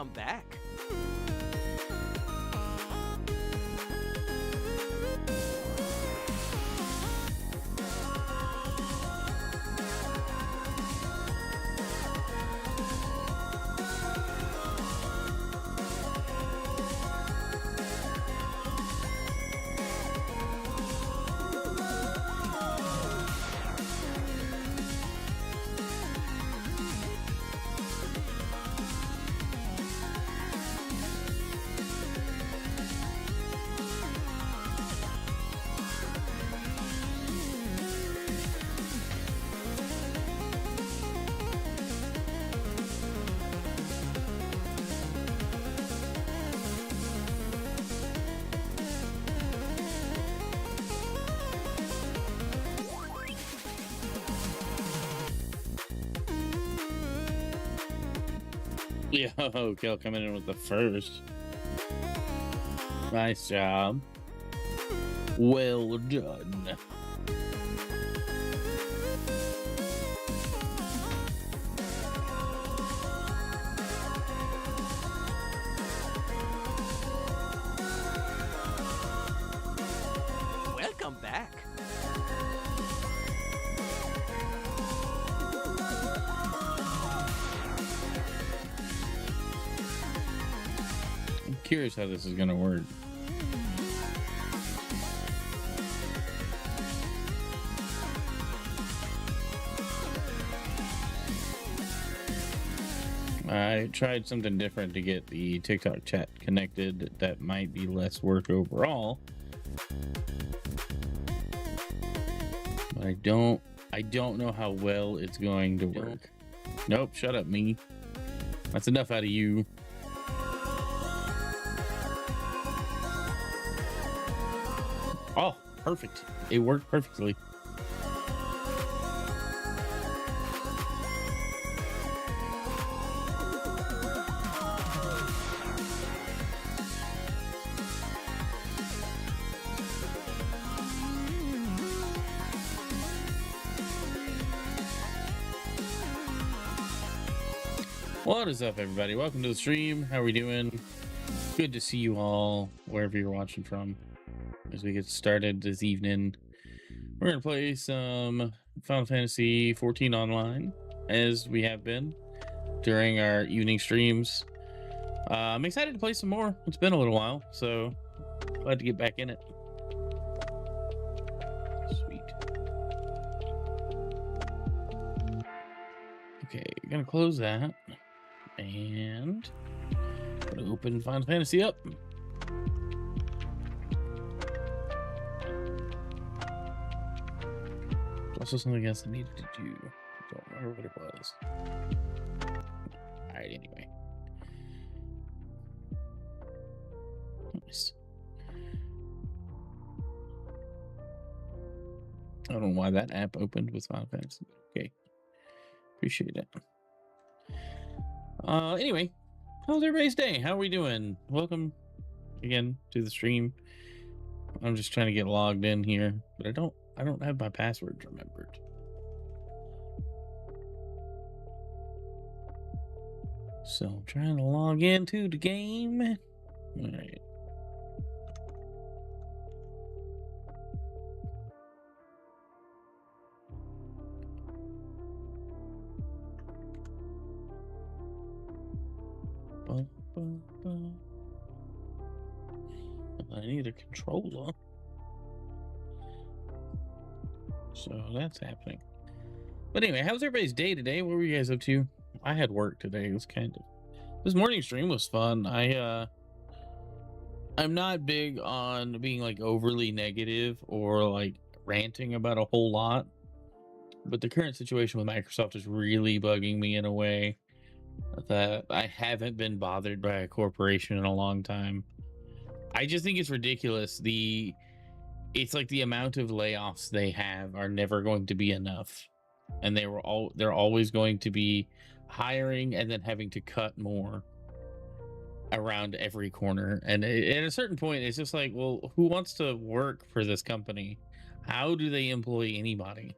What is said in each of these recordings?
Welcome back. Yo, Kill coming in with the first. Nice job. Well done. Welcome back. I'm curious how this is going to work. I tried something different to get the TikTok chat connected. That might be less work overall. But I don't know how well it's going to work. Nope, shut up, me. That's enough out of you. Oh, perfect. It worked perfectly. What is up, everybody? Welcome to the stream. How are we doing? Good to see you all, wherever you're watching from. As we get started this evening, we're going to play some Final Fantasy XIV Online, as we have been during our evening streams. I'm excited to play some more. It's been a little while, so glad to get back in it. Sweet. Okay, gonna close that. And gonna open Final Fantasy up. There's also something else I needed to do. I don't remember what it was. Alright, anyway. Nice. I don't know why that app opened with Final Fantasy. Okay. Appreciate it. Anyway, how's everybody's day? How are we doing? Welcome again to the stream. I'm just trying to get logged in here, but I don't have my passwords remembered. So I'm trying to log into the game. All right. I need a controller. So that's happening. But anyway, how's everybody's day today? What were you guys up to? I had work today. It was this morning stream was fun. I'm not big on being like overly negative or like ranting about a whole lot. But the current situation with Microsoft is really bugging me in a way that I haven't been bothered by a corporation in a long time. I just think it's ridiculous. It's like the amount of layoffs they have are never going to be enough, and they're always going to be hiring and then having to cut more around every corner. And at a certain point, it's just like, well, who wants to work for this company? How do they employ anybody?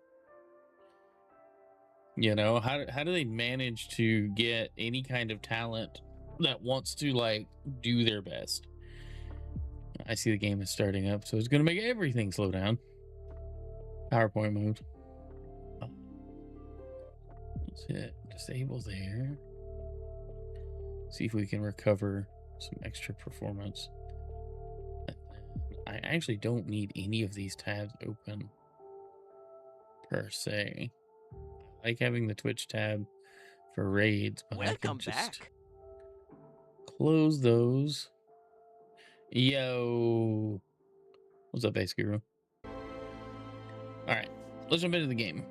You know, how do they manage to get any kind of talent that wants to like do their best. I see the game is starting up, so it's gonna make everything slow down. PowerPoint mode. Let's hit disable there. See if we can recover some extra performance. I actually don't need any of these tabs open per se. I like having the Twitch tab for raids, but I can just close those. Yo, what's up, Base Guru? All right, let's jump into the game.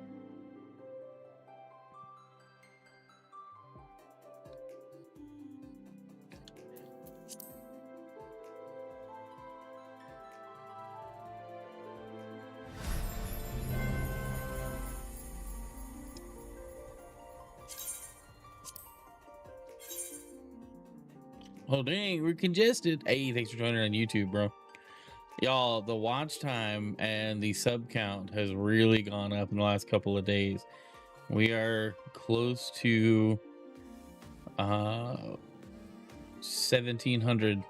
Oh dang, we're congested. Hey, thanks for joining on YouTube, bro. Y'all, the watch time and the sub count has really gone up in the last couple of days. We are close to 1,700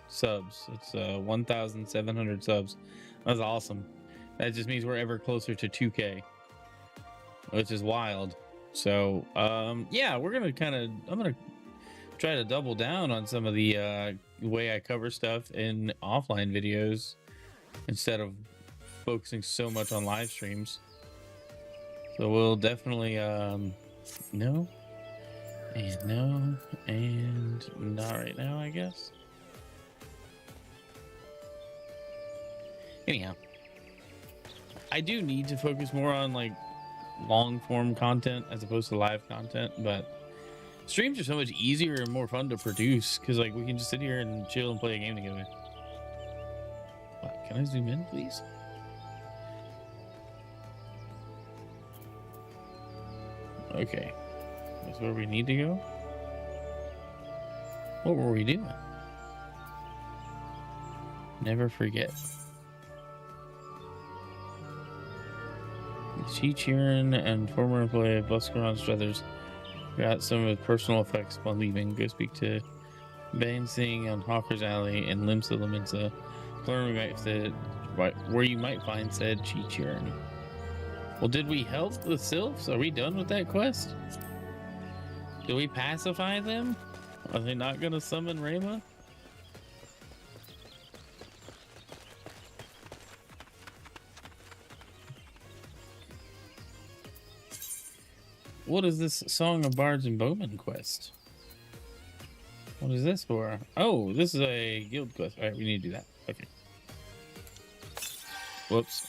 subs. It's 1,700 subs. That's awesome. That just means we're ever closer to 2K, which is wild. So yeah, I'm gonna try to double down on some of the way I cover stuff in offline videos instead of focusing so much on live streams. So we'll definitely no and not right now, I guess. Anyhow, I do need to focus more on like long form content as opposed to live content, but streams are so much easier and more fun to produce because like we can just sit here and chill and play a game together. Can I zoom in, please? Okay, that's where we need to go. What were we doing? Never forget. Chi-Chirin and former employee of Buscaron Struthers got some of his personal effects while leaving. Go speak to Bane Singh on Hawker's Alley and Limsa Laminsa. Where you might find said Chi-Chirin. Well, did we help the Sylphs? Are we done with that quest? Do we pacify them? Are they not going to summon Ramuh? What is this Song of Bards and Bowmen quest? What is this for? Oh, this is a guild quest. All right, we need to do that. Okay. Whoops.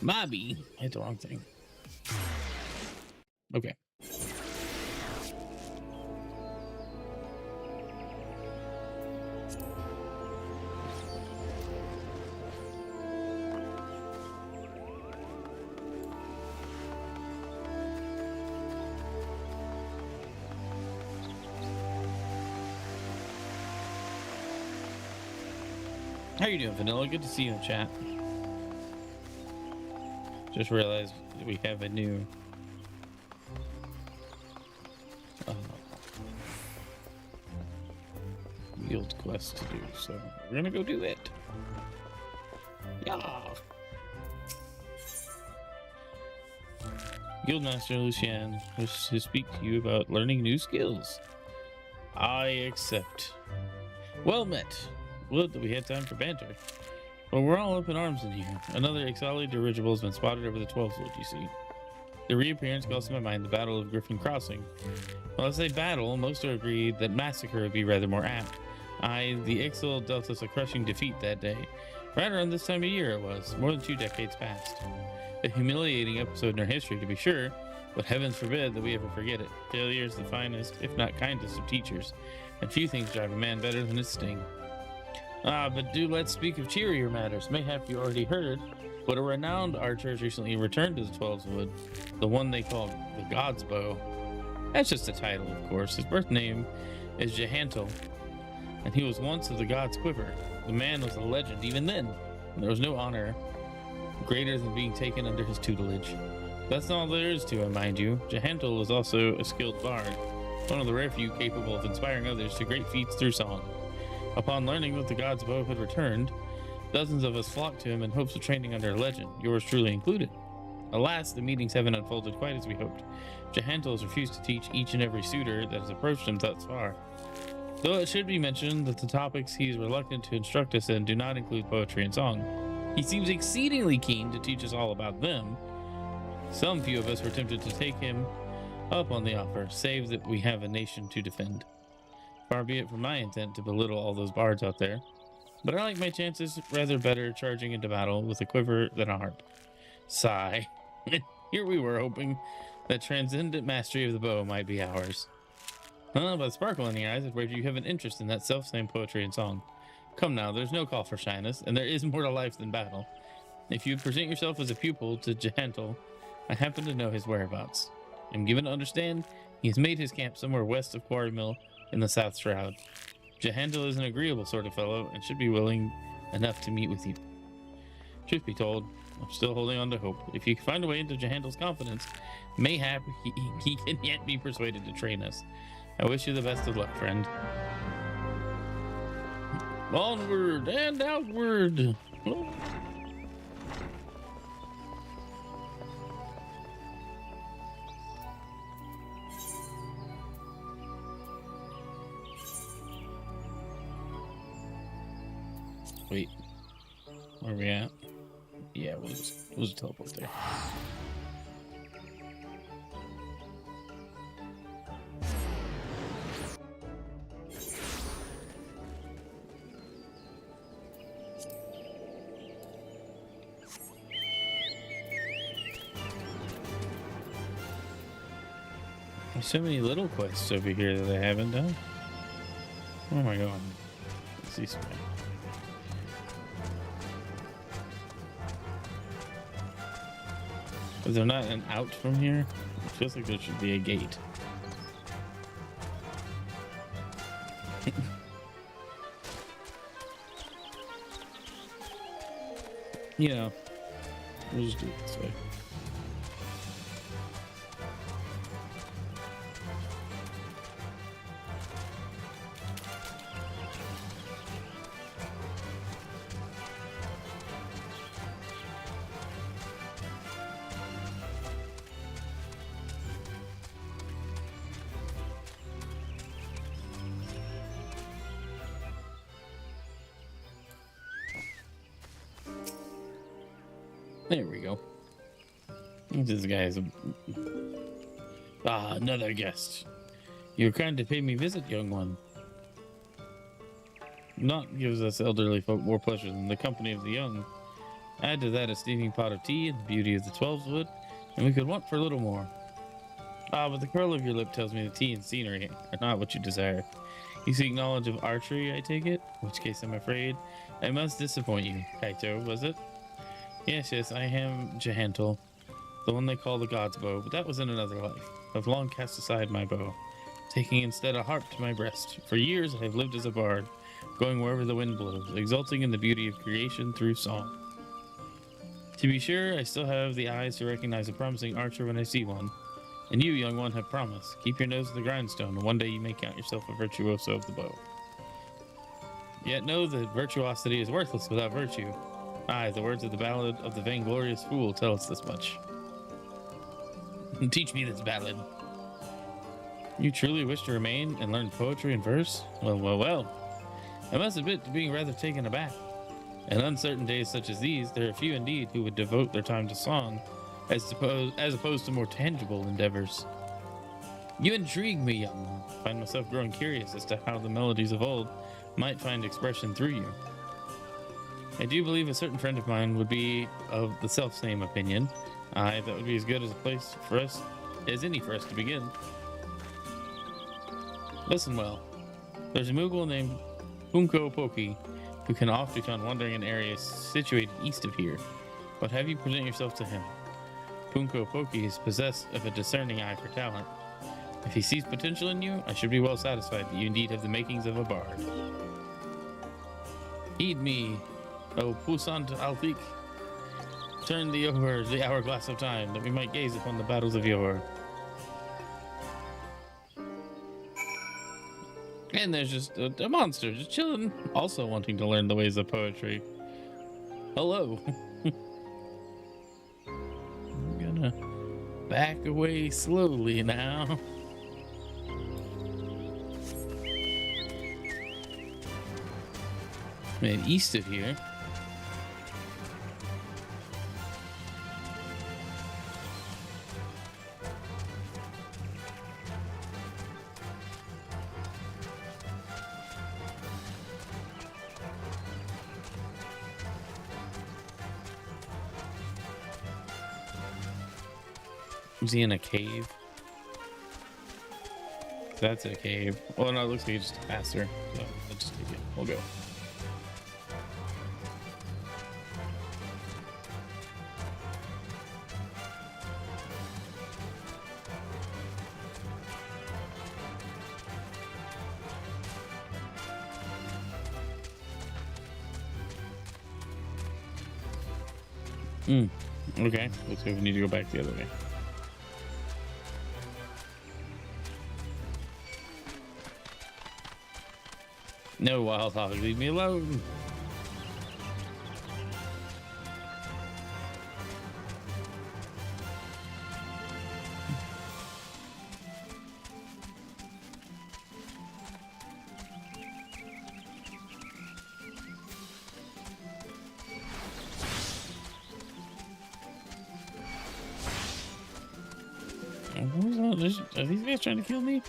Mobby. I hit the wrong thing. Okay. How you doing, Vanilla? Good to see you in the chat. Just realized we have a new guild quest to do, so we're gonna go do it. Yeah. Guildmaster Lucien wishes to speak to you about learning new skills. I accept. Well met. Would that we had time for banter. Well, we're all up in arms in here. Another XIV dirigible has been spotted over the Twelveswood, you see. The reappearance calls to my mind the Battle of Griffin Crossing. While I say battle, most are agreed that massacre would be rather more apt. The Ixil dealt us a crushing defeat that day. Right around this time of year it was, more than 2 decades past. A humiliating episode in our history, to be sure, but heavens forbid that we ever forget it. Failure is the finest, if not kindest, of teachers, and few things drive a man better than his sting. But do let's speak of cheerier matters. Mayhap you already heard, but a renowned archer has recently returned to the Twelveswood, the one they call the God's Bow. That's just a title, of course. His birth name is Jehantel, and he was once of the God's Quiver. The man was a legend even then, and there was no honor greater than being taken under his tutelage. That's not all there is to him, mind you. Jehantel is also a skilled bard, one of the rare few capable of inspiring others to great feats through song. Upon learning that the god's bow had returned, dozens of us flocked to him in hopes of training under a legend, yours truly included. Alas, the meetings haven't unfolded quite as we hoped. Jehantel has refused to teach each and every suitor that has approached him thus far. Though it should be mentioned that the topics he is reluctant to instruct us in do not include poetry and song. He seems exceedingly keen to teach us all about them. Some few of us were tempted to take him up on the offer, save that we have a nation to defend. Far be it from my intent to belittle all those bards out there, but I like my chances rather better charging into battle with a quiver than a harp. Sigh. Here we were hoping that transcendent mastery of the bow might be ours. By the sparkle in your eyes, I've read you have an interest in that self-same poetry and song. Come now, there's no call for shyness, and there is more to life than battle. If you'd present yourself as a pupil to Jehantel, I happen to know his whereabouts. I'm given to understand he has made his camp somewhere west of Quarry Mill in the South Shroud. Jehantel is an agreeable sort of fellow and should be willing enough to meet with you. Truth be told, I'm still holding on to hope. If you can find a way into Jehantel's confidence, mayhap he can yet be persuaded to train us. I wish you the best of luck, friend. Onward and outward! Wait, where are we at? Yeah, we'll just teleport there. There's so many little quests over here that I haven't done. Where am I going? Let's see something. Is there not an out from here? It feels like there should be a gate. You know, we'll just do it this way. There we go. This guy is another guest. You're kind to pay me visit, young one. Naught gives us elderly folk more pleasure than the company of the young. Add to that a steaming pot of tea and the beauty of the Twelveswood, and we could want for a little more. But the curl of your lip tells me the tea and scenery are not what you desire. You seek knowledge of archery, I take it? In which case I'm afraid I must disappoint you. Kaito, was it? Yes, I am Jehantel, the one they call the god's bow, but that was in another life. I've long cast aside my bow, taking instead a harp to my breast. For years I have lived as a bard, going wherever the wind blows, exulting in the beauty of creation through song. To be sure, I still have the eyes to recognize a promising archer when I see one. And you, young one, have promise. Keep your nose to the grindstone, and one day you may count yourself a virtuoso of the bow. Yet know that virtuosity is worthless without virtue. Aye, the words of the ballad of the vainglorious fool tell us this much. Teach me this ballad. You truly wish to remain and learn poetry and verse? Well. I must admit to being rather taken aback. In uncertain days such as these, there are few indeed who would devote their time to song, as opposed to more tangible endeavors. You intrigue me, young one. I find myself growing curious as to how the melodies of old might find expression through you. I do believe a certain friend of mine would be of the self-same opinion. Aye, that would be as good as a place for us as any for us to begin. Listen well. There's a Moogle named Punko Poki who can oft be found wandering in areas situated east of here. But have you present yourself to him? Punko Poki is possessed of a discerning eye for talent. If he sees potential in you, I should be well satisfied that you indeed have the makings of a bard. Heed me, O Pusant Althik. Turn thee over the hourglass of time, that we might gaze upon the battles of yore. And there's just a monster just chilling, also wanting to learn the ways of poetry. Hello. I'm gonna back away slowly now. And east of here, is he in a cave? That's a cave. Oh no, it looks like it's just a passer. So let's just take it. We'll go. Okay, looks like we need to go back the other way. No, wild hog, leave me alone. Are these guys trying to kill me?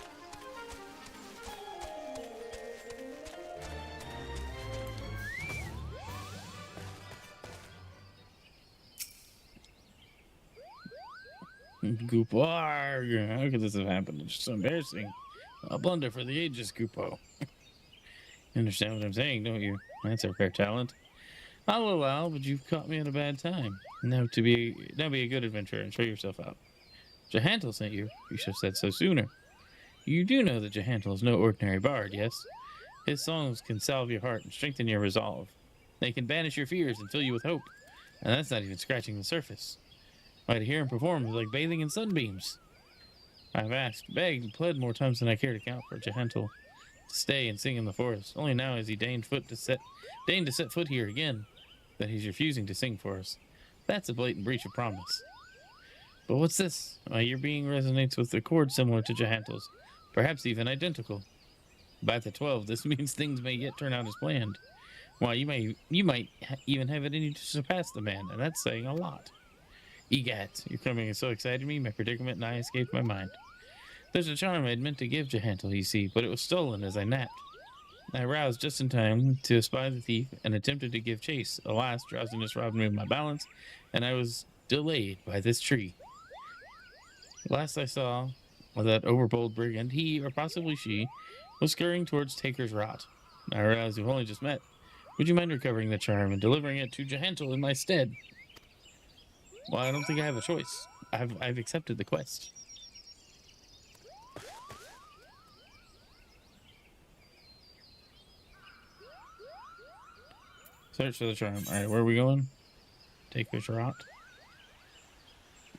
Goopo. How could this have happened? It's just so embarrassing. A blunder for the ages, Goopo. You understand what I'm saying, don't you? That's a fair talent. I'll allow, but you've caught me at a bad time. Now be a good adventurer and show yourself out. Jahantel sent you. You should have said so sooner. You do know that Jahantel is no ordinary bard, yes? His songs can salve your heart and strengthen your resolve. They can banish your fears and fill you with hope. And that's not even scratching the surface. Why, to hear him perform is like bathing in sunbeams. I've asked, begged, and pled more times than I care to count for Jahantel to stay and sing in the forest. Only now has he deigned to set foot here again, that he's refusing to sing for us. That's a blatant breach of promise. But what's this? My ear being resonates with a chord similar to Jahantel's, perhaps even identical. By the 12, this means things may yet turn out as planned. Why, you might even have it in you to surpass the man, and that's saying a lot. Egat, your coming has so excited me, my predicament and I escaped my mind. There's a charm I'd meant to give Jahantel, you see, but it was stolen as I napped. I roused just in time to espy the thief and attempted to give chase. Alas, drowsiness robbed me of my balance, and I was delayed by this tree. Last I saw of that overbold brigand, he, or possibly she, was scurrying towards Taker's Rot. I realize we've only just met. Would you mind recovering the charm and delivering it to Jahantel in my stead? Well, I don't think I have a choice. I've accepted the quest. Search for the charm. Alright, where are we going? Taker's Rot.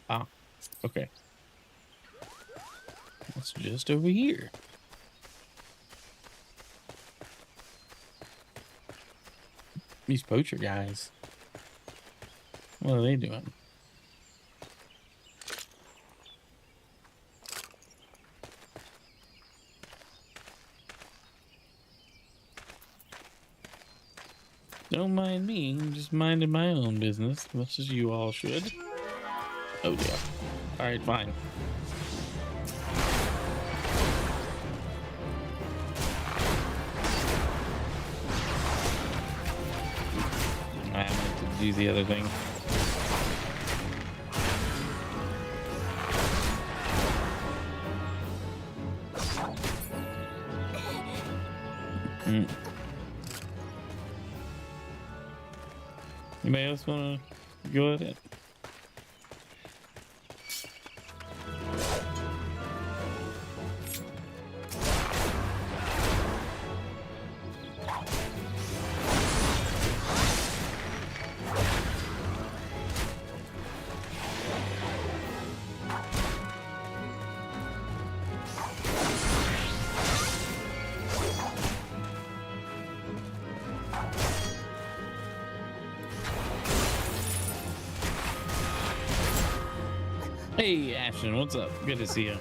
Ah, okay. It's just over here. These poacher guys. What are they doing? Don't mind me, I'm just minding my own business, much as you all should. Oh dear. Alright, fine. I meant to do the other thing. Anybody else want to go at it? Hey, Ashton, what's up? Good to see you.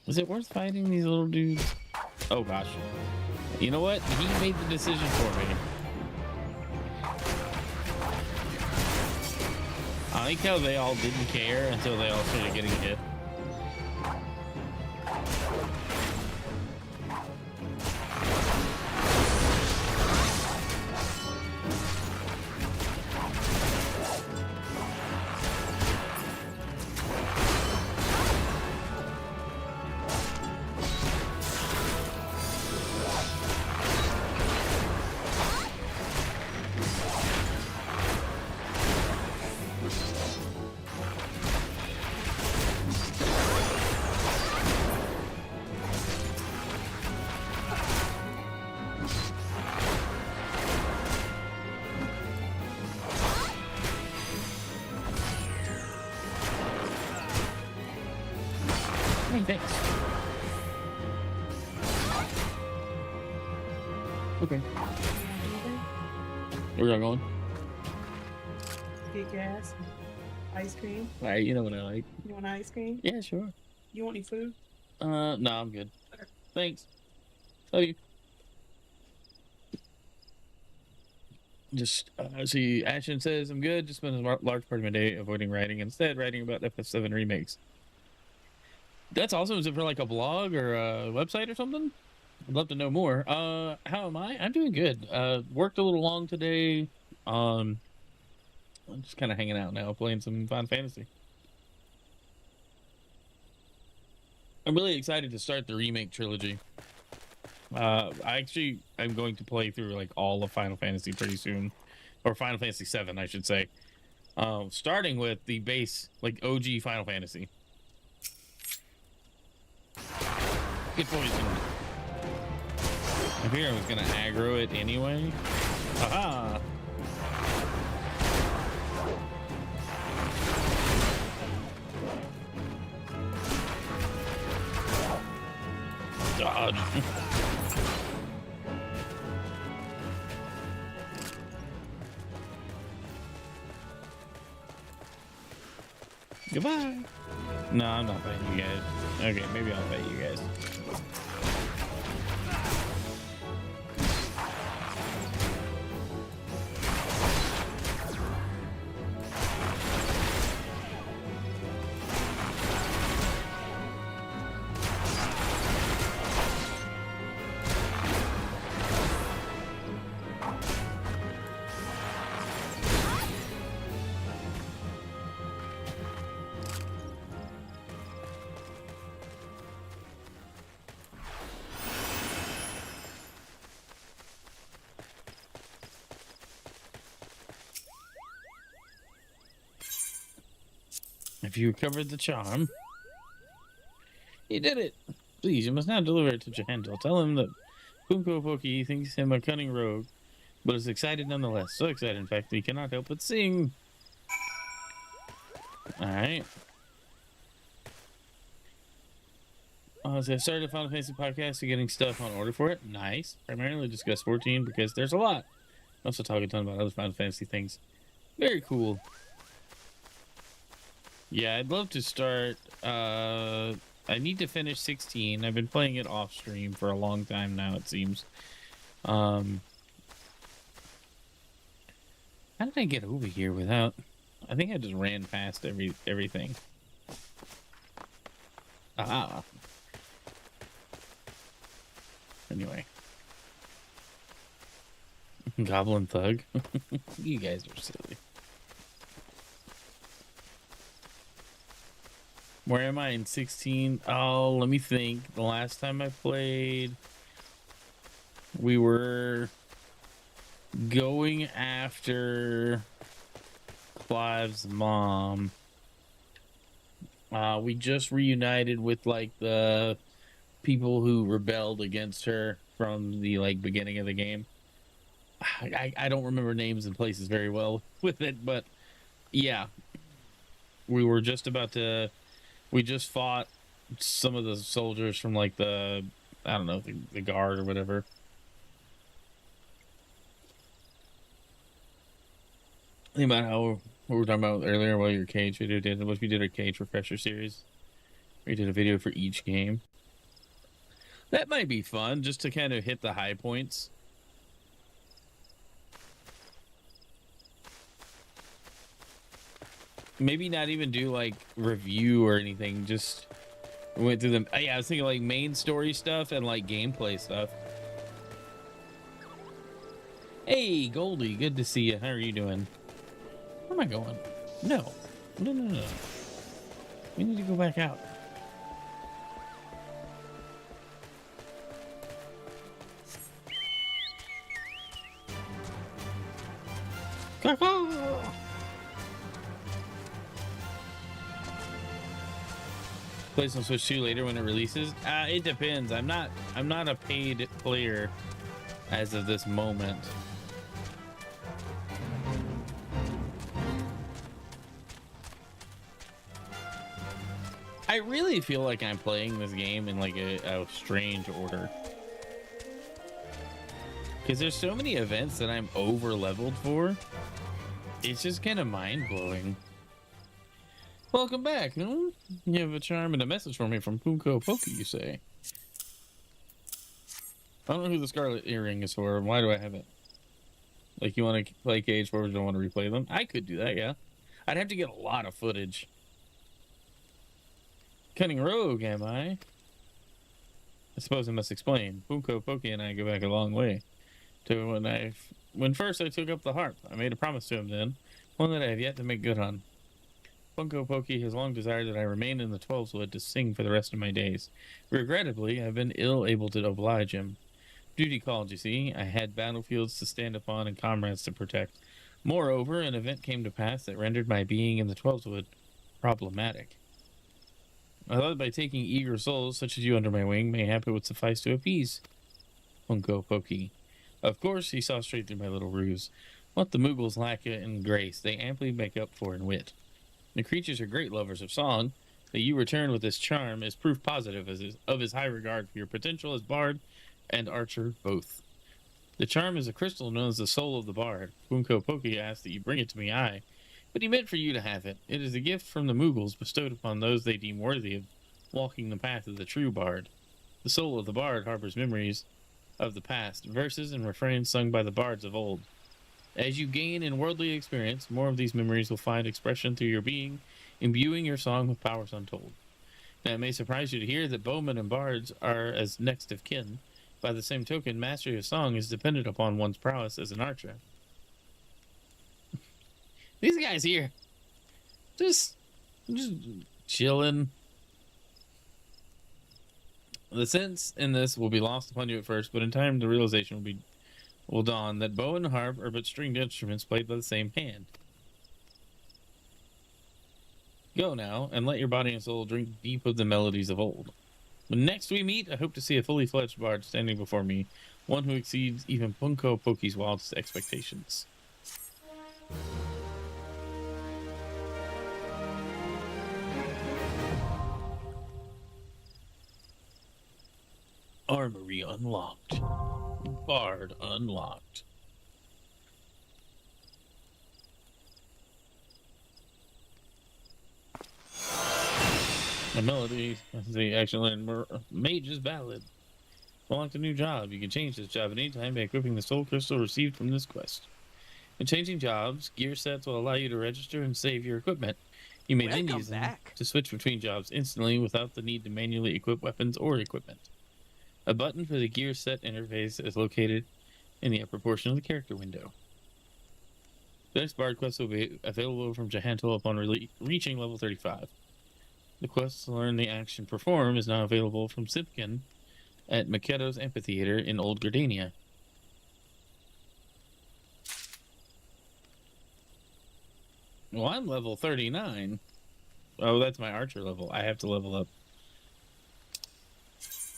Is it worth fighting these little dudes? Oh gosh. You know what? He made the decision for me. I like how they all didn't care until they all started getting hit. Hey, thanks. Okay. Where y'all going? Get gas, ice cream. All right, you know what I like. You want ice cream? Yeah, sure. You want any food? No, I'm good. Okay. Thanks. Love you. Just see, Ashton says I'm good. Just spent a large part of my day avoiding writing, instead writing about FF7 remakes. That's awesome. Is it for like a blog or a website or something? I'd love to know more. How am I? I'm doing good. Worked a little long today. I'm just kind of hanging out now, playing some Final Fantasy. I'm really excited to start the remake trilogy. I'm going to play through like all of Final Fantasy pretty soon, or Final Fantasy VII, I should say. Starting with the base, like OG Final Fantasy. Get poisoned. I figured I was gonna aggro it anyway. Haha. Dodge. Goodbye. No, I'm not fighting you guys. Okay, maybe I'll fight you guys. If you recovered the charm, you did it. Please, you must now deliver it to Jahandel. Tell him that Punko Poki thinks him a cunning rogue, but is excited nonetheless. So excited, in fact, that he cannot help but sing. Alright. So I started a Final Fantasy podcast, so getting stuff on order for it. Nice. Primarily discuss 14 because there's a lot. I also talk a ton about other Final Fantasy things. Very cool. Yeah, I'd love to start. I need to finish 16. I've been playing it off stream for a long time now, it seems. How did I get over here without? I think I just ran past everything. Ah. Anyway. Goblin Thug. You guys are silly. Where am I in 16? Oh, let me think. The last time I played, we were going after Clive's mom. We just reunited with like the people who rebelled against her from the like beginning of the game. I don't remember names and places very well with it, but yeah, we were just about to. We just fought some of the soldiers from like the, I don't know, the guard or whatever. Think about how what we were talking about earlier while your cage video did. What if we did a cage refresher series? We did a video for each game. That might be fun, just to kind of hit the high points. Maybe not even do like review or anything. Just went through them. Yeah, I was thinking like main story stuff and like gameplay stuff. Hey, Goldie, good to see you. How are you doing? Where am I going? No. No. We need to go back out. Plays on Switch 2 later when it releases. It depends. I'm not a paid player as of this moment. I really feel like I'm playing this game in like a strange order. Because there's so many events that I'm over leveled for. It's just kind of mind blowing. Welcome back. You have a charm and a message for me from Punko Poki, you say. I don't know who the Scarlet Earring is for, and why do I have it? Like, you want to play Cage Wars, don't want to replay them? I could do that, yeah. I'd have to get a lot of footage. Cunning rogue, am I? I suppose I must explain. Punko Poki and I go back a long way. To when first I took up the harp. I made a promise to him then, one that I have yet to make good on. Punko Poki has long desired that I remain in the Twelveswood to sing for the rest of my days. Regrettably, I've been ill able to oblige him. Duty called, you see. I had battlefields to stand upon and comrades to protect. Moreover, an event came to pass that rendered my being in the Twelveswood problematic. I thought by taking eager souls such as you under my wing, mayhap it would suffice to appease Punko Poki. Of course, he saw straight through my little ruse. What the Mughals lack in grace, they amply make up for in wit. The creatures are great lovers of song. That you return with this charm is proof positive of his high regard for your potential as bard and archer both. The charm is a crystal known as the soul of the bard. Punko Poki asked that you bring it to me, aye. But he meant for you to have it. It is a gift from the Mughals bestowed upon those they deem worthy of walking the path of the true bard. The soul of the bard harbors memories of the past, verses and refrains sung by the bards of old. As you gain in worldly experience, more of these memories will find expression through your being, imbuing your song with powers untold. Now, it may surprise you to hear that bowmen and bards are as next of kin. By the same token, mastery of song is dependent upon one's prowess as an archer. These guys here, just chilling. The sense in this will be lost upon you at first, but in time the realization will dawn that bow and harp are but stringed instruments played by the same hand. Go now, and let your body and soul drink deep of the melodies of old. When next we meet, I hope to see a fully fledged bard standing before me, one who exceeds even Punko Poki's wildest expectations. Armory unlocked. Bard unlocked. The melody, the action and mage's ballad. Unlocked a new job. You can change this job at any time by equipping the soul crystal received from this quest. When changing jobs, gear sets will allow you to register and save your equipment. You may then use them to switch between jobs instantly without the need to manually equip weapons or equipment. A button for the gear set interface is located in the upper portion of the character window. The next bard quest will be available from Jahantel upon reaching level 35. The quest to learn the action perform is now available from Simpkin at Maketo's Amphitheater in Old Gardania. Well, I'm level 39. Oh, that's my archer level. I have to level up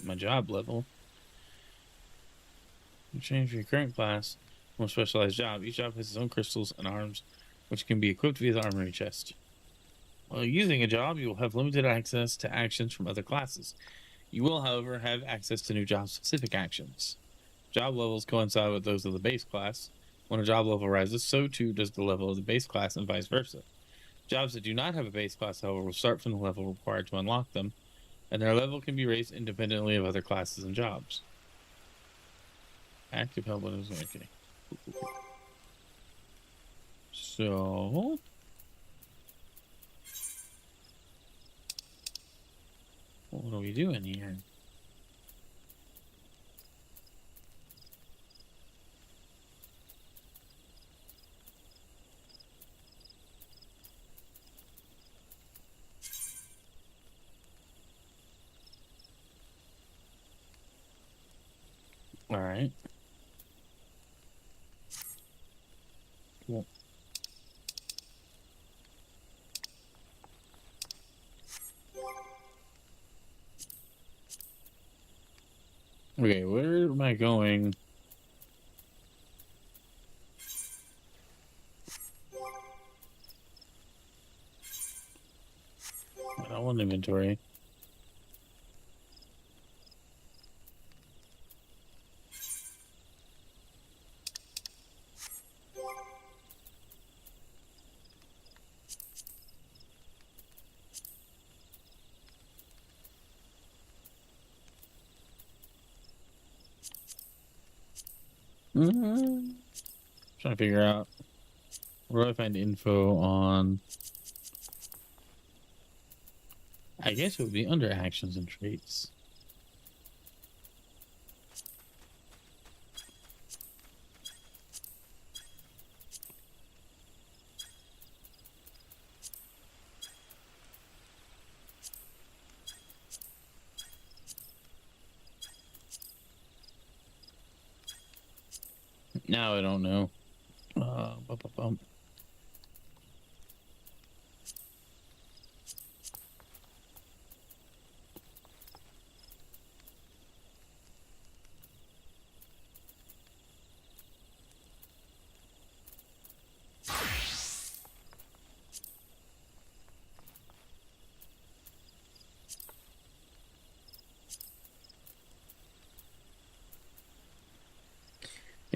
my job level. You change your current class, more specialized job. Each job has its own crystals and arms, which can be equipped via the armory chest. While using a job, you will have limited access to actions from other classes. You will, however, have access to new job-specific actions. Job levels coincide with those of the base class. When a job level rises, so too does the level of the base class and vice versa. Jobs that do not have a base class, however, will start from the level required to unlock them, and their level can be raised independently of other classes and jobs. Active help buttons. Okay. So what are we doing here? All right. Cool. Okay, where am I going? I don't want inventory. Trying to figure out where do I find info on. I guess it would be under actions and traits. Now I don't know.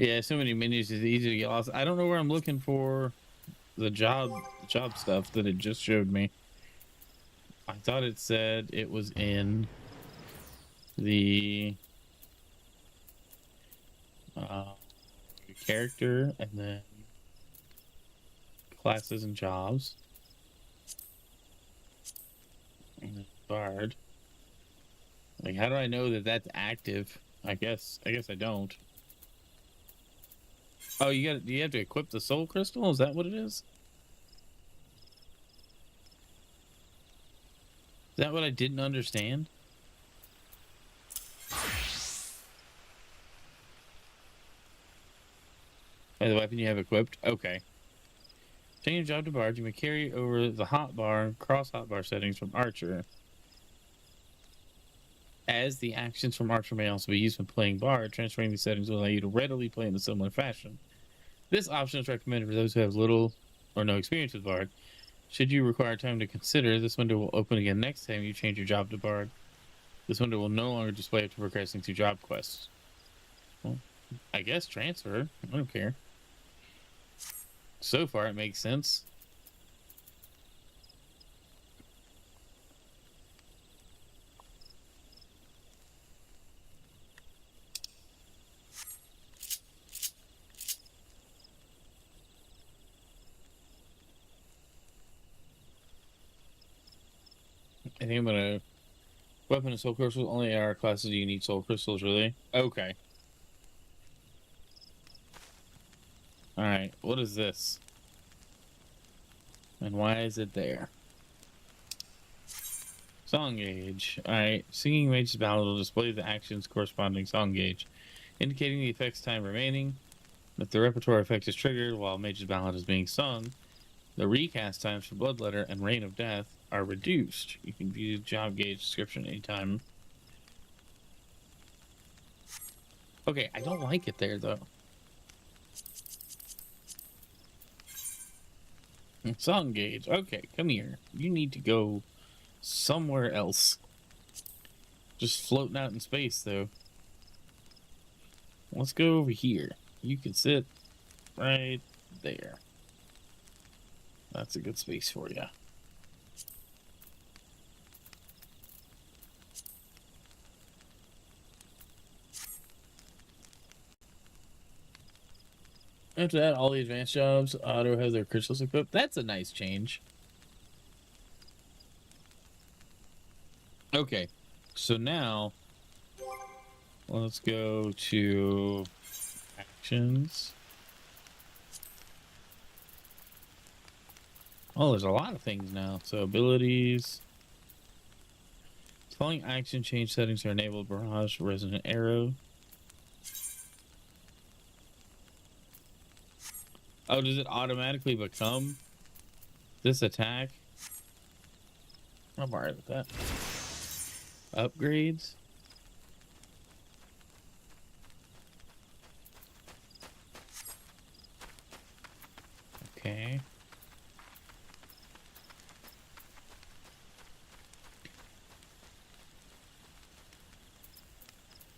Yeah, so many menus is easy to get lost. I don't know where I'm looking for the job stuff that it just showed me. I thought it said it was in the character and then classes and jobs and then bard. Like, how do I know that that's active? I guess I don't. Oh, you have to equip the soul crystal? Is that what it is? Is that what I didn't understand? By the weapon you have equipped? Okay. Change job to bard. You may carry over the hotbar, cross hotbar settings from Archer. As the actions from Archer may also be used when playing bard, transferring these settings will allow you to readily play in a similar fashion. This option is recommended for those who have little or no experience with bard. Should you require time to consider, this window will open again next time you change your job to bard. This window will no longer display after progressing through job quests. Well, I guess transfer. I don't care. So far, it makes sense. I think I'm gonna weapon and soul crystals. Only AR classes do you need soul crystals, really? Okay. Alright, what is this? And why is it there? Song gauge. Alright, singing mage's ballad will display the actions corresponding song gauge, indicating the effect's time remaining. If the repertoire effect is triggered while mage's ballad is being sung, the recast times for Bloodletter and Reign of Death are reduced. You can view job gauge description anytime. Okay, I don't like it there though. Song gauge. Okay, come here. You need to go somewhere else. Just floating out in space though. Let's go over here. You can sit right there. That's a good space for you. After that, all the advanced jobs auto have their crystals equipped. That's a nice change. Okay, so now let's go to actions. Oh, there's a lot of things now. So abilities. Following action change settings are enabled. Barrage, resonant arrow. Oh, does it automatically become this attack? I'm alright with that. Upgrades. Okay.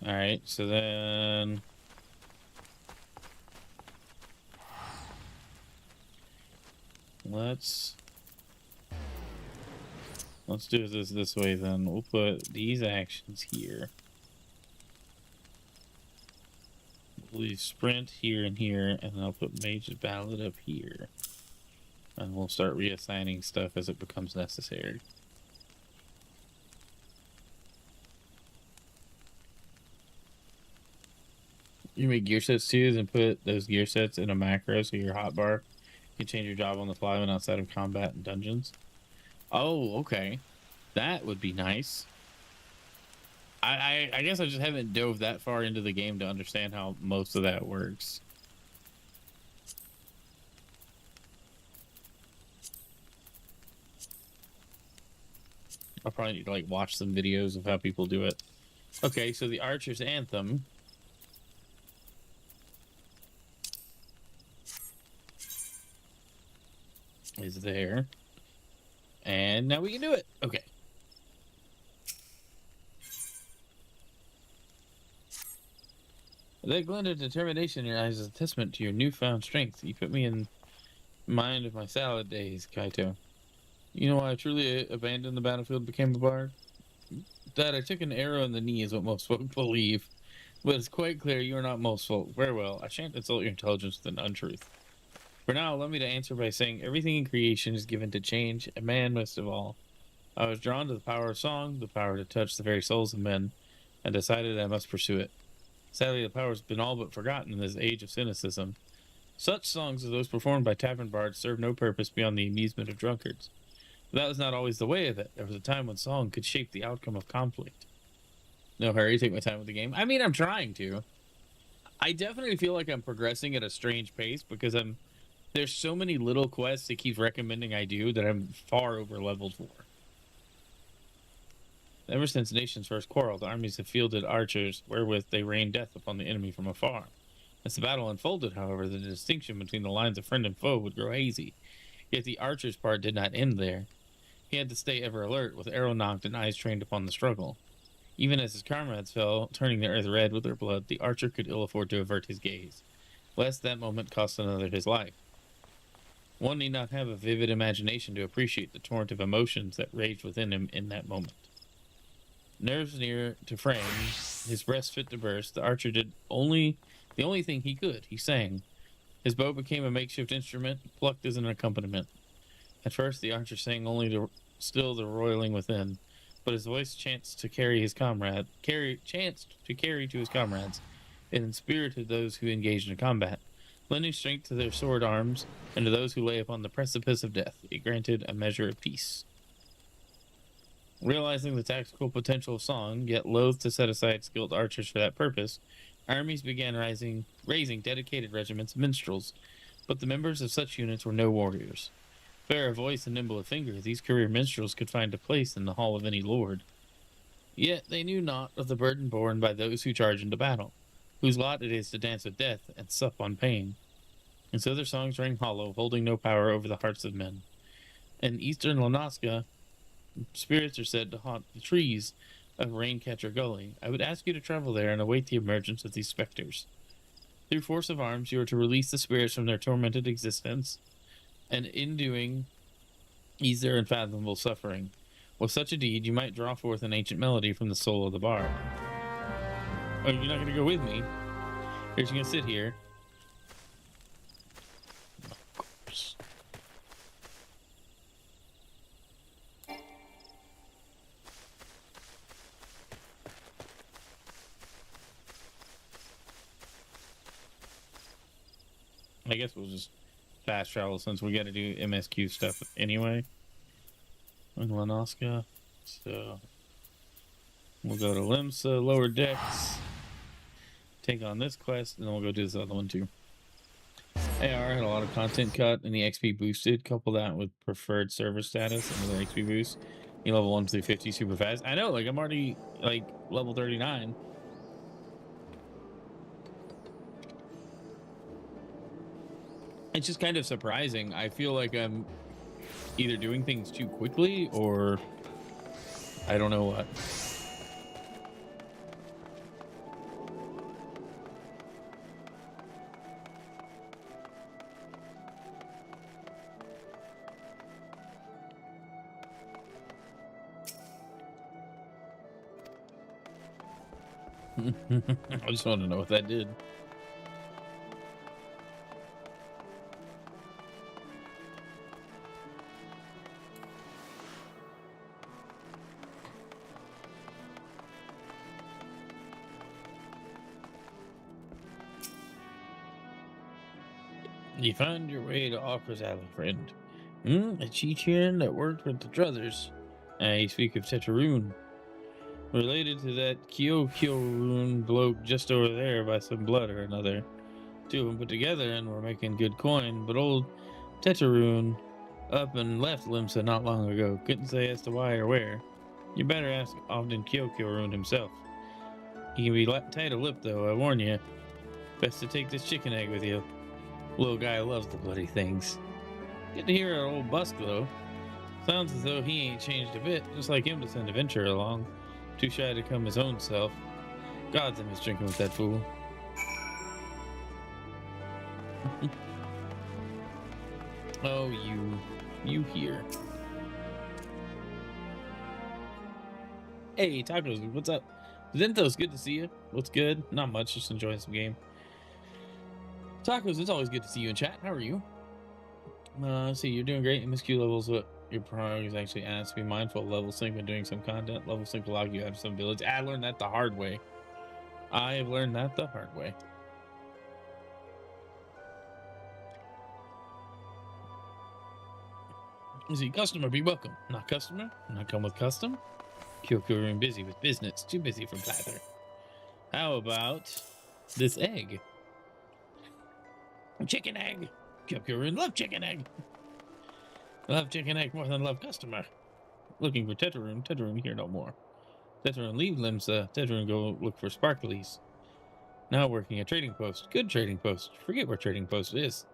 Alright, so then let's do this way then. We'll put these actions here. We'll leave sprint here and here, and then I'll put Mage's Ballad up here. And we'll start reassigning stuff as it becomes necessary. You make gear sets too, and put those gear sets in a macro so your hotbar can change your job on the fly when outside of combat and dungeons. Oh, okay. That would be nice. I guess I just haven't dove that far into the game to understand how most of that works. I'll probably need to like watch some videos of how people do it. Okay, so the Archer's Anthem is there. And now we can do it. Okay. That glint of determination in your eyes is a testament to your newfound strength. You put me in mind of my salad days, Kaito. You know why I truly abandoned the battlefield and became a bard? That I took an arrow in the knee is what most folk believe. But it's quite clear you are not most folk. Very well, I shan't insult your intelligence with an untruth. For now, allow me to answer by saying everything in creation is given to change, and man most of all. I was drawn to the power of song, the power to touch the very souls of men, and decided I must pursue it. Sadly, the power has been all but forgotten in this age of cynicism. Such songs as those performed by tavern bards serve no purpose beyond the amusement of drunkards. But that was not always the way of it. There was a time when song could shape the outcome of conflict. No hurry, take my time with the game. I mean, I'm trying to. I definitely feel like I'm progressing at a strange pace because there's so many little quests it keeps recommending I do that I'm far over leveled for. Ever since nations first quarreled, armies have fielded archers wherewith they rain death upon the enemy from afar. As the battle unfolded, however, the distinction between the lines of friend and foe would grow hazy. Yet the archer's part did not end there. He had to stay ever alert, with arrow knocked and eyes trained upon the struggle. Even as his comrades fell, turning the earth red with their blood, the archer could ill afford to avert his gaze, lest that moment cost another his life. One need not have a vivid imagination to appreciate the torrent of emotions that raged within him in that moment. Nerves near to frame, his breast fit to burst, the archer did the only thing he could. He sang. His bow became a makeshift instrument, plucked as an accompaniment. At first, the archer sang only to still the roiling within, but his voice chanced to carry to his comrades. It inspirited those who engaged in combat, lending strength to their sword arms, and to those who lay upon the precipice of death. It granted a measure of peace. Realizing the tactical potential of song, yet loath to set aside skilled archers for that purpose, armies began raising dedicated regiments of minstrels, but the members of such units were no warriors. Fair of voice and nimble of finger, these career minstrels could find a place in the hall of any lord. Yet they knew not of the burden borne by those who charge into battle. whose lot it is to dance with death and sup on pain. And so their songs rang hollow, holding no power over the hearts of men. In eastern Lanaska, spirits are said to haunt the trees of Raincatcher Gully. I would ask you to travel there and await the emergence of these specters. Through force of arms, you are to release the spirits from their tormented existence, and in doing, ease their unfathomable suffering. With such a deed, you might draw forth an ancient melody from the soul of the bard. Oh, you're not going to go with me? You're just going to sit here. Of course. I guess we'll just fast travel since we got to do MSQ stuff anyway in Lanaska. So we'll go to Limsa, Lower Decks, take on this quest, and then we'll go do this other one too. AR had a lot of content cut and the XP boosted. Couple that with preferred server status and another XP boost. You level 1 through 50 super fast. I know, like I'm already like level 39. It's just kind of surprising. I feel like I'm either doing things too quickly or I don't know what. I just want to know what that did. You found your way to Aqua's Alley, friend. A Chechen that worked with the Druthers. I speak of Tetraroon. Related to that Kyokyoroon bloke just over there by some blood or another. Two of them put together and were making good coin, but old Tetraroon up and left Limsa not long ago. Couldn't say as to why or where. You better ask Often Kyokyoroon himself. He can be tight-lipped though, I warn you. Best to take this chicken egg with you. Little guy loves the bloody things. Good to hear our old Busk though. Sounds as though he ain't changed a bit, just like him to send a venture along. Too shy to come his own self. God's in his drinking with that fool. Oh, you here. Hey, Tacos, what's up? Zenthos, good to see you. What's good? Not much, just enjoying some game. Tacos, it's always good to see you in chat. How are you? Let's see, you're doing great. MSQ levels, what your priorities actually ask. Be mindful of level sync when doing some content. Level sync will log you out of some village. I learned that the hard way. I have learned that the hard way. Is he customer? Be welcome. Not customer? Not come with custom? Kyokyoroon busy with business. Too busy for blather. How about this egg? Chicken egg. Kyokyoroon love chicken egg. Love chicken egg more than love customer. Looking for Tetraroon. Tetraroon here no more. Tetraroon leave Limsa. Tetraroon go look for Sparklies. Now working a trading post. Good trading post. Forget where trading post is.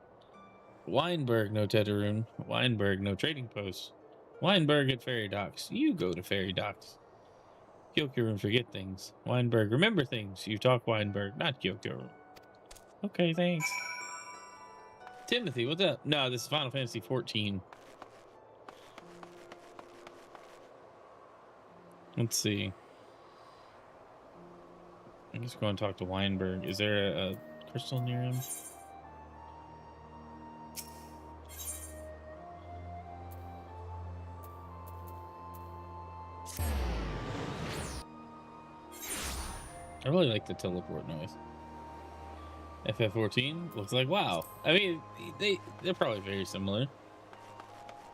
Weinberg no Tetraroon. Weinberg no trading post. Weinberg at ferry docks. You go to ferry docks. Kyokyoroon forget things. Weinberg remember things. You talk Weinberg, not Kyokyoroon. Okay, thanks. Timothy, what's up? No, this is Final Fantasy 14. Let's see. I'm just going to talk to Weinberg. Is there a crystal near him? I really like the teleport noise. FF14 looks like WoW. I mean, they're probably very similar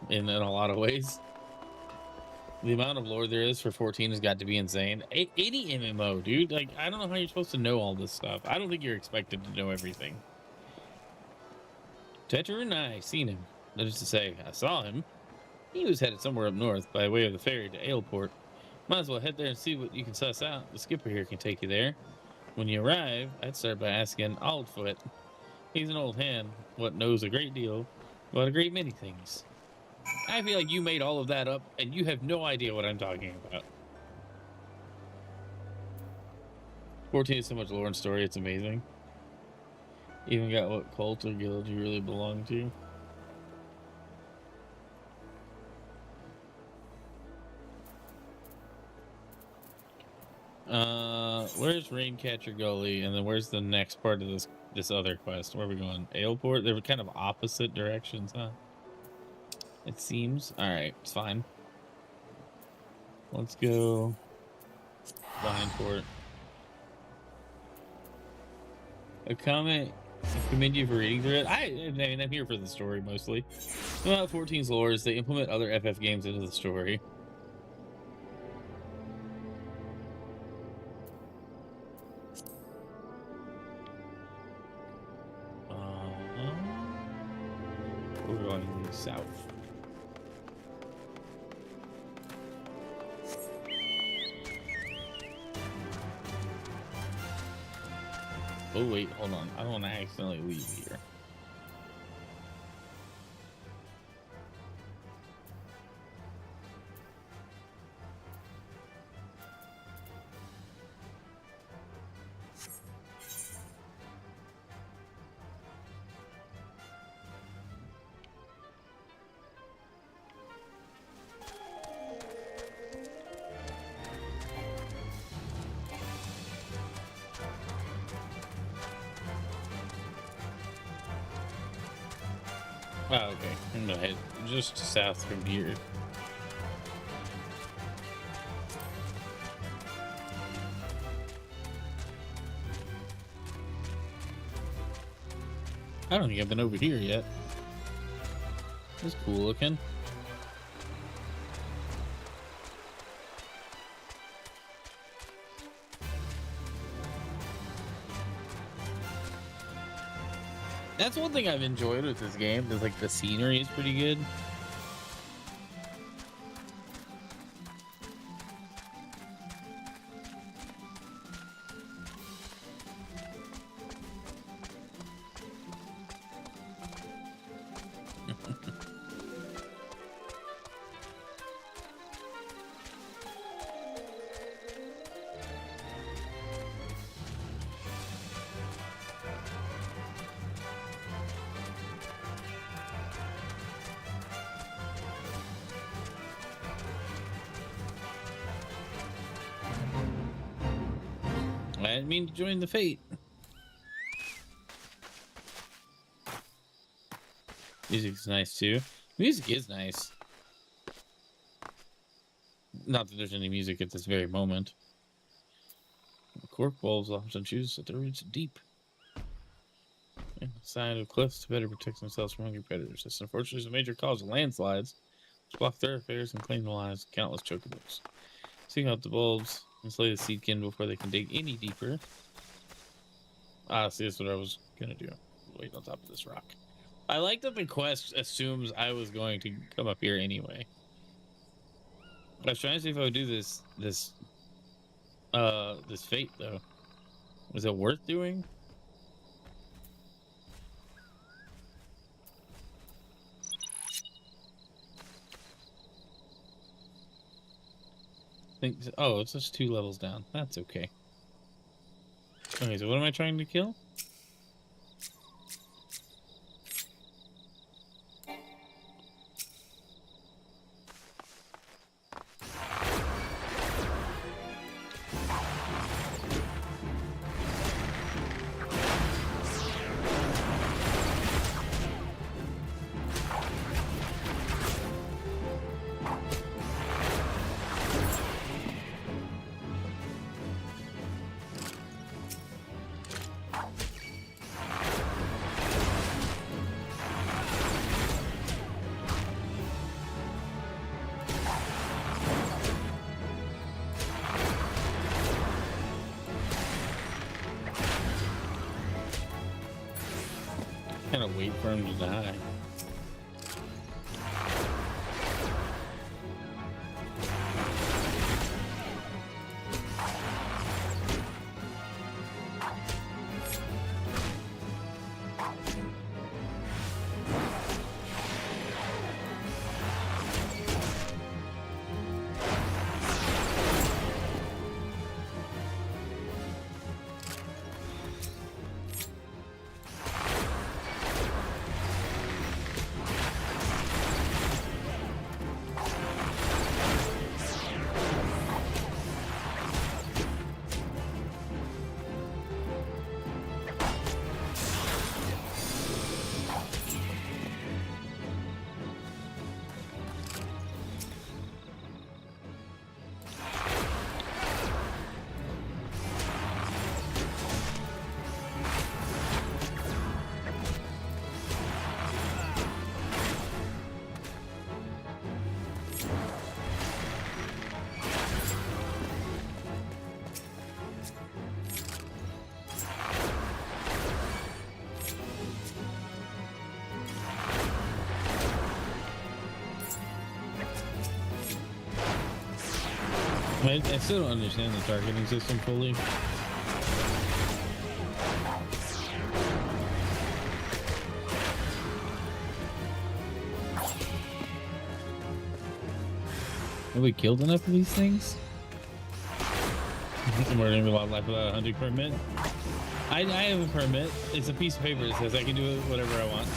in a lot of ways. The amount of lore there is for 14 has got to be insane. 80 MMO, dude. Like, I don't know how you're supposed to know all this stuff. I don't think you're expected to know everything. Tetraroon, I seen him. That is to say, I saw him. He was headed somewhere up north by way of the ferry to Aleport. Might as well head there and see what you can suss out. The skipper here can take you there. When you arrive, I'd start by asking Aldfoot. He's an old hand, what knows a great deal about a great many things. I feel like you made all of that up, and you have no idea what I'm talking about. 14 is so much lore and story, it's amazing. Even got what cult or guild you really belong to. Where's Raincatcher Gully, and then where's the next part of this other quest? Where are we going? Aleport? They were kind of opposite directions, huh? It seems. Alright, it's fine. Let's go Vineport. A comment. I commend you for reading through it. I mean, I'm here for the story mostly. About 14's lore is they implement other FF games into the story. We're going south. Oh wait, hold on. I don't want to accidentally leave here. Oh, okay. I'm gonna head just south from here. I don't think I've been over here yet. It's cool looking. That's one thing I've enjoyed with this game, is like the scenery is pretty good. I didn't mean to join the fate. Music's nice too. Music is nice. Not that there's any music at this very moment. Cork wolves often choose at the roots deep. Side of cliffs to better protect themselves from hungry predators. This unfortunately is a major cause of landslides, which block thoroughfares and claim the lives of countless chocobos. Seek out the bulbs and slay the seedkin before they can dig any deeper. Ah, see, that's what I was gonna do. Wait on top of this rock. I like that the quest assumes I was going to come up here anyway. I was trying to see if I would do this fate though. Was it worth doing? Oh, it's just 2 levels down. That's okay. Okay, so what am I trying to kill? Kind of wait for him to die. I still don't understand the targeting system fully. Have we killed enough of these things? We're gonna be a lot of life without a hunting permit. I have a permit. It's a piece of paper that says I can do whatever I want.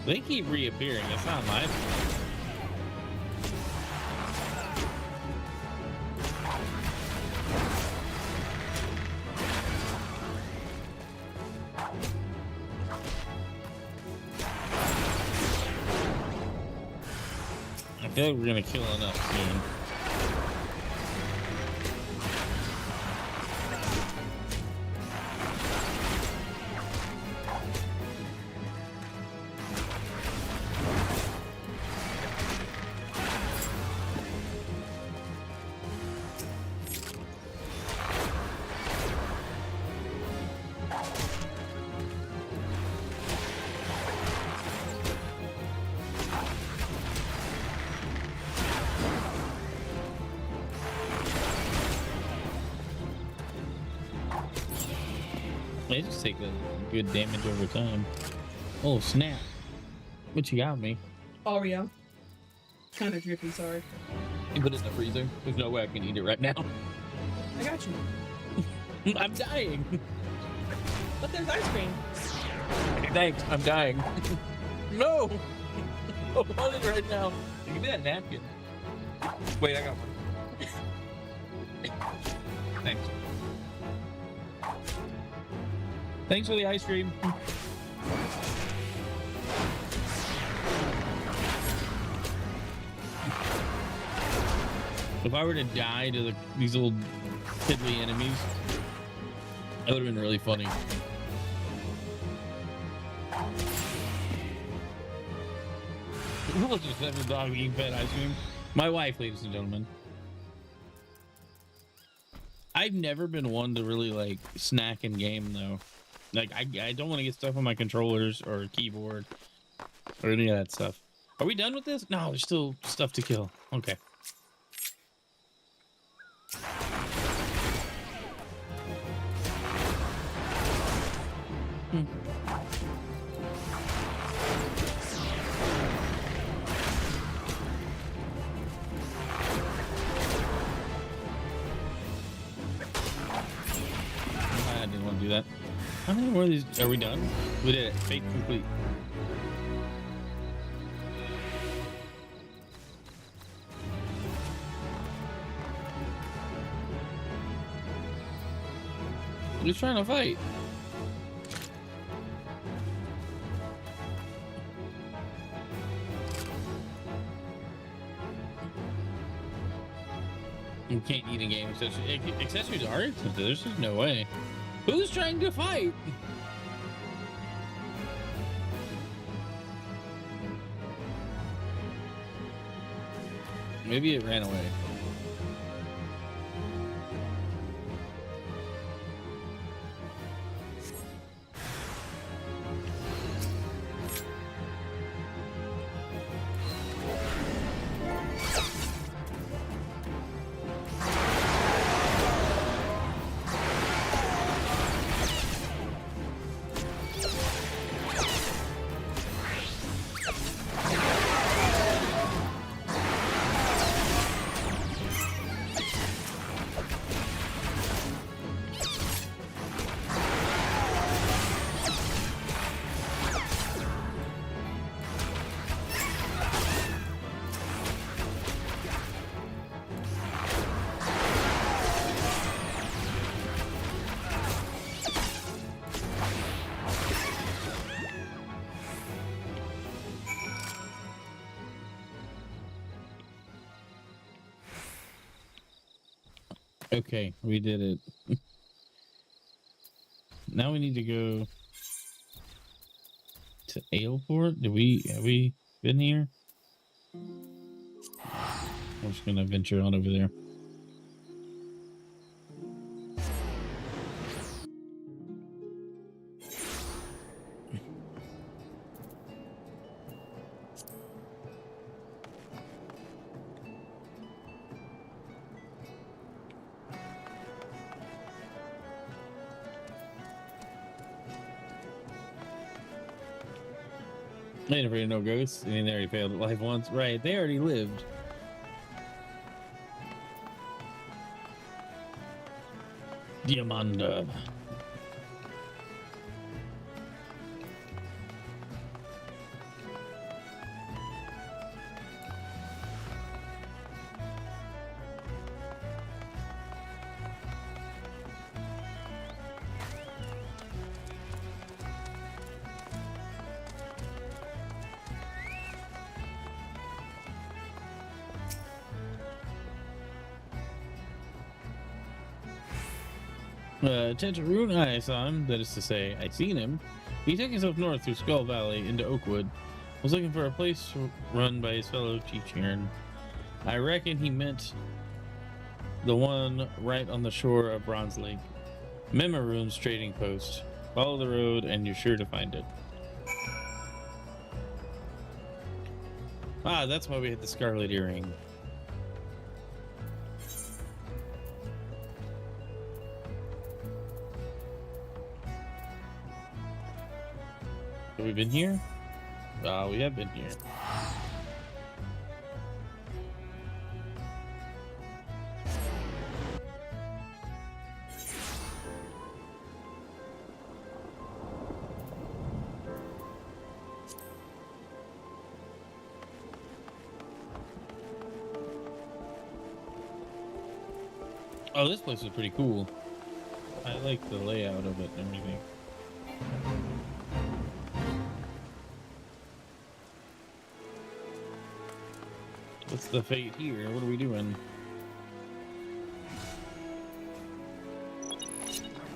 They keep reappearing. It's not my fault. I feel like we're gonna kill enough soon. They just take a good damage over time. Oh snap! What you got me? Oreo. Kind of drippy, sorry. You put it in the freezer. There's no way I can eat it right now. I got you. I'm dying. But there's ice cream. Thanks. I'm dying. No. I want it right now. Give me that napkin. Wait, I got one. Thanks. Thanks for the ice cream. If I were to die to these little piddly enemies, that would have been really funny. Look, just have a dog eating fed ice cream. My wife, ladies and gentlemen. I've never been one to really like snack in game though. Like I don't want to get stuff on my controllers or keyboard or any of that stuff. Are we done with this? No, there's still stuff to kill. Okay. I didn't want to do that. How many more of these? Are we done? We did it. Fate complete. Who's trying to fight? You can't eat in game accessories. Accessories are expensive. There's just no way. Who's trying to fight? Maybe it ran away. Okay, we did it. Now we need to go to Aleport. Have we been here? I'm just gonna venture on over there. They never even know ghosts. I mean, they already failed at life once. Right, they already lived. Diamanda. Tentarune, I saw him. That is to say, I seen him. He took himself north through Skull Valley into Oakwood. Was looking for a place run by his fellow Chicherin. I reckon he meant the one right on the shore of Bronze Lake. Memaroon's trading post. Follow the road and you're sure to find it. Ah, that's why we had the Scarlet Earring. Have we been here? We have been here. Oh, this place is pretty cool. I like the layout of it and everything. What's the fate here? What are we doing?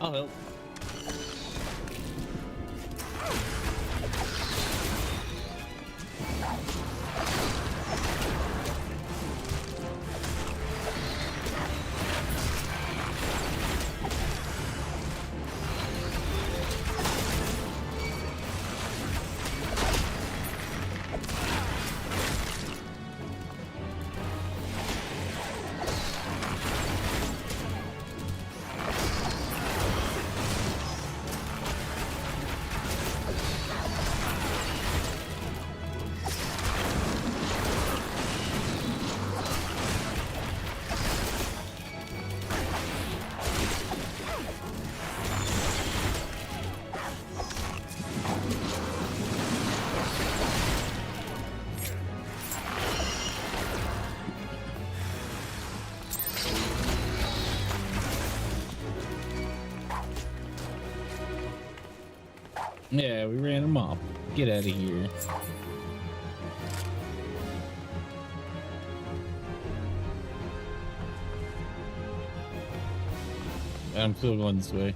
I'll help. Yeah, we ran him off. Get out of here. I'm still going this way.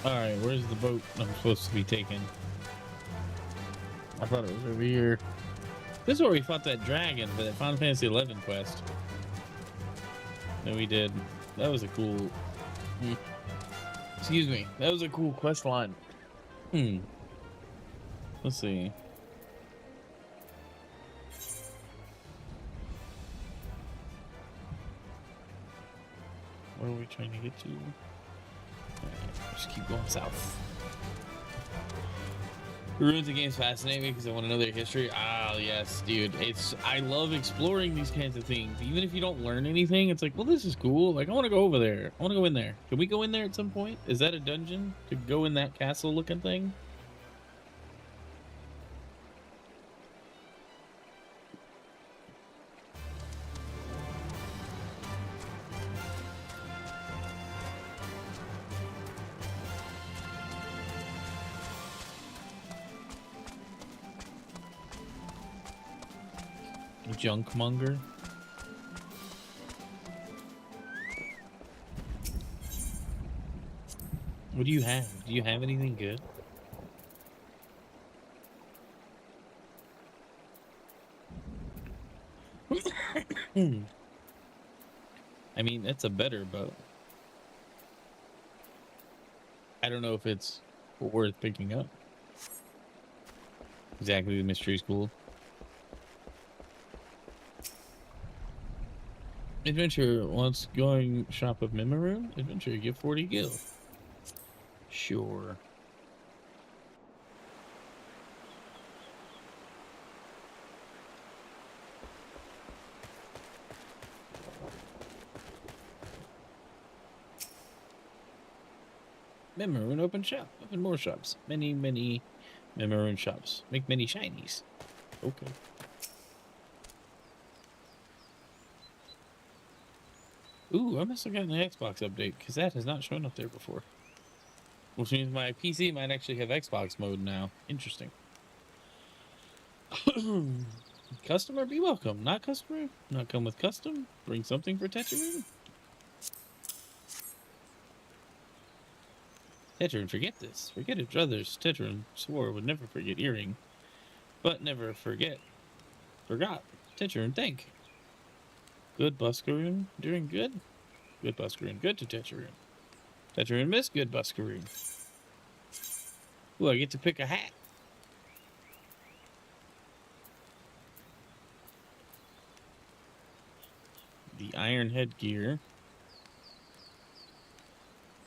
Alright, where's the boat I'm supposed to be taking? I thought it was over here. This is where we fought that dragon for that Final Fantasy XI quest. That we did. That was a cool... Excuse me. That was a cool quest line. Let's see. Where are we trying to get to? Just keep going south. The ruins of games fascinate me because I want to know their history. Ah, yes, dude. I love exploring these kinds of things. Even if you don't learn anything, it's like, well, this is cool. Like, I want to go over there. I want to go in there. Can we go in there at some point? Is that a dungeon to go in that castle-looking thing? Junkmonger. What do you have? Do you have anything good? I mean, that's a better bow. I don't know if it's worth picking up. Exactly, the mystery school. Adventure wants going shop of Memory. Adventure, give 40 gil. Sure. Memory open shop. Open more shops. Many Memory shops. Make many shinies. Okay. Ooh, I must have gotten an Xbox update because that has not shown up there before. Which means my PC might actually have Xbox mode now. Interesting. Customer, be welcome. Not customer, not come with custom. Bring something for Tetraroon. Tetraroon, forget this. Forget it, brothers. Tetraroon swore would never forget earring, but never forget. Forgot. Tetraroon, thank. Good Buskaroon. Doing good. Good Buskaroon. Good to Tetraroon. Tetraroon miss. Good Buskaroon. Ooh, I get to pick a hat. The iron headgear.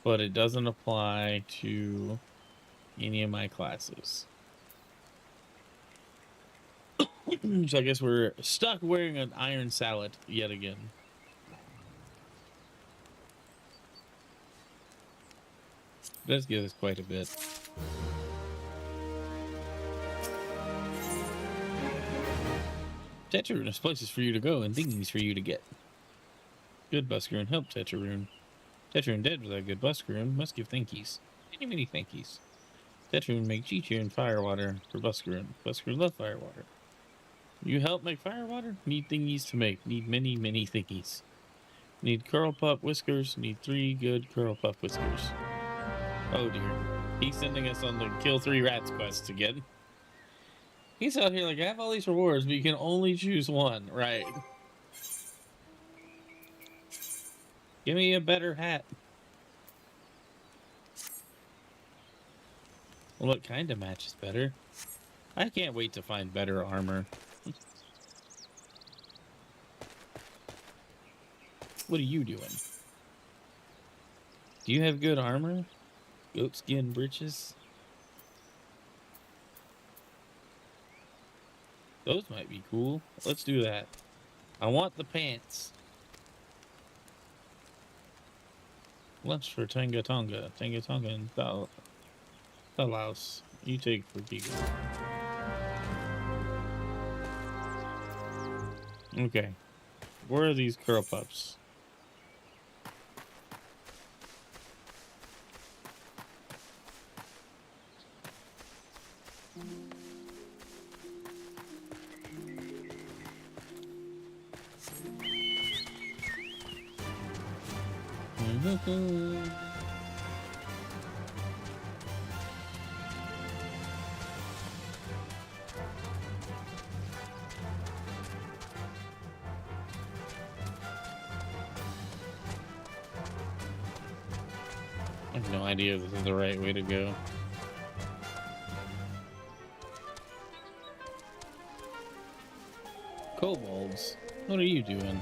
But it doesn't apply to any of my classes. So I guess we're stuck wearing an iron sallet yet again. Does give us quite a bit. Tetraroon has places for you to go and things for you to get. Good Buskaroon help Tetraroon. Tetraroon dead without good Buskaroon must give thankies. Many thankies. Tetraroon make Chichu and firewater for Buskaroon. Buskaroon love firewater. You help make firewater? Need thingies to make. Need many thingies. Need curl pup whiskers. Need 3 good curl pup whiskers. Oh dear. He's sending us on the kill 3 rats quest again. He's out here like, I have all these rewards, but you can only choose one. Right. Give me a better hat. Well, it kind of matches better. I can't wait to find better armor. What are you doing? Do you have good armor? Goatskin breeches? Those might be cool. Let's do that. I want the pants. Lunch for Tanga Tonga and Thalos. You take for people. Okay. Where are these curl pups? I have no idea if this is the right way to go. Kobolds, what are you doing?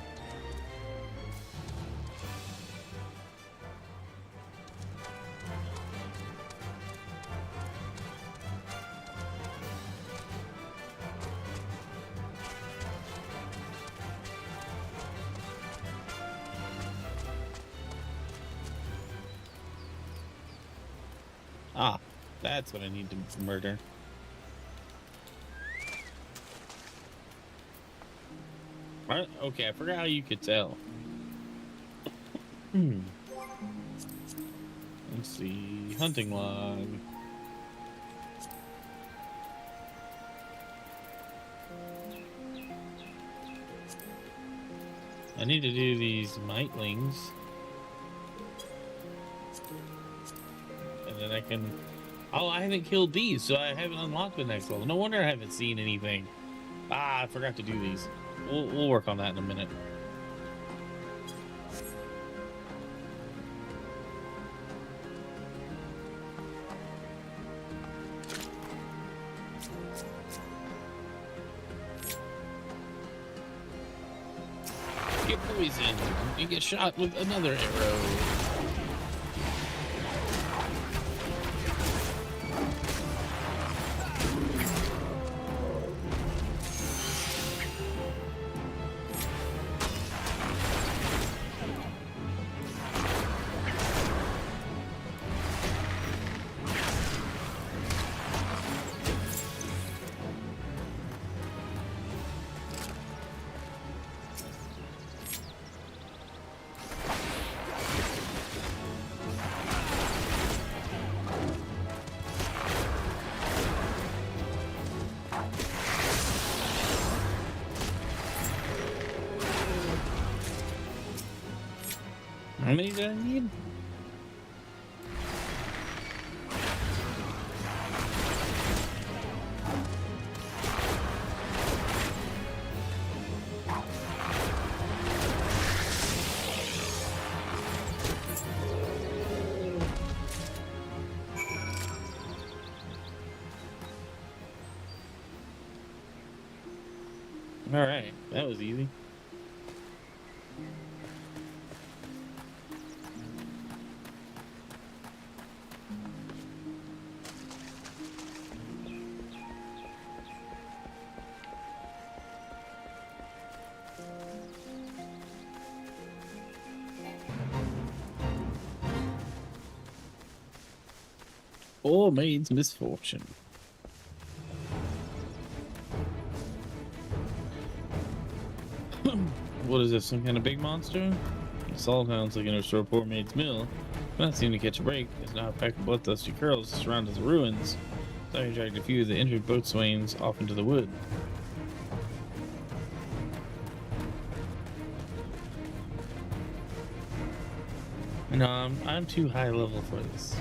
Ah, that's what I need to murder. What? Okay, I forgot how you could tell. Let's see. Hunting log. I need to do these mitlings. And then I can... Oh, I haven't killed these, so I haven't unlocked the next level. No wonder I haven't seen anything. Ah, I forgot to do these. We'll work on that in a minute. get poisoned. You get shot with another arrow. How many did I need? All right, that was easy. Poor maid's misfortune. What is this, some kind of big monster? The salt hound's looking to restore poor maid's mill. But not seem to catch a break. There's now a pack of bloodthirsty curls surrounding the ruins. Sorry, dragged a few of the injured boatswains off into the wood. No, I'm too high level for this.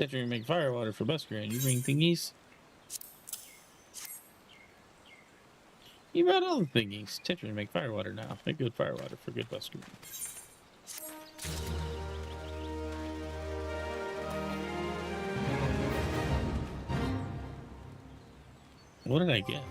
After you make fire water for Busker, you bring thingies. You brought all the thingies. Tetra make fire water now. Make good fire water for good Busker. What did I get?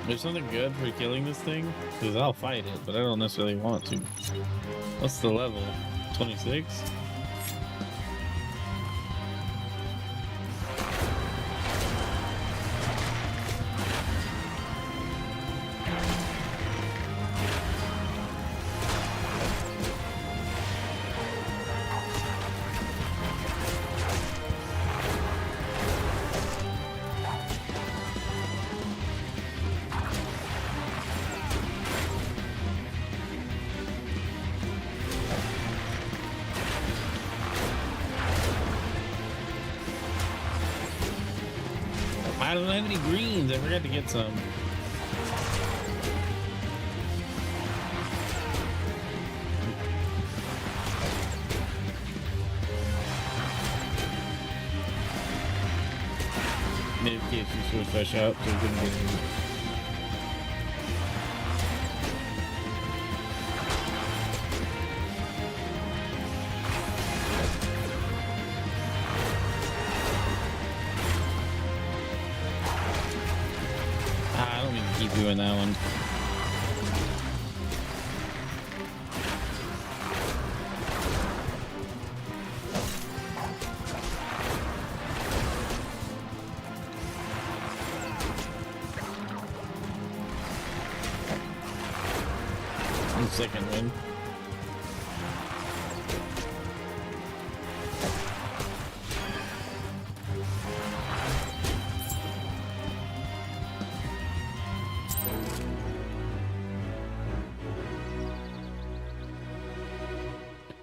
There's something good for killing this thing? Because I'll fight it, but I don't necessarily want to. What's the level? 26? I don't have any greens. I forgot to get some. Maybe in case you switch fresh out so you couldn't get in. Doing that one. And second win.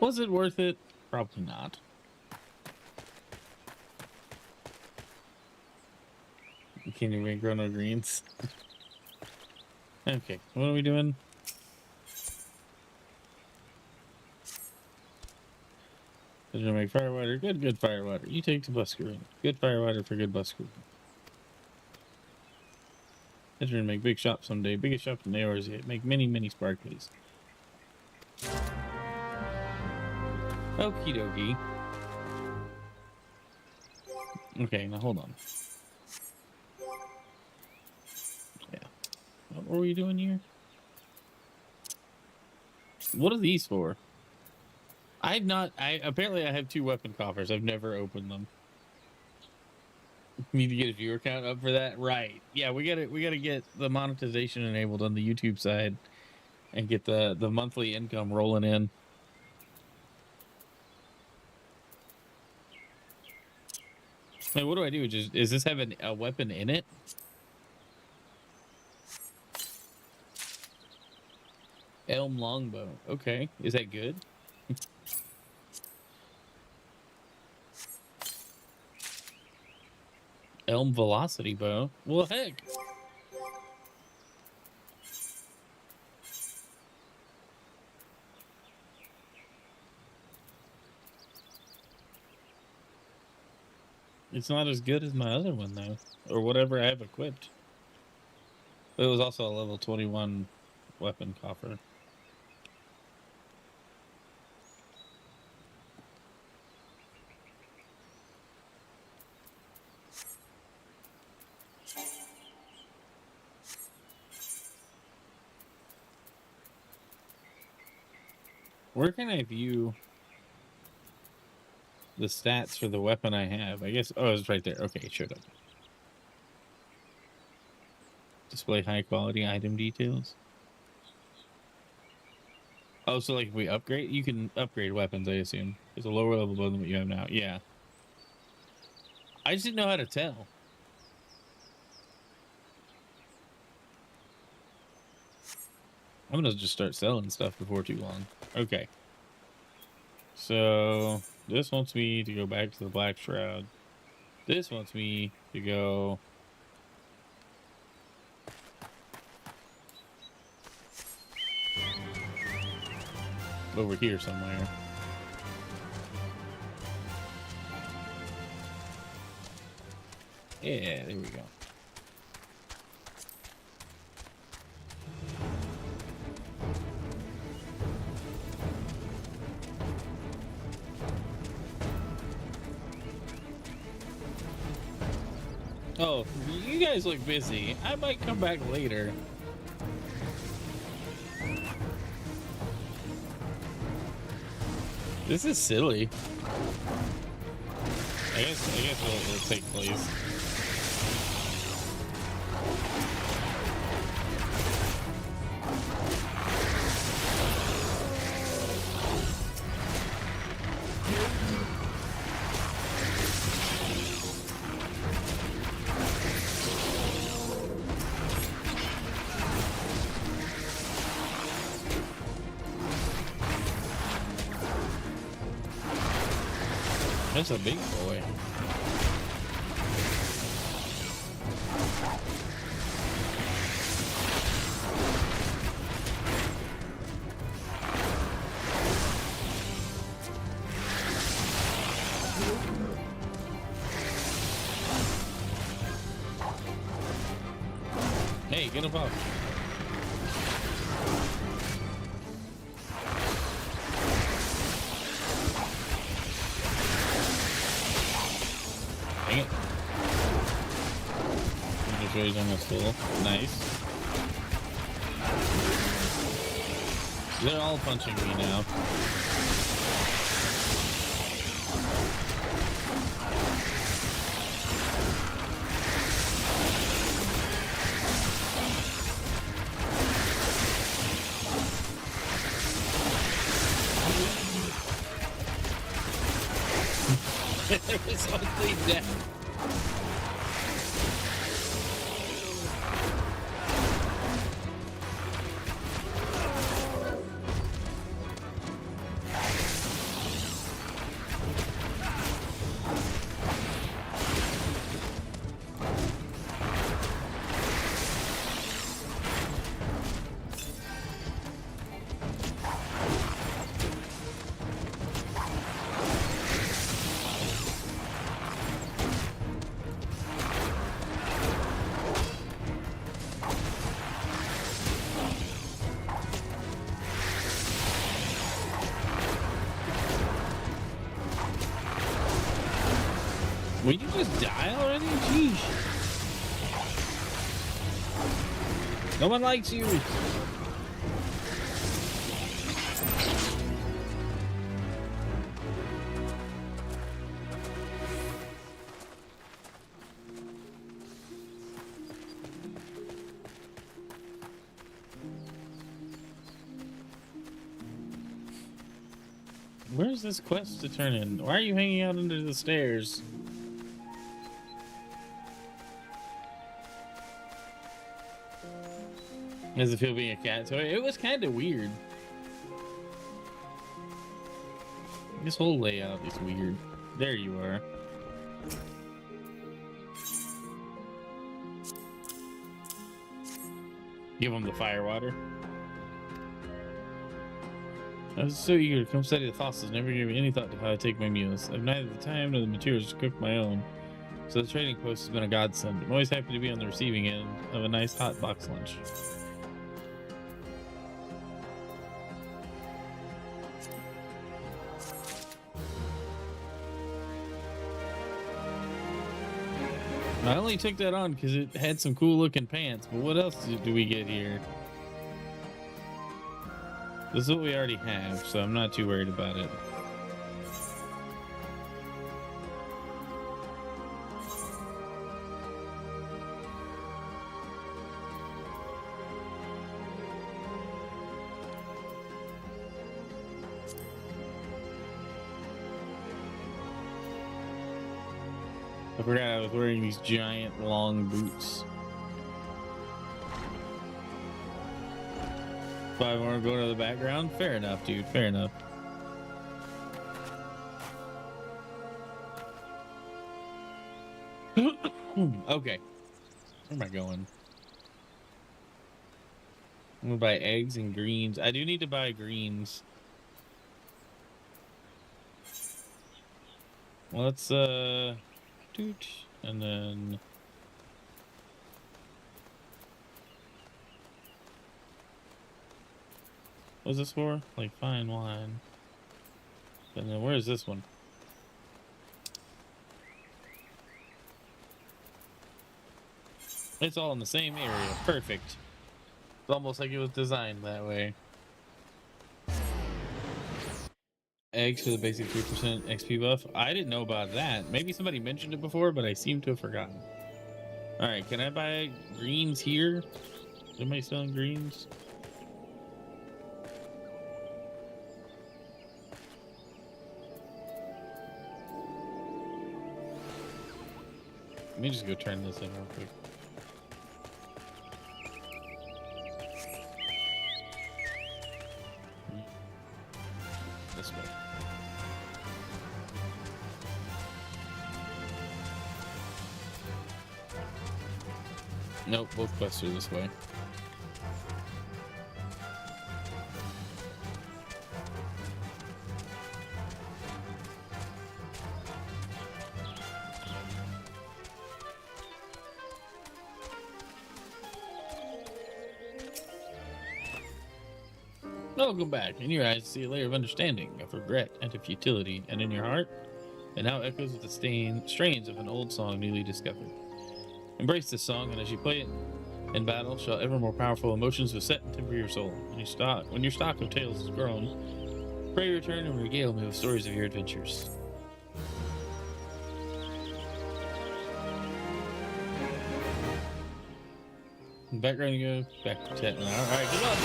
Was it worth it? Probably not. Can you make grow no greens? Okay, what are we doing? Did you make firewater? Good firewater. You take the busker. Good firewater for good busker. Did you make big shop someday? Biggest shop in the hours yet. Make many sparklies. Okie dokie. Okay, now hold on. Yeah. What were we doing here? What are these for? Apparently I have 2 weapon coffers. I've never opened them. Need to get a viewer count up for that? Right. Yeah, we gotta get the monetization enabled on the YouTube side and get the monthly income rolling in. Hey, what do I do? Is this have a weapon in it? Elm longbow. Okay. Is that good? Elm velocity bow. Well, heck. It's not as good as my other one though, or whatever I have equipped. But it was also a level 21 weapon coffer. Where can I view the stats for the weapon I have? I guess, oh, it's right there. Okay, it showed up. Display high quality item details. Oh, so like if we upgrade, you can upgrade weapons, I assume. It's a lower level bow than what you have now. Yeah. I just didn't know how to tell. I'm gonna just start selling stuff before too long. Okay. So this wants me to go back to the Black Shroud. This wants me to go over here somewhere. Yeah, there we go. Oh, you guys look busy. I might come back later. This is silly. I guess it'll take place. That's a big boy. Hey, get him up. Dang it. Just raised on the stool. Nice. They're all punching me now. There was only death. Just die already? Jeez. No one likes you. Where's this quest to turn in? Why are you hanging out under the stairs? Does it feel being a cat toy? It was kind of weird. This whole layout is weird. There you are. Give him the fire water. I was so eager to come study the fossils, never gave any thought to how I take my meals. I've neither the time nor the materials to cook my own, so the trading post has been a godsend. I'm always happy to be on the receiving end of a nice hot box lunch. I only took that on because it had some cool looking pants, but what else do we get here? This is what we already have, so I'm not too worried about it. I forgot I was wearing these giant long boots. 5 more going to the background? Fair enough, dude. Fair enough. Okay. Where am I going? I'm gonna buy eggs and greens. I do need to buy greens. Well, let's doot, and then what's this for? Like fine wine. And then where is this one? It's all in the same area. Perfect. It's almost like it was designed that way. Eggs for the basic 3% XP buff. I didn't know about that. Maybe somebody mentioned it before, but I seem to have forgotten. Alright, can I buy greens here? Is anybody selling greens? Let me just go turn this in real quick. This way. Nope, both quests are this way. Welcome back. In your eyes, see a layer of understanding, of regret, and of futility, and in your heart, it now echoes with the strains of an old song newly discovered. Embrace this song, and as you play it in battle, shall ever more powerful emotions beset and temper your soul. When your stock of tales is grown, pray return and regale me with stories of your adventures. In the background, you go back to chat now. All right, good luck.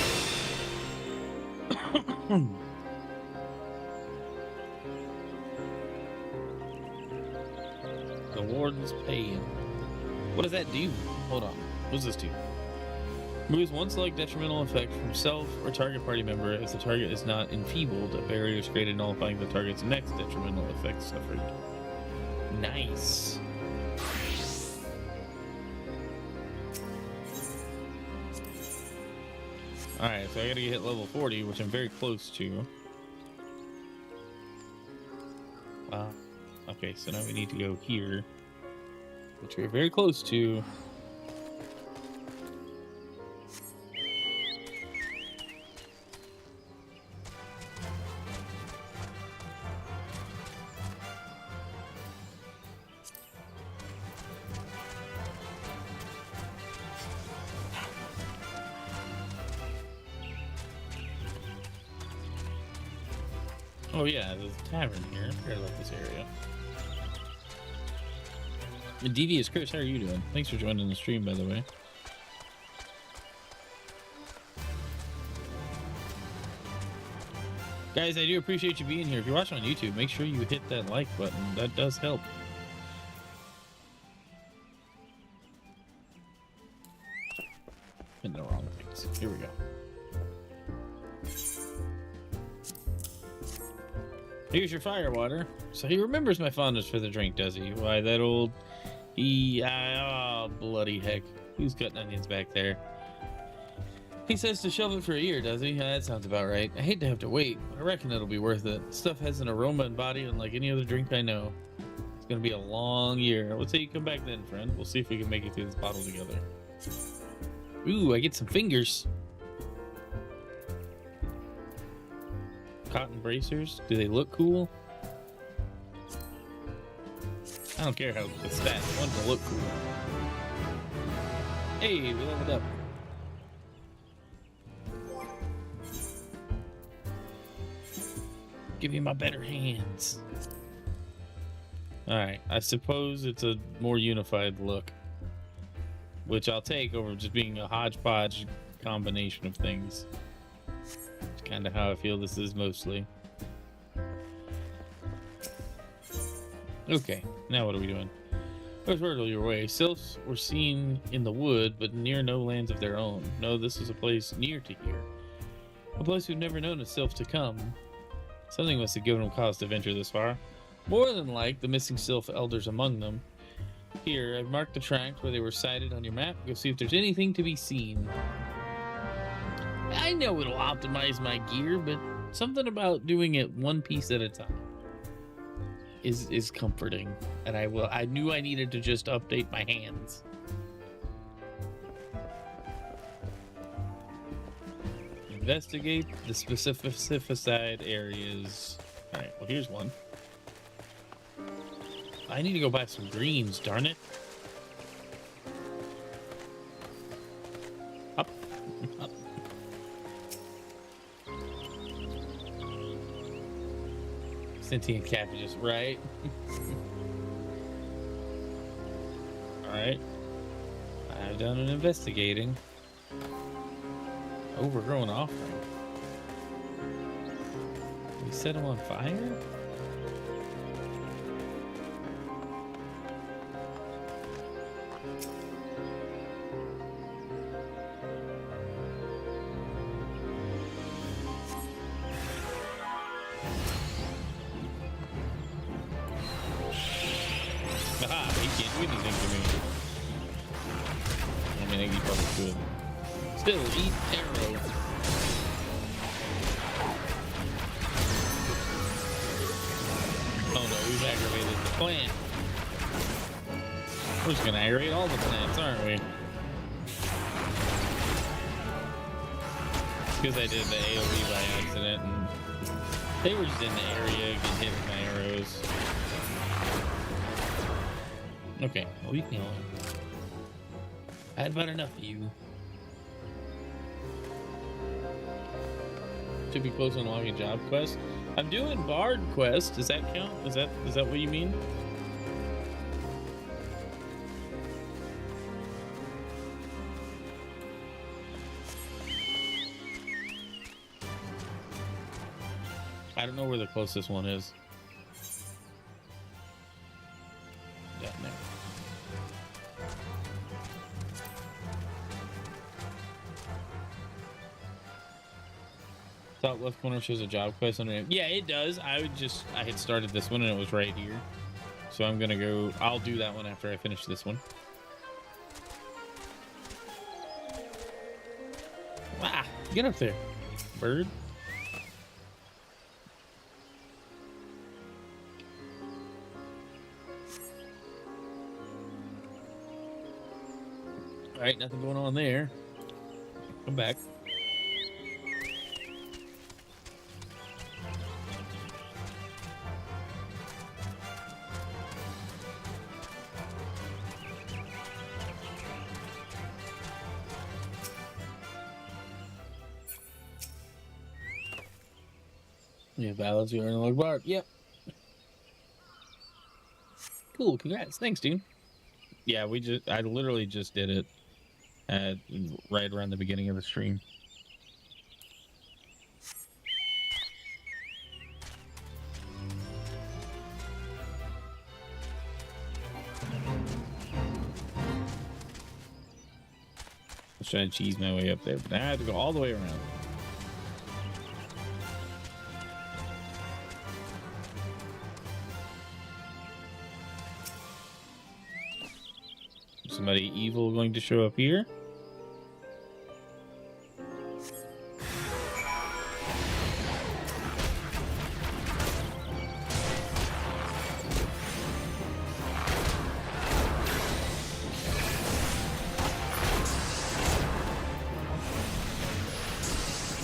The warden's paying. What does that do? Hold on. What does this do? Removes one select detrimental effect from self or target party member if the target is not enfeebled. A barrier is created nullifying the target's next detrimental effect suffered. Nice. Alright, so I gotta hit level 40, which I'm very close to. Okay, so now we need to go here, which we're very close to. Oh yeah, there's a tavern here. I forgot about this area. And Devious Chris, how are you doing? Thanks for joining the stream, by the way. Guys, I do appreciate you being here. If you're watching on YouTube, make sure you hit that like button. That does help. In the wrong things. Here we go. Here's your fire water. So he remembers my fondness for the drink, does he? Why, that old... oh, bloody heck. Who's cutting onions back there? He says to shelve it for a year, does he? That sounds about right. I hate to have to wait, but I reckon it'll be worth it. Stuff has an aroma and body unlike any other drink I know. It's gonna be a long year. Let's say you come back then, friend. We'll see if we can make it through this bottle together. Ooh, I get some fingers. Cotton bracers. Do they look cool? I don't care how the stats. I want them to look cool. Hey, we leveled up. Give me my better hands. Alright, I suppose it's a more unified look. Which I'll take over just being a hodgepodge combination of things. It's kind of how I feel this is mostly. Okay, now what are we doing? Where's Wordle your way? Sylphs were seen in the wood, but near no lands of their own. No, this is a place near to here. A place we've never known a Sylph to come. Something must have given them cause to venture this far. More than like the missing Sylph elders among them. Here, I've marked the tract where they were sighted on your map. Go see if there's anything to be seen. I know it'll optimize my gear, but something about doing it one piece at a time is comforting. And I knew I needed to just update my hands. Investigate the specified areas. Alright, well here's one. I need to go buy some greens, darn it. Up. Up. Sentient cabbages, right? Alright. I've done an investigating. Overgrown offering. We set them on fire? Aha, he can't do anything to me. I mean, he probably could. Still, eat arrow. Oh no, we've aggravated the plant. We're just gonna aggravate all the plants, aren't we? It's because I did the AoE by accident and they were just in the area getting hit with my arrows. Okay, well, leave me alone. I had about enough of you. Should be close on logging job quest. I'm doing Bard quest. Does that count? Is that what you mean? I don't know where the closest one is. Down there. Top left corner shows a job quest under it. Yeah, it does. I had started this one and it was right here. So I'm gonna go, I'll do that one after I finish this one. Ah, get up there, bird. All right, nothing going on there. Come back. Yeah, balance you earn like bar. Yep. Cool. Congrats. Thanks, dude. Yeah, I literally just did it at right around the beginning of the stream. I was trying to cheese my way up there, but I had to go all the way around. Somebody evil going to show up here?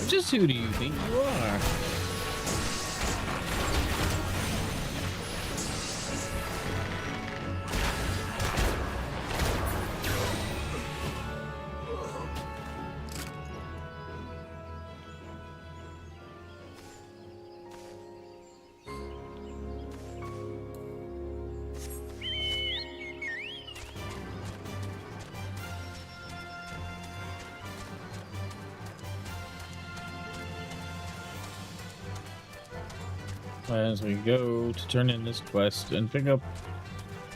Just who do you think you are? As we go to turn in this quest and pick up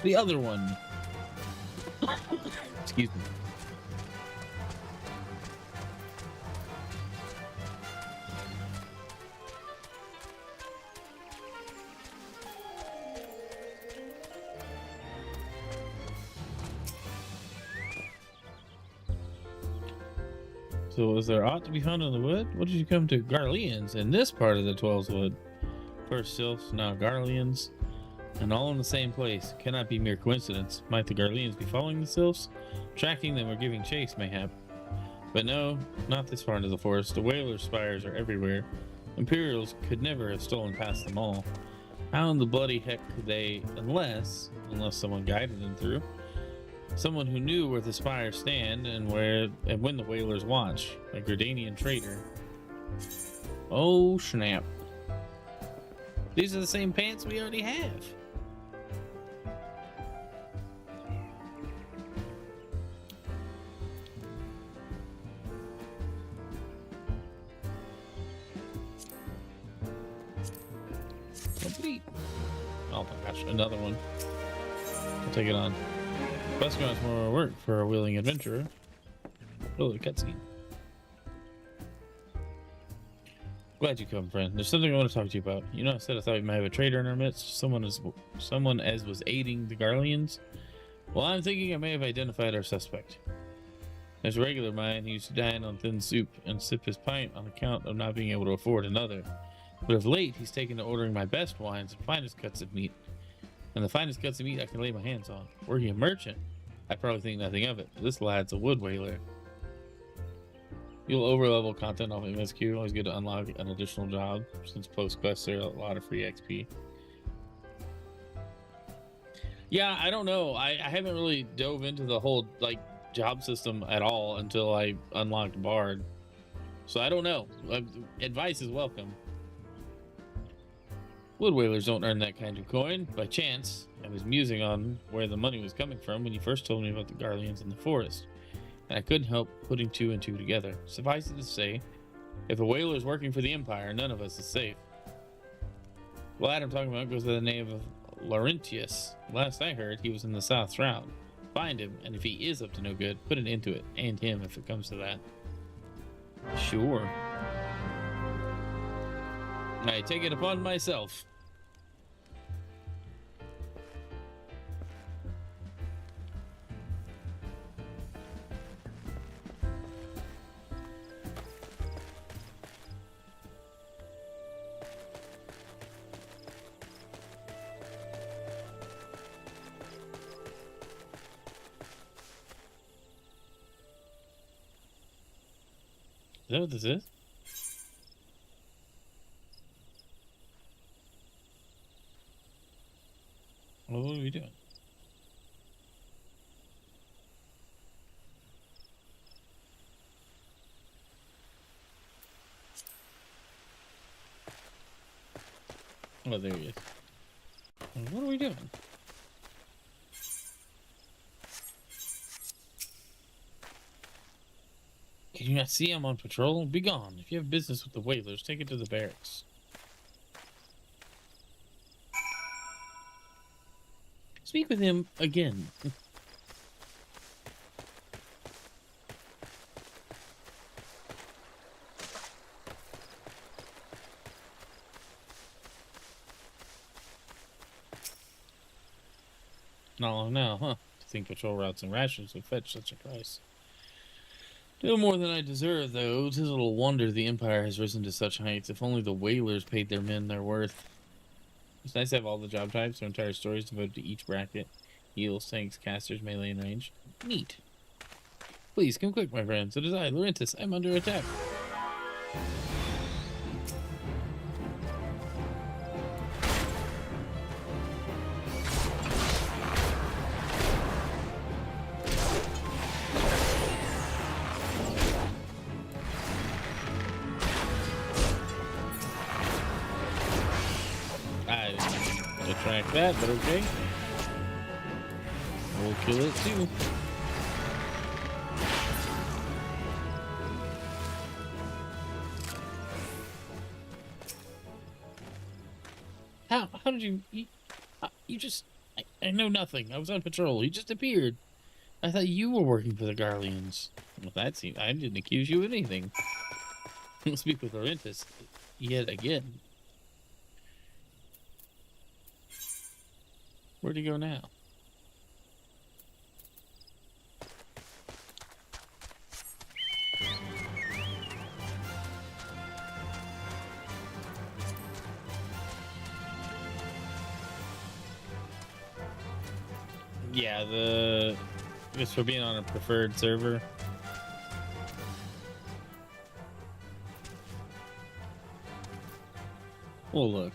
the other one. Excuse me. So was there aught to be found in the wood? What did you come to? Garleans in this part of the Twelveswood. First Sylphs, now Garleans, and all in the same place. Cannot be mere coincidence. Might the Garleans be following the Sylphs? Tracking them or giving chase, mayhap. But no, not this far into the forest. The whaler spires are everywhere. Imperials could never have stolen past them all. How in the bloody heck could they, unless someone guided them through? Someone who knew where the spires stand and when the whalers watch. A Gردanian traitor. Oh snap. These are the same pants we already have. Complete. Oh my gosh, another one. I'll take it on. Quest wants more work for a willing adventurer. Oh, the cutscene. Glad you come, friend. There's something I want to talk to you about. You know, I said I thought we might have a traitor in our midst. Someone as was aiding the Garleans. Well, I'm thinking I may have identified our suspect. As a regular mine, he used to dine on thin soup and sip his pint on account of not being able to afford another. But of late, he's taken to ordering my best wines and finest cuts of meat. And the finest cuts of meat I can lay my hands on. Were he a merchant? I probably think nothing of it. This lad's a wood whaler. You'll overlevel content off MSQ. Always good to unlock an additional job, since post-quests are a lot of free XP. Yeah, I don't know. I haven't really dove into the whole job system at all until I unlocked Bard. So I don't know. Advice is welcome. Wood whalers don't earn that kind of coin by chance. I was musing on where the money was coming from when you first told me about the Garleans in the forest. And I couldn't help putting two and two together. Suffice it to say, if a whaler is working for the Empire, none of us is safe. The lad I'm talking about goes by the name of Laurentius. Last I heard, he was in the South Shroud. Find him, and if he is up to no good, put an end to it, and him if it comes to that. Sure. I take it upon myself. Is that what this is? Well, what are we doing? Oh, there he is. What are we doing? Can you not see I'm on patrol? Be gone. If you have business with the whalers, take it to the barracks. Speak with him again. Not long now, huh? To think patrol routes and rations would fetch such a price. No more than I deserve, though. 'Tis little wonder the Empire has risen to such heights. If only the whalers paid their men their worth. It's nice to have all the job types or entire stories devoted to each bracket. Heals, tanks, casters, melee, and range. Neat. Please, come quick, my friends. It is I, Laurentis. I'm under attack. I didn't attract that, but okay. We'll kill it too. How did you just... I know nothing. I was on patrol. You just appeared. I thought you were working for the Garleans. Well, that seemed... I didn't accuse you of anything. I'll speak with Laurentis yet again. Where'd he go now? Yeah, I guess for being on a preferred server. Well, look,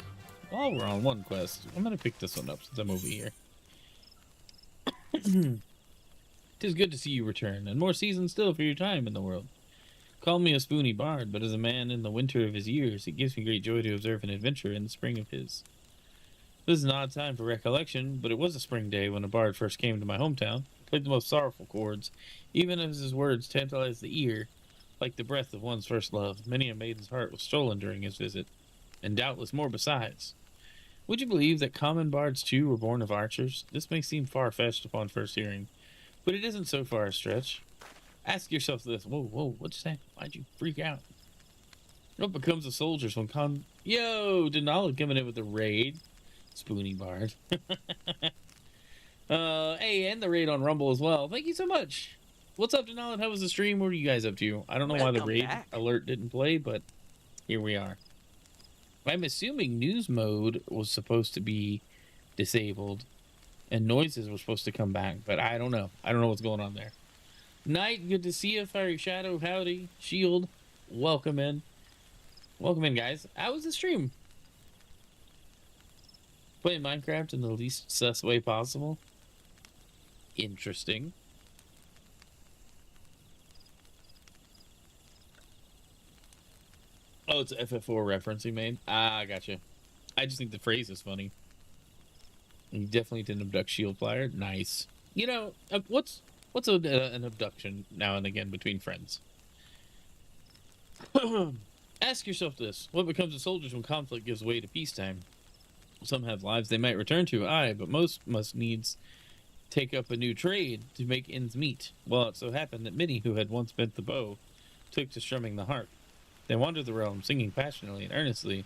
while we're on one quest, I'm gonna pick this one up since I'm over here. 'Tis good to see you return, and more seasons still for your time in the world. Call me a spoony bard, but as a man in the winter of his years, it gives me great joy to observe an adventure in the spring of his. This is an odd time for recollection, but it was a spring day when a bard first came to my hometown. He played the most sorrowful chords, even as his words tantalized the ear, like the breath of one's first love. Many a maiden's heart was stolen during his visit, and doubtless more besides. Would you believe that common bards too were born of archers? This may seem far-fetched upon first hearing, but it isn't so far a stretch. Ask yourself this. Whoa, what's that? Why'd you freak out? What becomes of soldiers when Yo, Denali coming in with a raid. Spoony bard. Hey, and the raid on Rumble as well. Thank you so much. What's up, Denali? How was the stream? What are you guys up to? I don't know why the raid alert didn't play, but here we are. I'm assuming news mode was supposed to be disabled and noises were supposed to come back, but I don't know. I don't know what's going on there. Night, good to see you. Fiery Shadow, howdy. Shield, welcome in. Welcome in, guys. How was the stream? Playing Minecraft in the least sus way possible. Interesting. Oh, it's FF4 reference he made. Ah, I gotcha. I just think the phrase is funny. You definitely didn't abduct Shield Flyer. Nice. You know, what's an abduction now and again between friends? Ask yourself this. What becomes of soldiers when conflict gives way to peacetime? Some have lives they might return to, aye, but most must needs take up a new trade to make ends meet. Well, it so happened that many who had once bent the bow took to strumming the harp. They wandered the realm, singing passionately and earnestly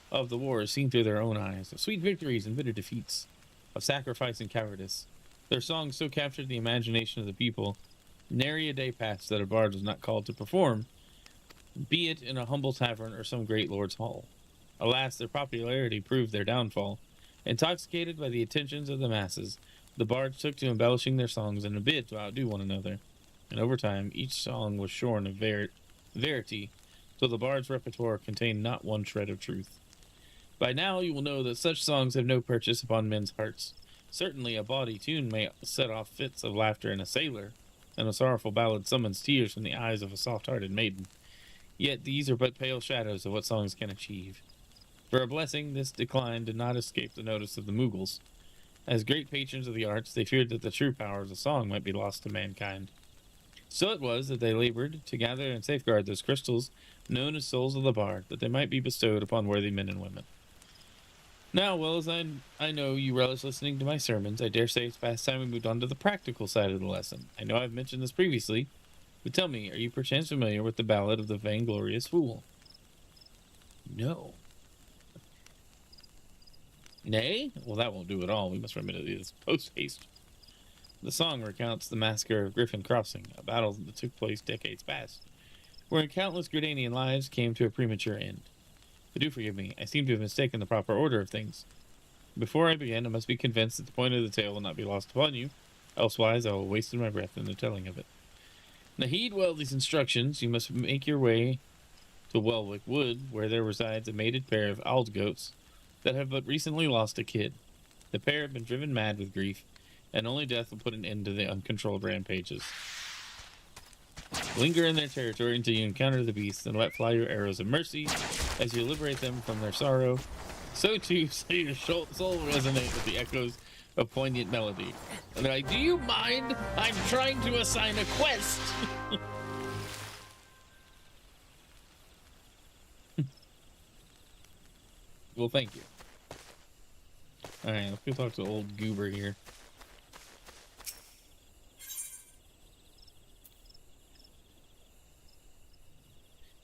of the wars seen through their own eyes, of sweet victories and bitter defeats, of sacrifice and cowardice. Their songs so captured the imagination of the people, nary a day passed that a bard was not called to perform, be it in a humble tavern or some great lord's hall. Alas, their popularity proved their downfall. Intoxicated by the attentions of the masses, the bards took to embellishing their songs in a bid to outdo one another, and over time each song was shorn of verity, till the bard's repertoire contained not one shred of truth. By now you will know that such songs have no purchase upon men's hearts. Certainly a bawdy tune may set off fits of laughter in a sailor, and a sorrowful ballad summons tears from the eyes of a soft-hearted maiden. Yet these are but pale shadows of what songs can achieve. For a blessing, this decline did not escape the notice of the Mughals. As great patrons of the arts, they feared that the true power of the song might be lost to mankind. So it was that they labored to gather and safeguard those crystals known as souls of the bard, that they might be bestowed upon worthy men and women. Now, well as I know you relish listening to my sermons, I dare say it's past time we moved on to the practical side of the lesson. I know I've mentioned this previously, but tell me, are you perchance familiar with the ballad of the Vainglorious Fool? No. Nay? Well, that won't do at all. We must remember this post-haste. The song recounts the massacre of Griffin Crossing, a battle that took place decades past, wherein countless Gridanian lives came to a premature end. But do forgive me, I seem to have mistaken the proper order of things. Before I begin, I must be convinced that the point of the tale will not be lost upon you, elsewise I will have wasted my breath in the telling of it. Now heed well these instructions. You must make your way to Twelveswood Wood, where there resides a mated pair of old goats that have but recently lost a kid. The pair have been driven mad with grief, and only death will put an end to the uncontrolled rampages. Linger in their territory until you encounter the beasts, and let fly your arrows of mercy as you liberate them from their sorrow. So too, so your soul resonate with the echoes of poignant melody. And they're like, do you mind? I'm trying to assign a quest! Well, thank you. Alright, let's go talk to old Goober here.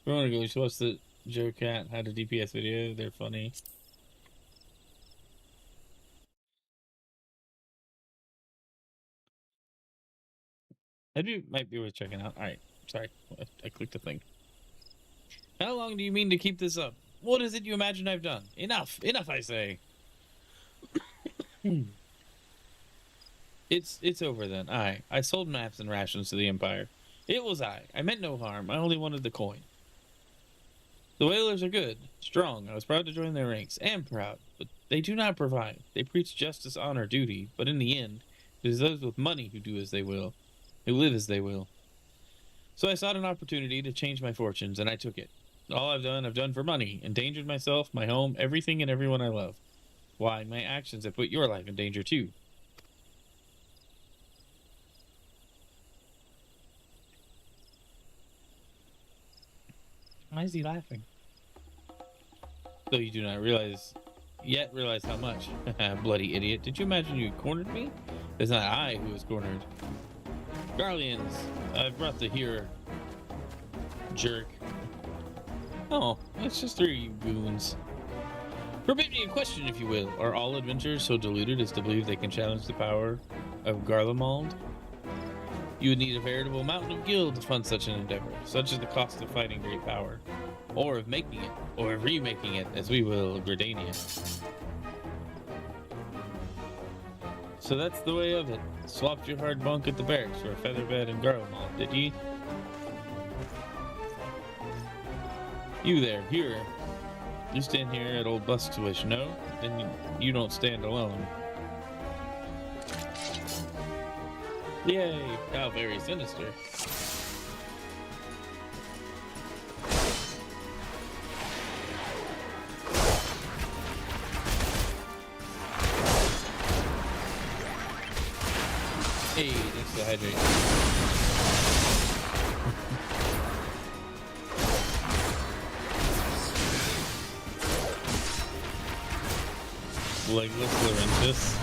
We want to go show us the Joe Cat had a DPS video. They're funny. That might be worth checking out. Alright, sorry. I clicked the thing. How long do you mean to keep this up? What is it you imagine I've done? Enough! Enough, I say! It's over then. I sold maps and rations to the Empire. It was I meant no harm. I only wanted the coin. The Whalers are good, strong. I was proud to join their ranks. Am proud, but they do not provide. They preach justice, honor, duty, but in the end, it is those with money who do as they will, who live as they will. So I sought an opportunity to change my fortunes, and I took it. All I've done for money, endangered myself, my home, everything and everyone I love. Why, my actions have put your life in danger too. Why is he laughing? Though you do not realize how much. Bloody idiot. Did you imagine you cornered me? It's not I who was cornered. Garleans, I've brought the here. Jerk. Oh, it's just three you goons. Permit me a question, if you will. Are all adventurers so deluded as to believe they can challenge the power of Garlemald? You would need a veritable mountain of gil to fund such an endeavor. Such is the cost of fighting great power. Or of making it, or of remaking it, as we will Gridania. So that's the way of it. Swapped your hard bunk at the barracks for a feather bed and Garlemald, did ye? You there, here. You stand here at old Busk's wish, no? Then you don't stand alone. Yay! How very sinister. Hey, thanks for the hydrate. Legless Laurentius.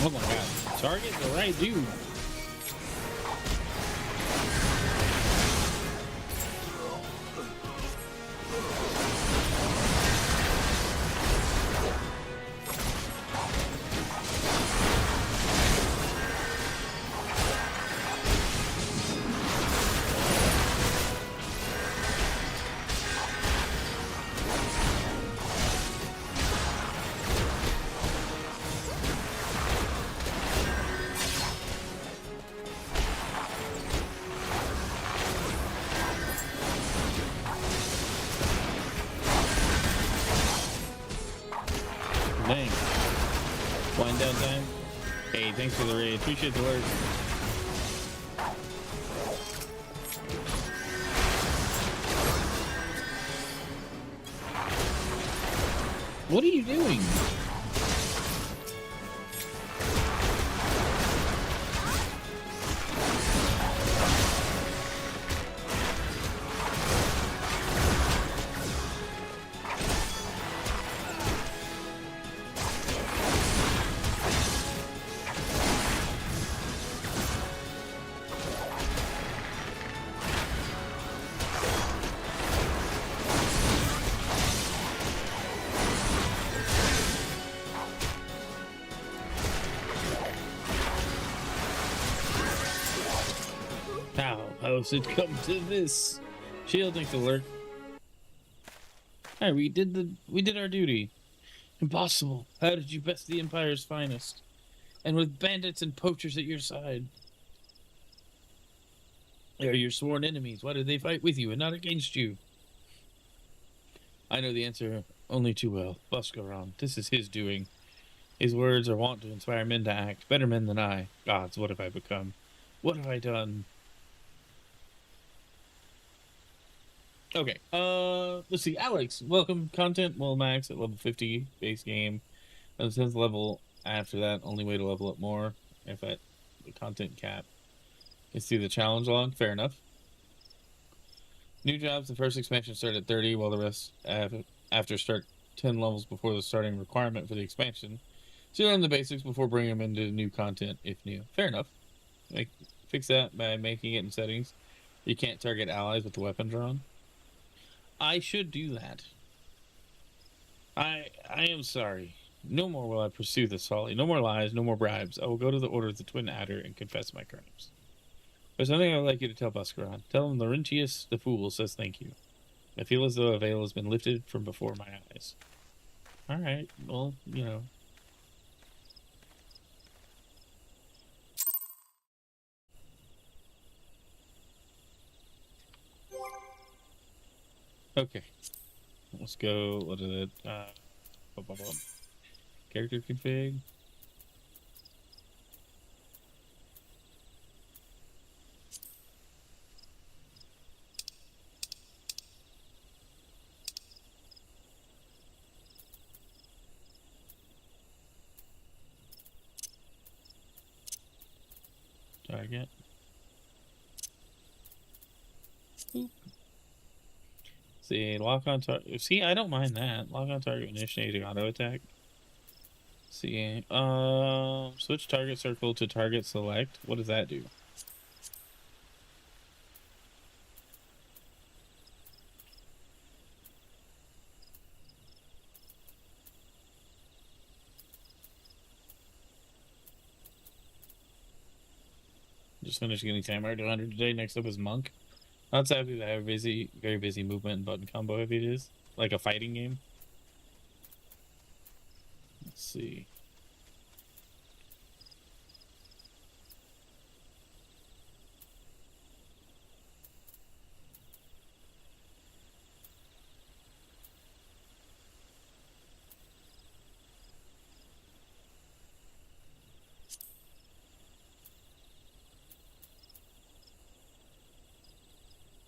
Oh my god. Target the right dude. Dang. Wind down time. Hey, thanks for the raid. Appreciate the work. What are you doing? How's it come to this? Shield, thanks for the lurk. Alright, we did our duty. Impossible. How did you best the Empire's finest? And with bandits and poachers at your side. They are your sworn enemies. Why did they fight with you and not against you? I know the answer only too well. Buscaron, this is his doing. His words are wont to inspire men to act. Better men than I. Gods, what have I become? What have I done? Okay, let's see. Alex, welcome. Content will max at level 50, base game. On the 10th level, after that, only way to level up more, if at the content cap. You see the challenge log, fair enough. New jobs, the first expansion start at 30, while the rest after start 10 levels before the starting requirement for the expansion. So you learn the basics before bringing them into new content, if new. Fair enough. Fix that by making it in settings. You can't target allies with the weapon drawn. I should do that. I am sorry. No more will I pursue this folly. No more lies, no more bribes. I will go to the Order of the Twin Adder and confess my crimes. There's something I would like you to tell Buscaron. Tell him Laurentius the Fool says thank you. I feel as though a veil has been lifted from before my eyes. Alright, well, you know. Okay. Let's go. What is it? Character config. Target. See, lock on target. See, I don't mind that. Lock on target initiating auto attack. See, switch target circle to target select. What does that do? Just finished getting timer to 100 today. Next up is Monk. Not sadly that I have very busy movement and button combo heavy it is. Like a fighting game. Let's see.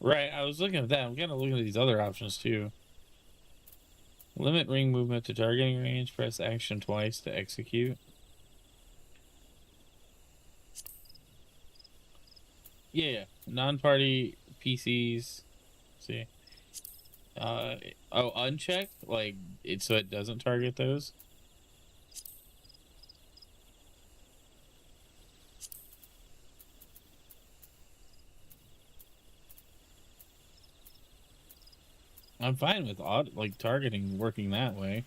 Right, I was looking at that. I'm kind of looking at these other options too. Limit ring movement to targeting range. Press action twice to execute. Yeah. Non-party PCs. See. Oh, uncheck? Like, so it doesn't target those? I'm fine with targeting working that way.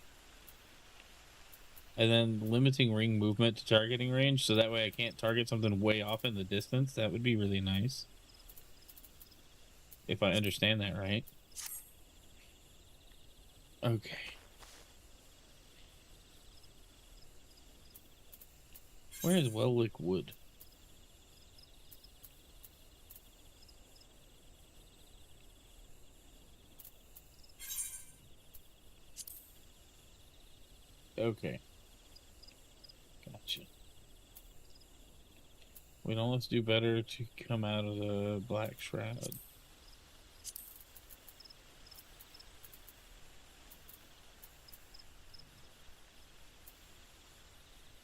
And then limiting ring movement to targeting range, so that way I can't target something way off in the distance. That would be really nice. If I understand that right. Okay. Where is Welwick Wood? Okay. Gotcha. Wait, no, let's do better to come out of the Black Shroud.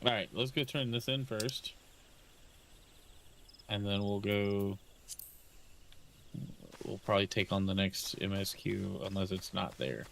Alright, let's go turn this in first. And then we'll go... We'll probably take on the next MSQ, unless it's not there.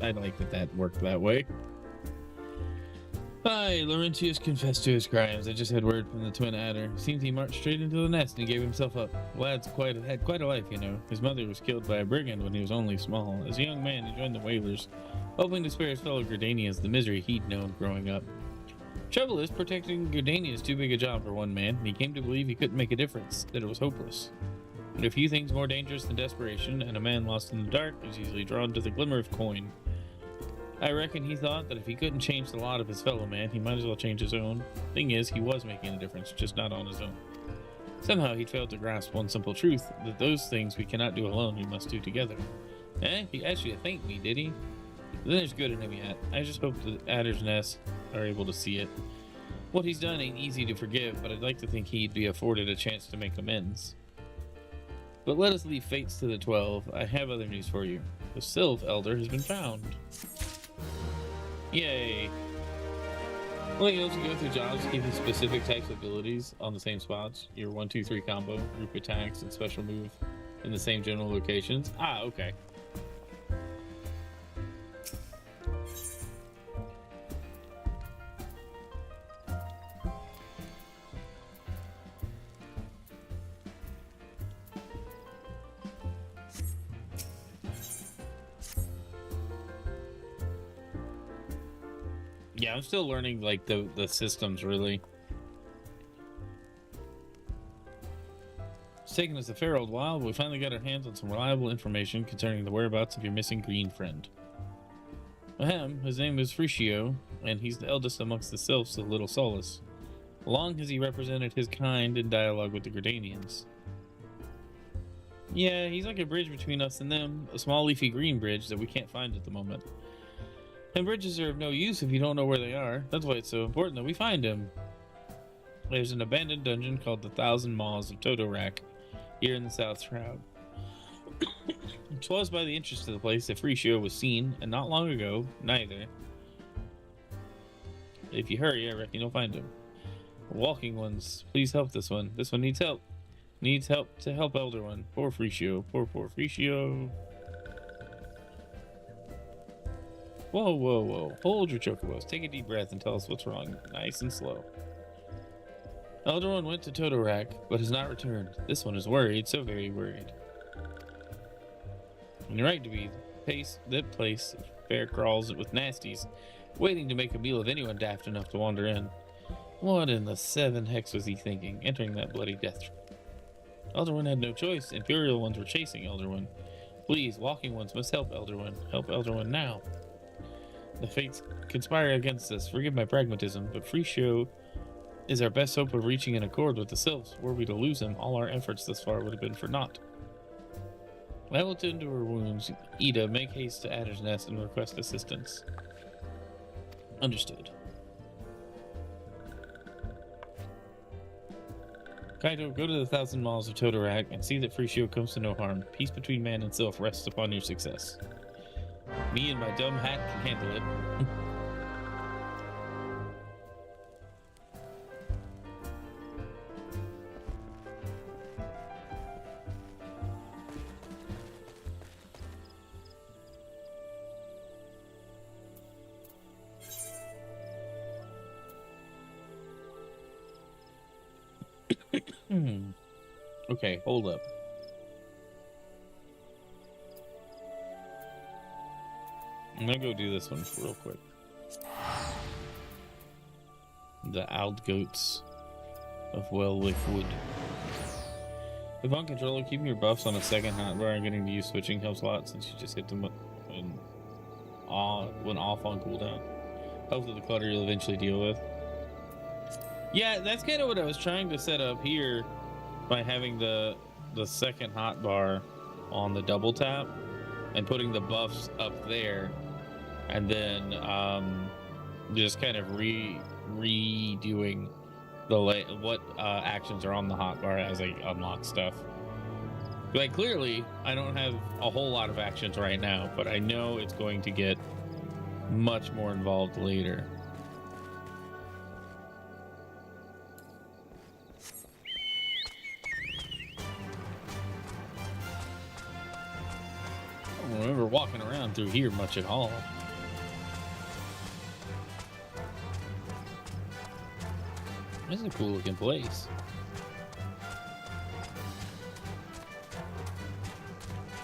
I like that worked that way. Aye, Laurentius confessed to his crimes. I just had word from the twin adder. Seems he marched straight into the nest and he gave himself up. Lad's had quite a life, you know. His mother was killed by a brigand when he was only small. As a young man, he joined the Whalers, hoping to spare his fellow Gridanians the misery he'd known growing up. Trouble is, protecting Gridania is too big a job for one man, and he came to believe he couldn't make a difference, that it was hopeless. But a few things more dangerous than desperation, and a man lost in the dark is easily drawn to the glimmer of coin. I reckon he thought that if he couldn't change the lot of his fellow man, he might as well change his own. Thing is, he was making a difference, just not on his own. Somehow he'd failed to grasp one simple truth, that those things we cannot do alone, we must do together. He asked you to thank me, did he? Then there's good in him yet. I just hope the Adder's Nest are able to see it. What he's done ain't easy to forgive, but I'd like to think he'd be afforded a chance to make amends. But let us leave fates to the 12. I have other news for you. The Sylph Elder has been found. Yay! Well, you also go through jobs to give you specific types of abilities on the same spots. Your 1-2-3 combo, group attacks, and special move in the same general locations. Ah, okay. Yeah, I'm still learning like the systems really. It's taken us a fair old while, but we finally got our hands on some reliable information concerning the whereabouts of your missing green friend. Ahem, his name is Frishio, and he's the eldest amongst the Sylphs of Little Solace. Long has he represented his kind in dialogue with the Gridanians. Yeah, he's like a bridge between us and them, a small leafy green bridge that we can't find at the moment. And bridges are of no use if you don't know where they are. That's why it's so important that we find him. There's an abandoned dungeon called the 1,000 Maws of Totorak here in the South Shroud. 'Twas by the interest of the place that Frishio was seen, and not long ago, neither. If you hurry, I reckon you'll find him. Walking ones, please help this one. This one needs help. Needs help to help Elder One. Poor Frishio. Poor Frishio. Whoa, whoa, whoa. Hold your chocobos. Take a deep breath and tell us what's wrong. Nice and slow. Elder One went to Totorak, but has not returned. This one is worried, so very worried. And you're right to be. That place fair crawls with nasties, waiting to make a meal of anyone daft enough to wander in. What in the 7 hex was he thinking, entering that bloody death trap? Elder One had no choice. Imperial ones were chasing Elder One. Please, walking ones must help Elder One. Help Elder One now. The fates conspire against us. Forgive my pragmatism, but Frishio is our best hope of reaching an accord with the Sylphs. Were we to lose him, all our efforts thus far would have been for naught. I will tend to her wounds. Ida, make haste to Adder's Nest and request assistance. Understood. Kaito, go to the 1,000 Maws of Totorak and see that Frishio comes to no harm. Peace between man and Sylph rests upon your success. Me and my dumb hat can handle it. Okay, hold up. I'm gonna go do this one real quick. The Old Goats of Twelveswood. If on controller, keeping your buffs on a second hotbar and getting to use switching helps a lot since you just hit them when off on cooldown. Helps with the clutter you'll eventually deal with. Yeah, that's kind of what I was trying to set up here by having the second hotbar on the double tap and putting the buffs up there, and then just kind of redoing what actions are on the hotbar as I unlock stuff. Like, clearly I don't have a whole lot of actions right now, but I know it's going to get much more involved later. I don't remember walking around through here much at all. This is a cool looking place.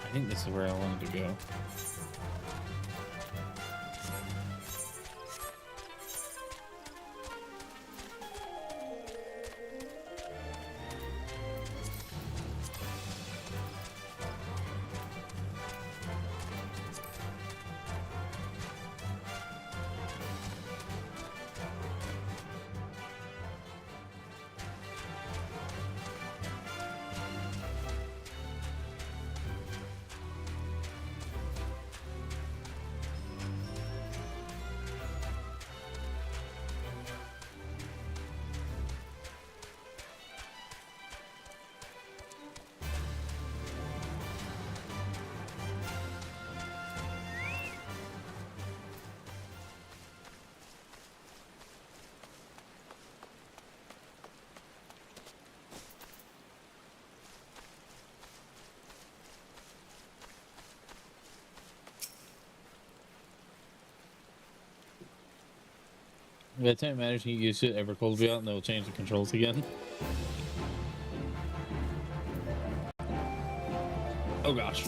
I think this is where I wanted to go. By the time it matters, you use it, Evercold will be out and they'll change the controls again. Oh gosh.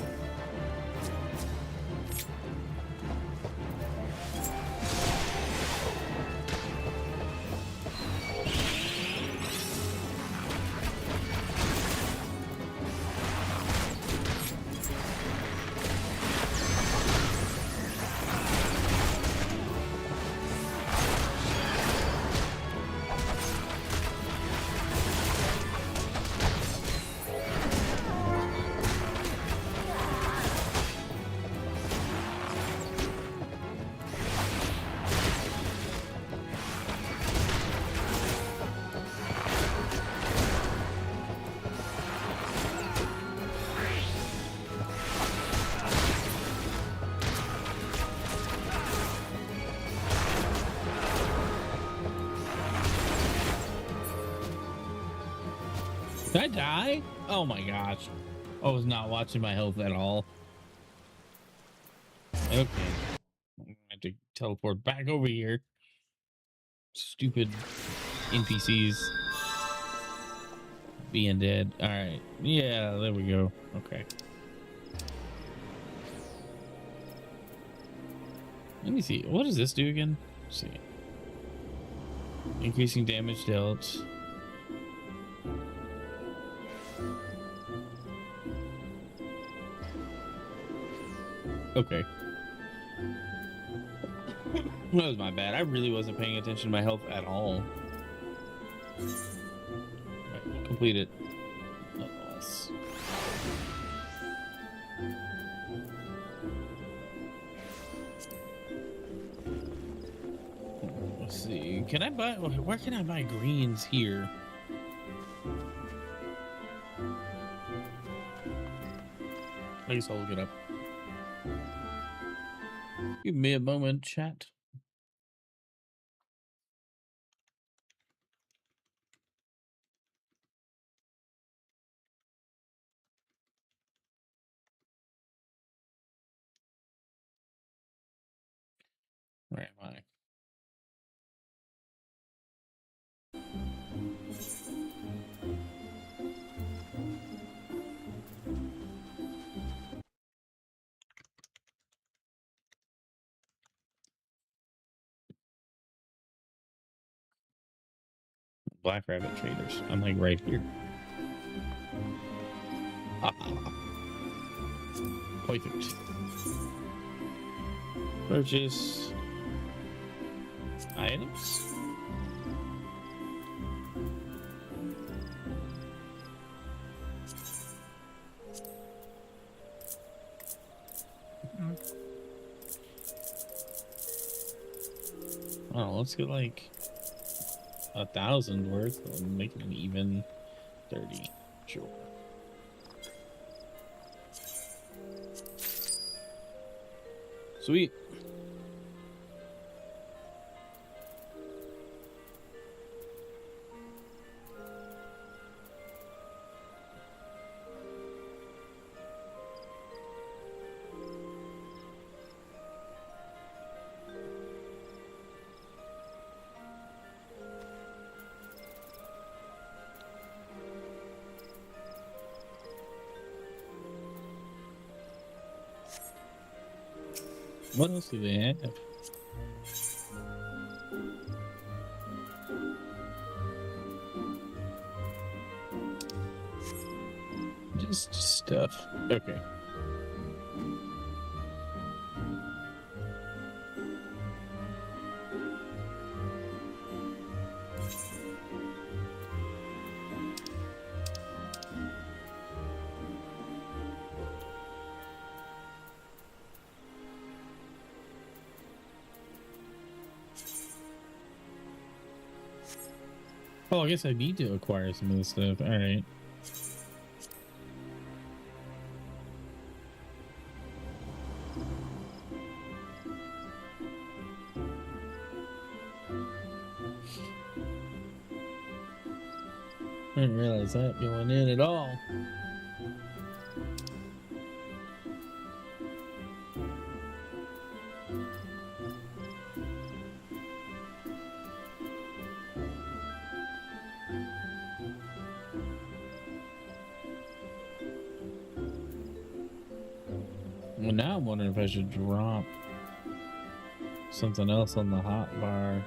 Did I die? Oh my gosh. I was not watching my health at all. Okay. I have to teleport back over here. Stupid NPCs being dead. All right. Yeah, there we go. Okay. Let me see. What does this do again? Let's see. Increasing damage dealt. Okay. That was my bad. I really wasn't paying attention to my health at all. Right, complete it. Nonetheless. Let's see. Can I buy? Where can I buy greens here? I guess I'll look it up. Give me a moment, chat. Where am I? black rabbit traders. I'm like right here. Perfect. Purchase items. Oh, let's get like 1,000 worth. I'll make it an even 30. Sure. Sweet. What else do they have? Just stuff. Okay. Oh, I guess I need to acquire some of this stuff. All right. I didn't realize that going in at all. Well, now I'm wondering if I should drop something else on the hot bar.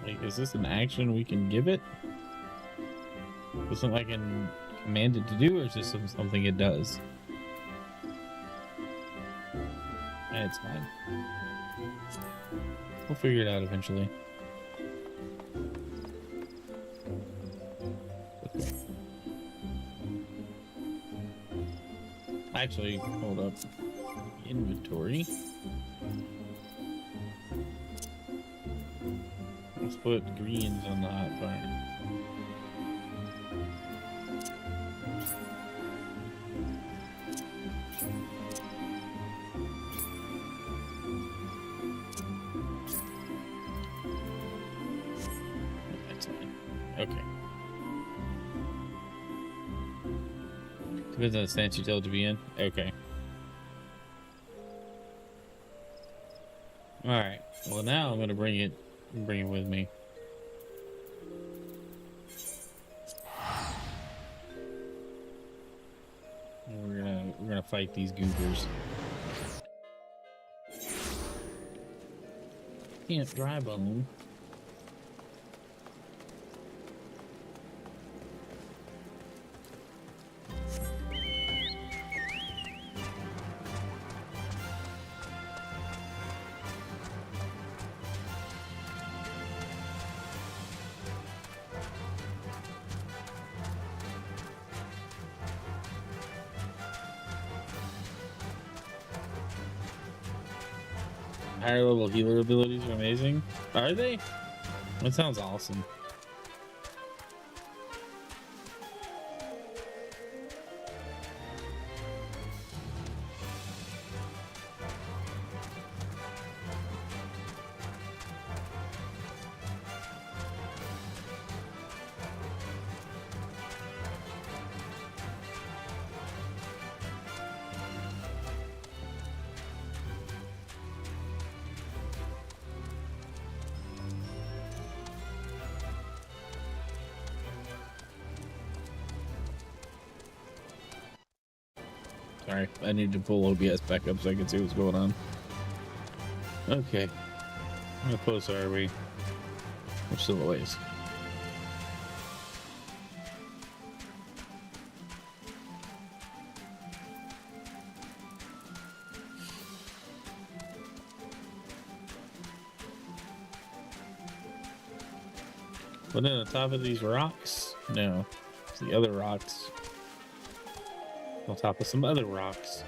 Like, is this an action we can give it? Is this something I can command it to do, or is this something it does? It's fine. We'll figure it out eventually. Actually, hold up. Inventory. Let's put greens on the hot fire. That's fine. Okay. Depends on the stance you tell it to be in. Okay. Alright. Well, now I'm gonna bring it with me. And we're gonna fight these goobers. Can't dry bone. Higher level healer abilities are amazing. Are they? That sounds awesome. Sorry, I need to pull OBS back up so I can see what's going on. Okay. How close are we? We're still a ways. But on the top of these rocks? No. It's the other rocks. On top of some other rocks.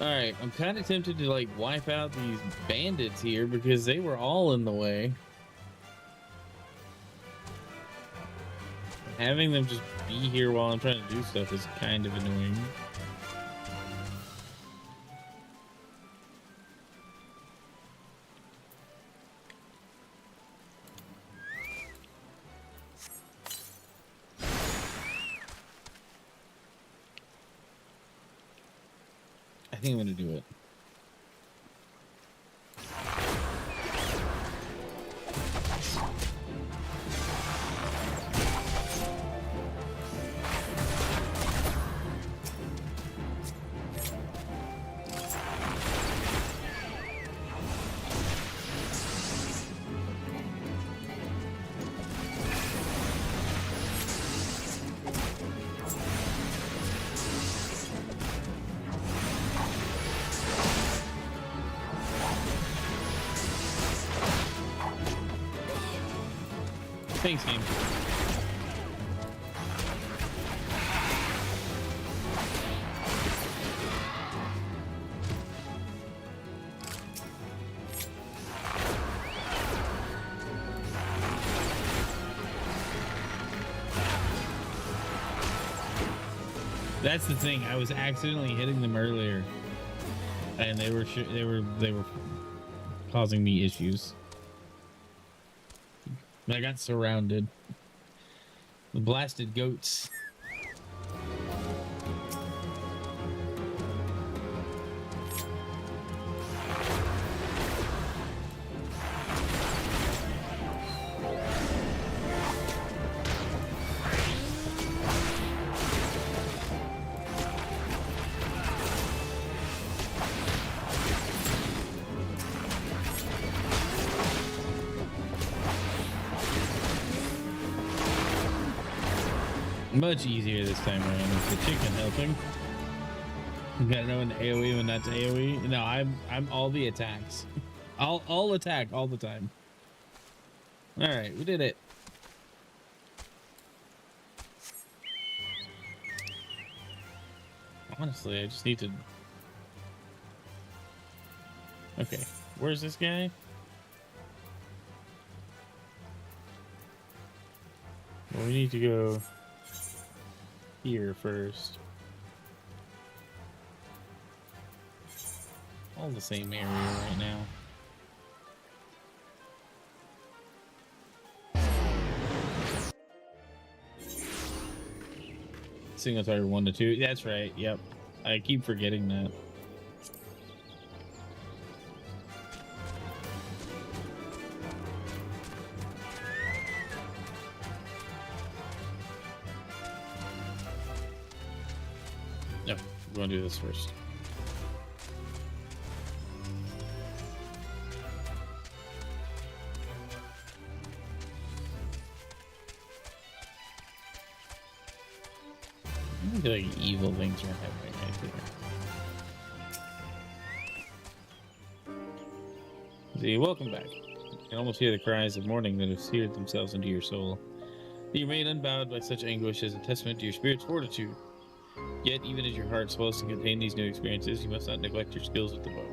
Alright, I'm kind of tempted to like wipe out these bandits here because they were all in the way. Having them just be here while I'm trying to do stuff is kind of annoying. I think I'm gonna do it. Thanks, game. That's the thing. I was accidentally hitting them earlier, and they were causing me issues. I got surrounded. The blasted goats. Much easier this time around with the chicken helping. You gotta know when to AoE, when not to AoE. No, I'm all the attacks. I'll attack all the time. Alright, we did it. Honestly, I just need to... Okay, where's this guy? Well, we need to go here first. All the same area right now. Single target 1 to 2. That's right. Yep. I keep forgetting that. No, we're going to do this first. I feel like evil things are happening right here. See, welcome back. You can almost hear the cries of mourning that have seared themselves into your soul. You remain unbowed by such anguish as a testament to your spirit's fortitude. Yet, even as your heart swells to contain these new experiences, you must not neglect your skills with the bow.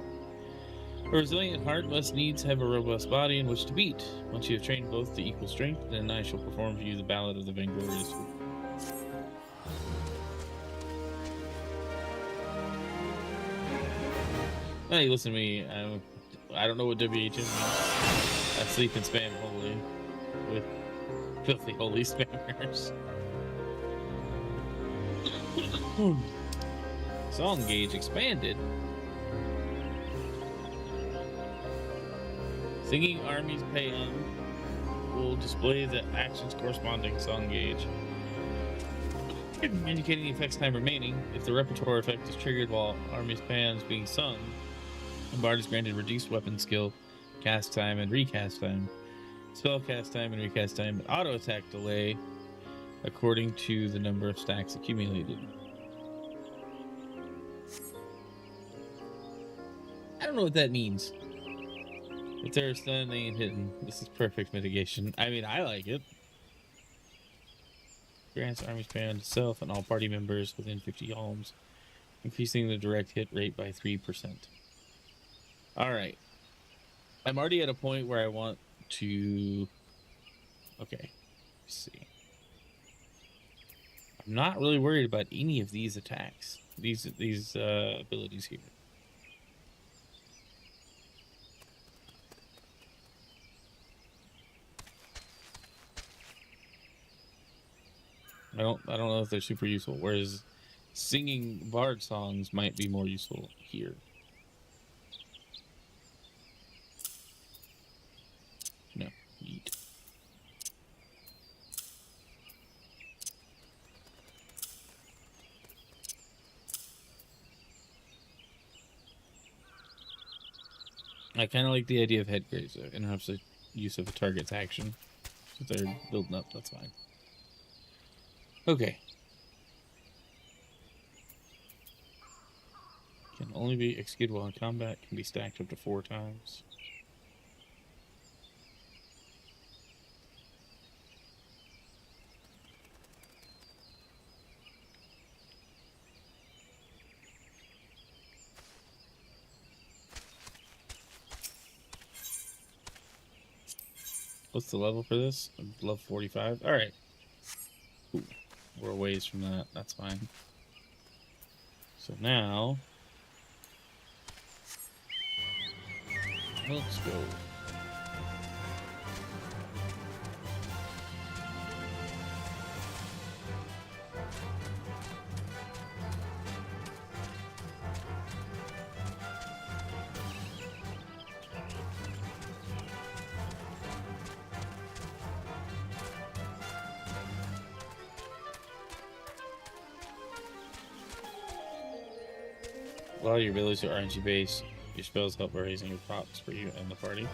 A resilient heart must needs have a robust body in which to beat. Once you have trained both to equal strength, then I shall perform for you the ballad of the vainglorious. Hey, listen to me. I don't know what WH is. I sleep and spam holy with filthy holy spammers. Song gauge expanded. Singing armies paean will display the actions corresponding song gauge, indicating the effect's time remaining. If the repertoire effect is triggered while armies paean is being sung, A bard is granted reduced weapon skill, cast time, and recast time, spell cast time and recast time, and auto attack delay according to the number of stacks accumulated. I don't know what that means. If they're stunned, they ain't hitting. This is perfect mitigation. I mean, I like it. Grants army span to self and all party members within 50 alms, increasing the direct hit rate by 3%. All right. I'm already at a point where I want to... Okay. Let's see. I'm not really worried about any of these attacks. These abilities here. I don't know if they're super useful. Whereas singing bard songs might be more useful here. No, eat. I kind of like the idea of head graves. It interrupts the use of a target's action. If they're building up, that's fine. Okay. Can only be executed while in combat. Can be stacked up to 4 times. What's the level for this? Level 45. All right. Ooh, we're a ways from that. That's fine. So now, let's go. A lot of your abilities are RNG based. Your spells help by raising your procs for you and the party.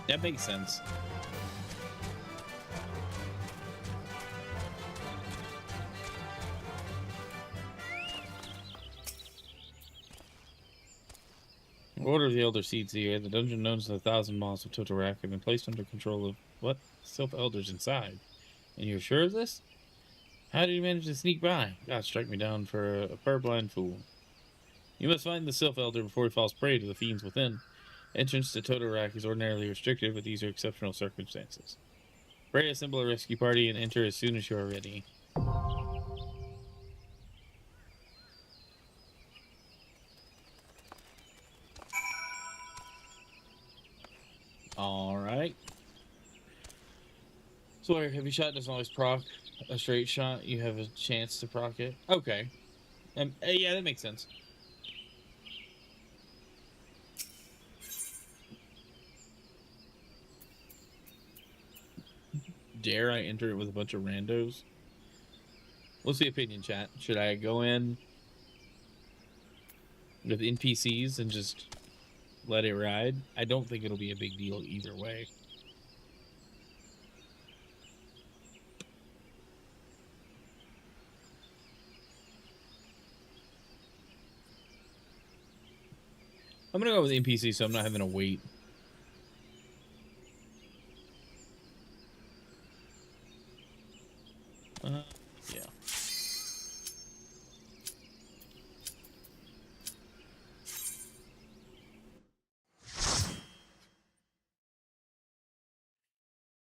That makes sense. Order of the Elder Seeds here. The dungeon known as the 1,000 Maws of Totorak have been placed under control of what? Sylph elders inside. And you're sure of this? How did you manage to sneak by? God, strike me down for a purblind fool. You must find the Sylph Elder before he falls prey to the fiends within. Entrance to Totorak is ordinarily restricted, but these are exceptional circumstances. Pray assemble a rescue party and enter as soon as you are ready. Alright. So a heavy shot doesn't always proc a straight shot. You have a chance to proc it. Okay. Yeah, that makes sense. Dare I enter it with a bunch of randos? What's the opinion, chat? Should I go in with NPCs and just let it ride? I don't think it'll be a big deal either way. I'm gonna go with NPC so I'm not having to wait. Yeah.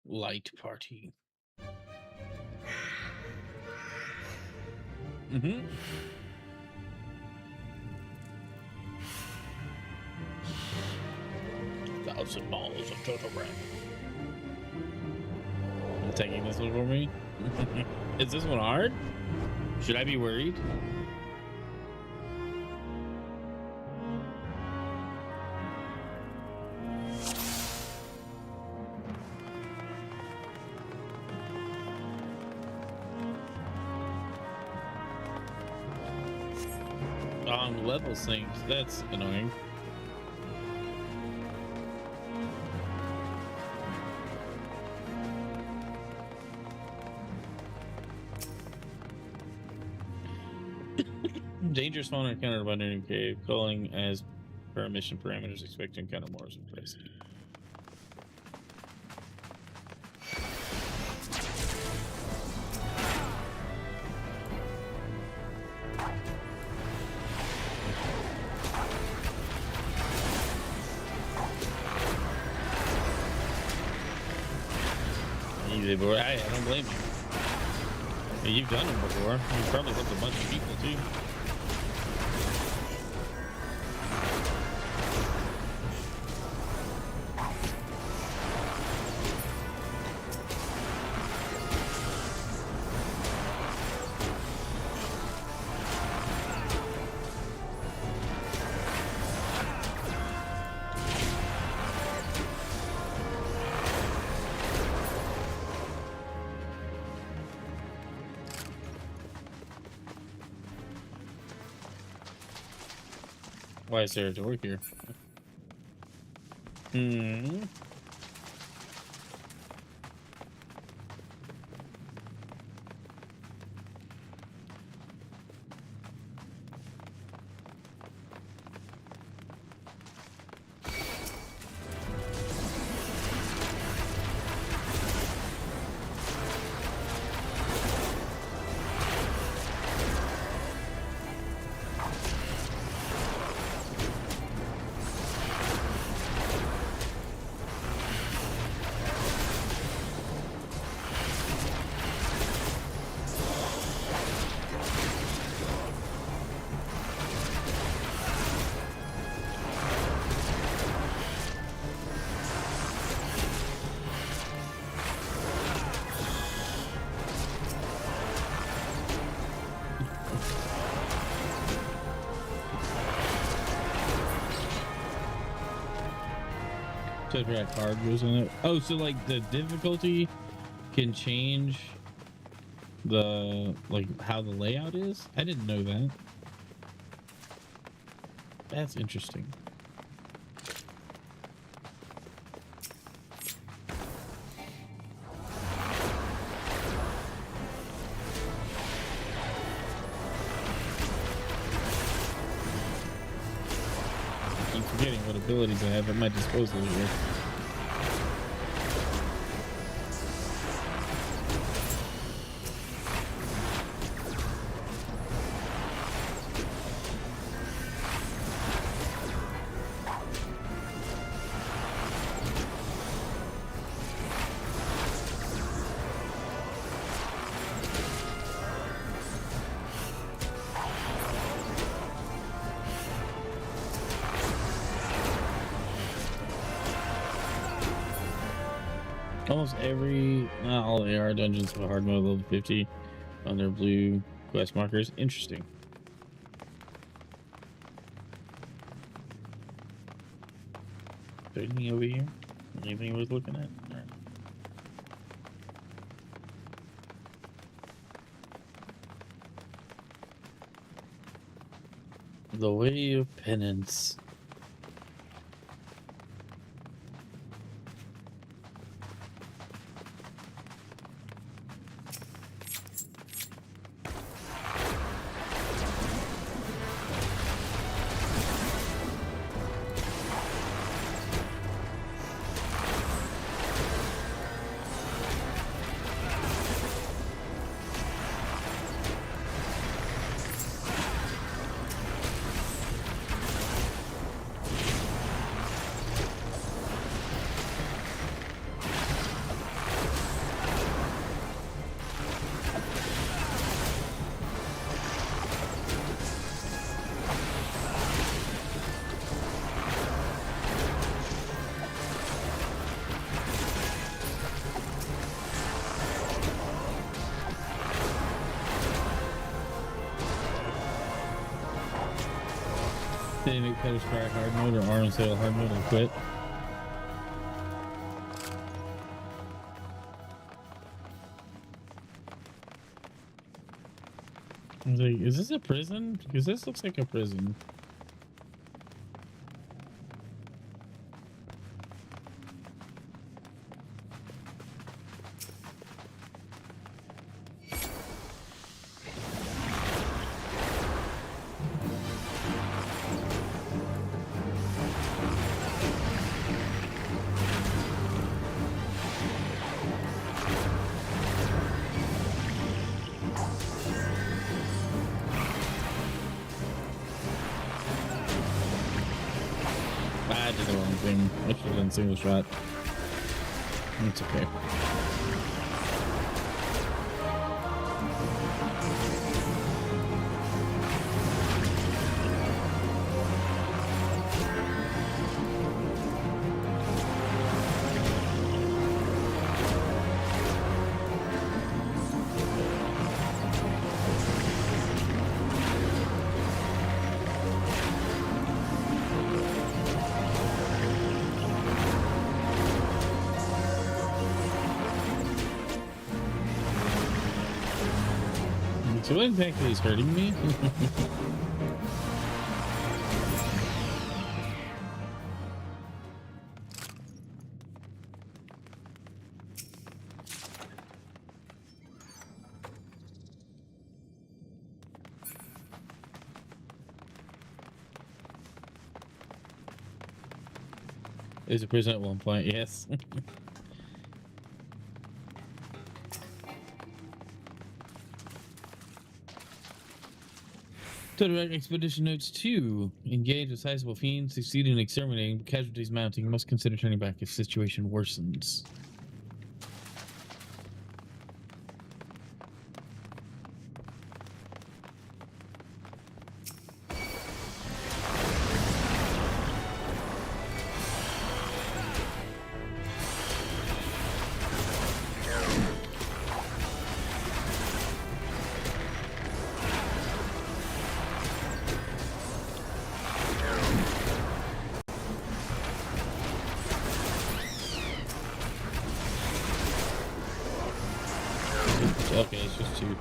Light party. Mm-hmm. Thousand balls of total breath. Taking this one for me? Is this one hard? Should I be worried? on level synced. That's annoying. Dangerous fauna encountered by new cave. Calling as per mission parameters. Expect to encounter more surprises. Easy, boy. I don't blame you. You've done them before. You've probably helped a bunch of people too. Why is there a door here? That card goes in it. Oh, so like the difficulty can change the how the layout is? I didn't know that. That's interesting. I keep forgetting what abilities I have at my disposal here. Almost every, not all AR dungeons have a hard mode level 50 on their blue quest markers. Interesting. Is there anything over here? Anything worth looking at? All right. The Way of Penance. They make Pedal Strike hard mode or Arm Sail hard mode and quit. I was like, is this a prison? Because this looks like a prison. I did the wrong thing. I should have done single shot. It's okay. So what exactly is hurting me? Is a prison at one point, yes. Total Expedition Notes 2. Engage with sizable fiends, succeed in exterminating, but casualties mounting. Must consider turning back if situation worsens. Okay, it's just two.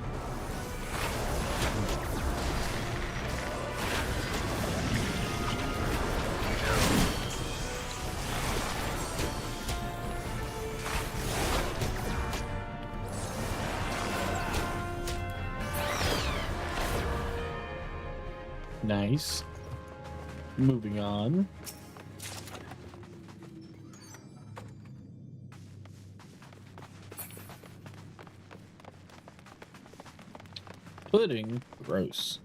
Nice. Moving on. Pudding, gross.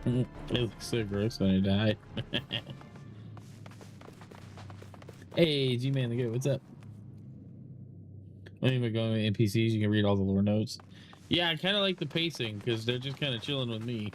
It looks so gross when I die. Hey, G-Man the Goat, what's up? Anyway, going with NPCs, you can read all the lore notes. Yeah, I kind of like the pacing because they're just kind of chilling with me.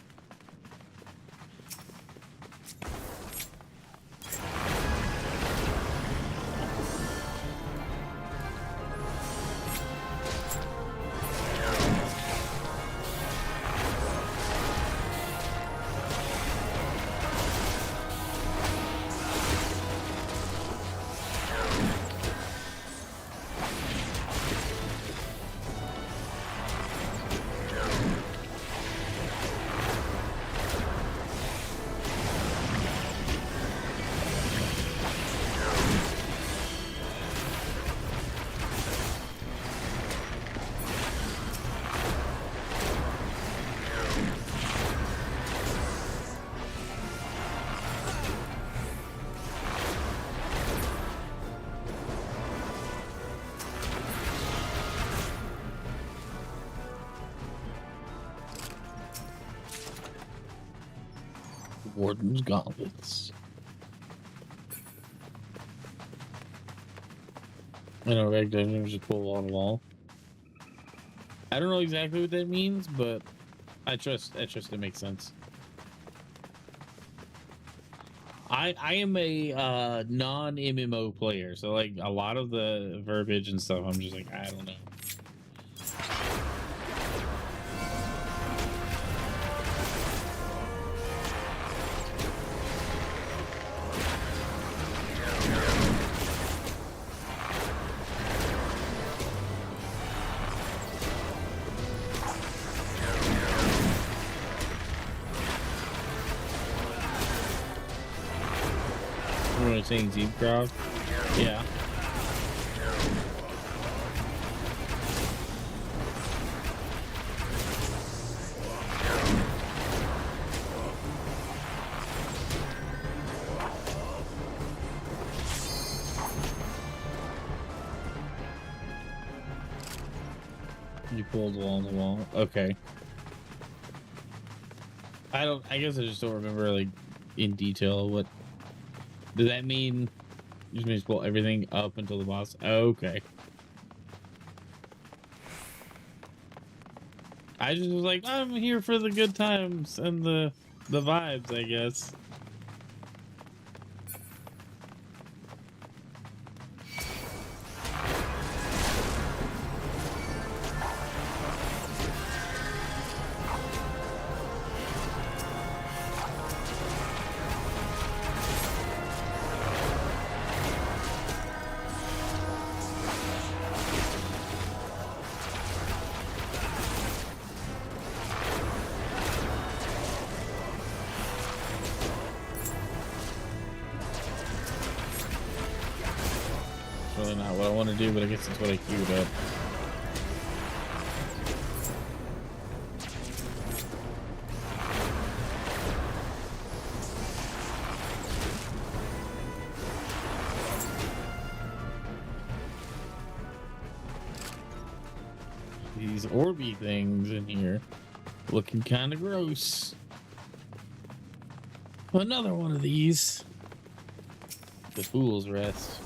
Warden's Gauntlets. I know rag dungeons just pull wall to wall. I don't know exactly what that means, but I trust it makes sense. I am a non MMO player, so like a lot of the verbiage and stuff, I'm just like, I don't know. What am I saying, Zeebcroft? Yeah. You pulled wall to wall. Okay. I guess I just don't remember like in detail what does that mean. Just means pull everything up until the boss. Okay. I just was like, I'm here for the good times and the vibes, I guess. Really not what I want to do, but I guess that's what I queued up. These orby things in here looking kind of gross. Another one of these. The Fool's Rest.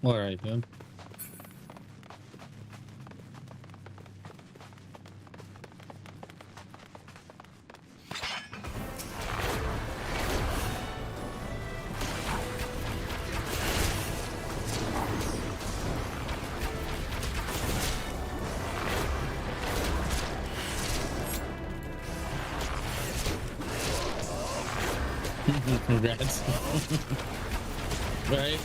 All right then. Congrats. Right?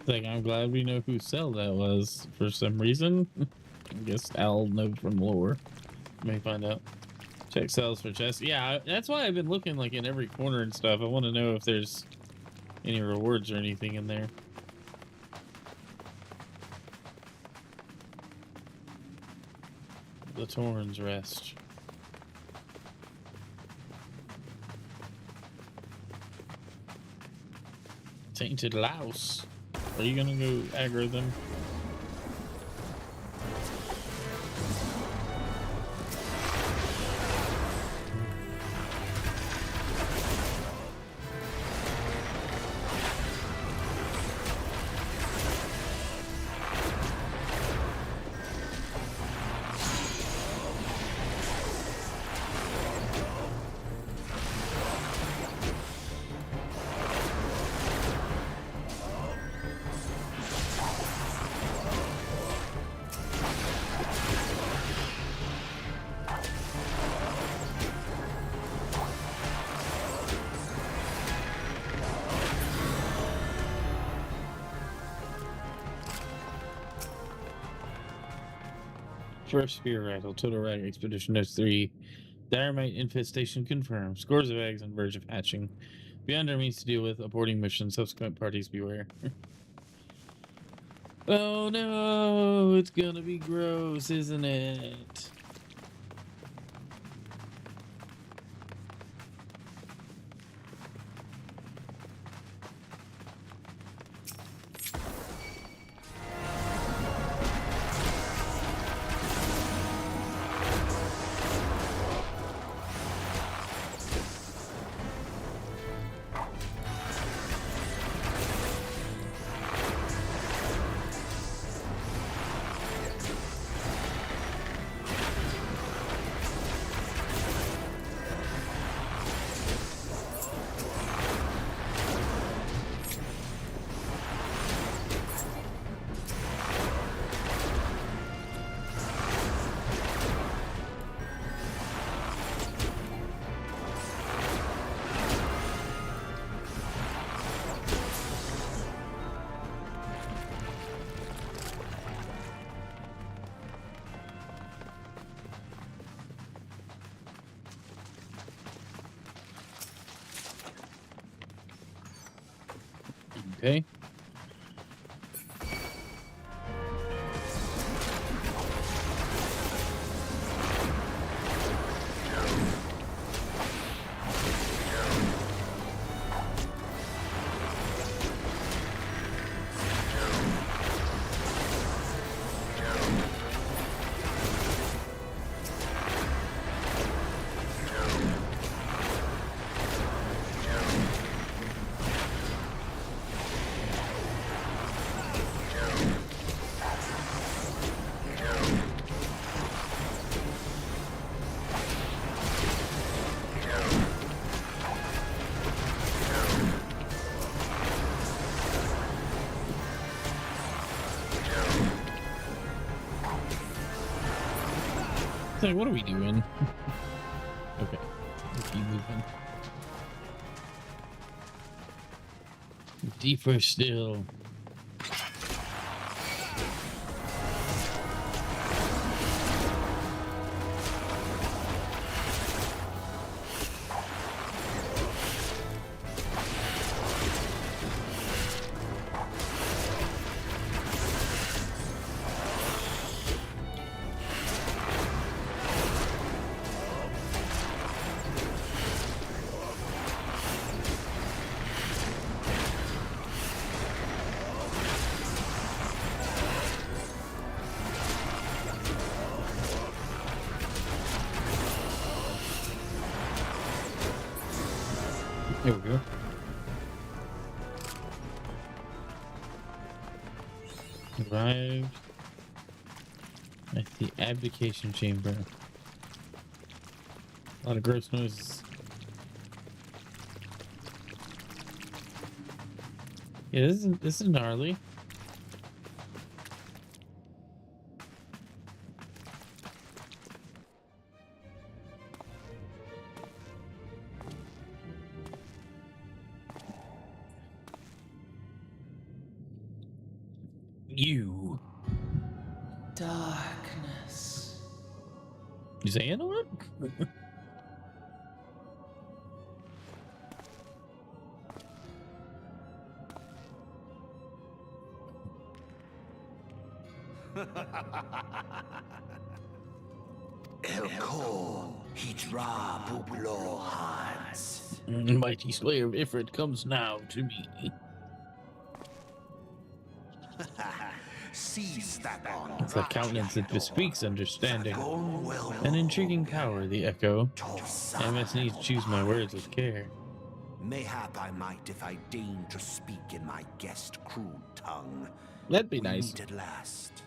Like, I'm glad we know who Cell that was for some reason. guess I'll know from lore. May find out. Check cells for chests. Yeah, that's why I've been looking like in every corner and stuff. I want to know if there's any rewards or anything in there. The Torn's Rest. Tainted Louse. Are you gonna go aggro them? First spear rattle, total rag expedition notes 3. Dynamite infestation confirmed. Scores of eggs on verge of hatching. Beyond our means to deal with. Aborting mission. Subsequent parties beware. Oh no, it's gonna be gross, isn't it? Okay. It's like, what are we doing? Okay, let's keep moving. Deeper still. There we go. Arrived at the abdication chamber. A lot of gross noises. Yeah, this is gnarly. You. Darkness. Xehanort? Elko, Hitra Bublo Hans. Mighty Slayer of Ifrit comes now to me. Seize that on. It's a countenance that bespeaks understanding. An intriguing power, the echo. I must needs choose my words with care. Mayhap I might if I deign to speak in my guest crude tongue. That'd be We nice. meet at last.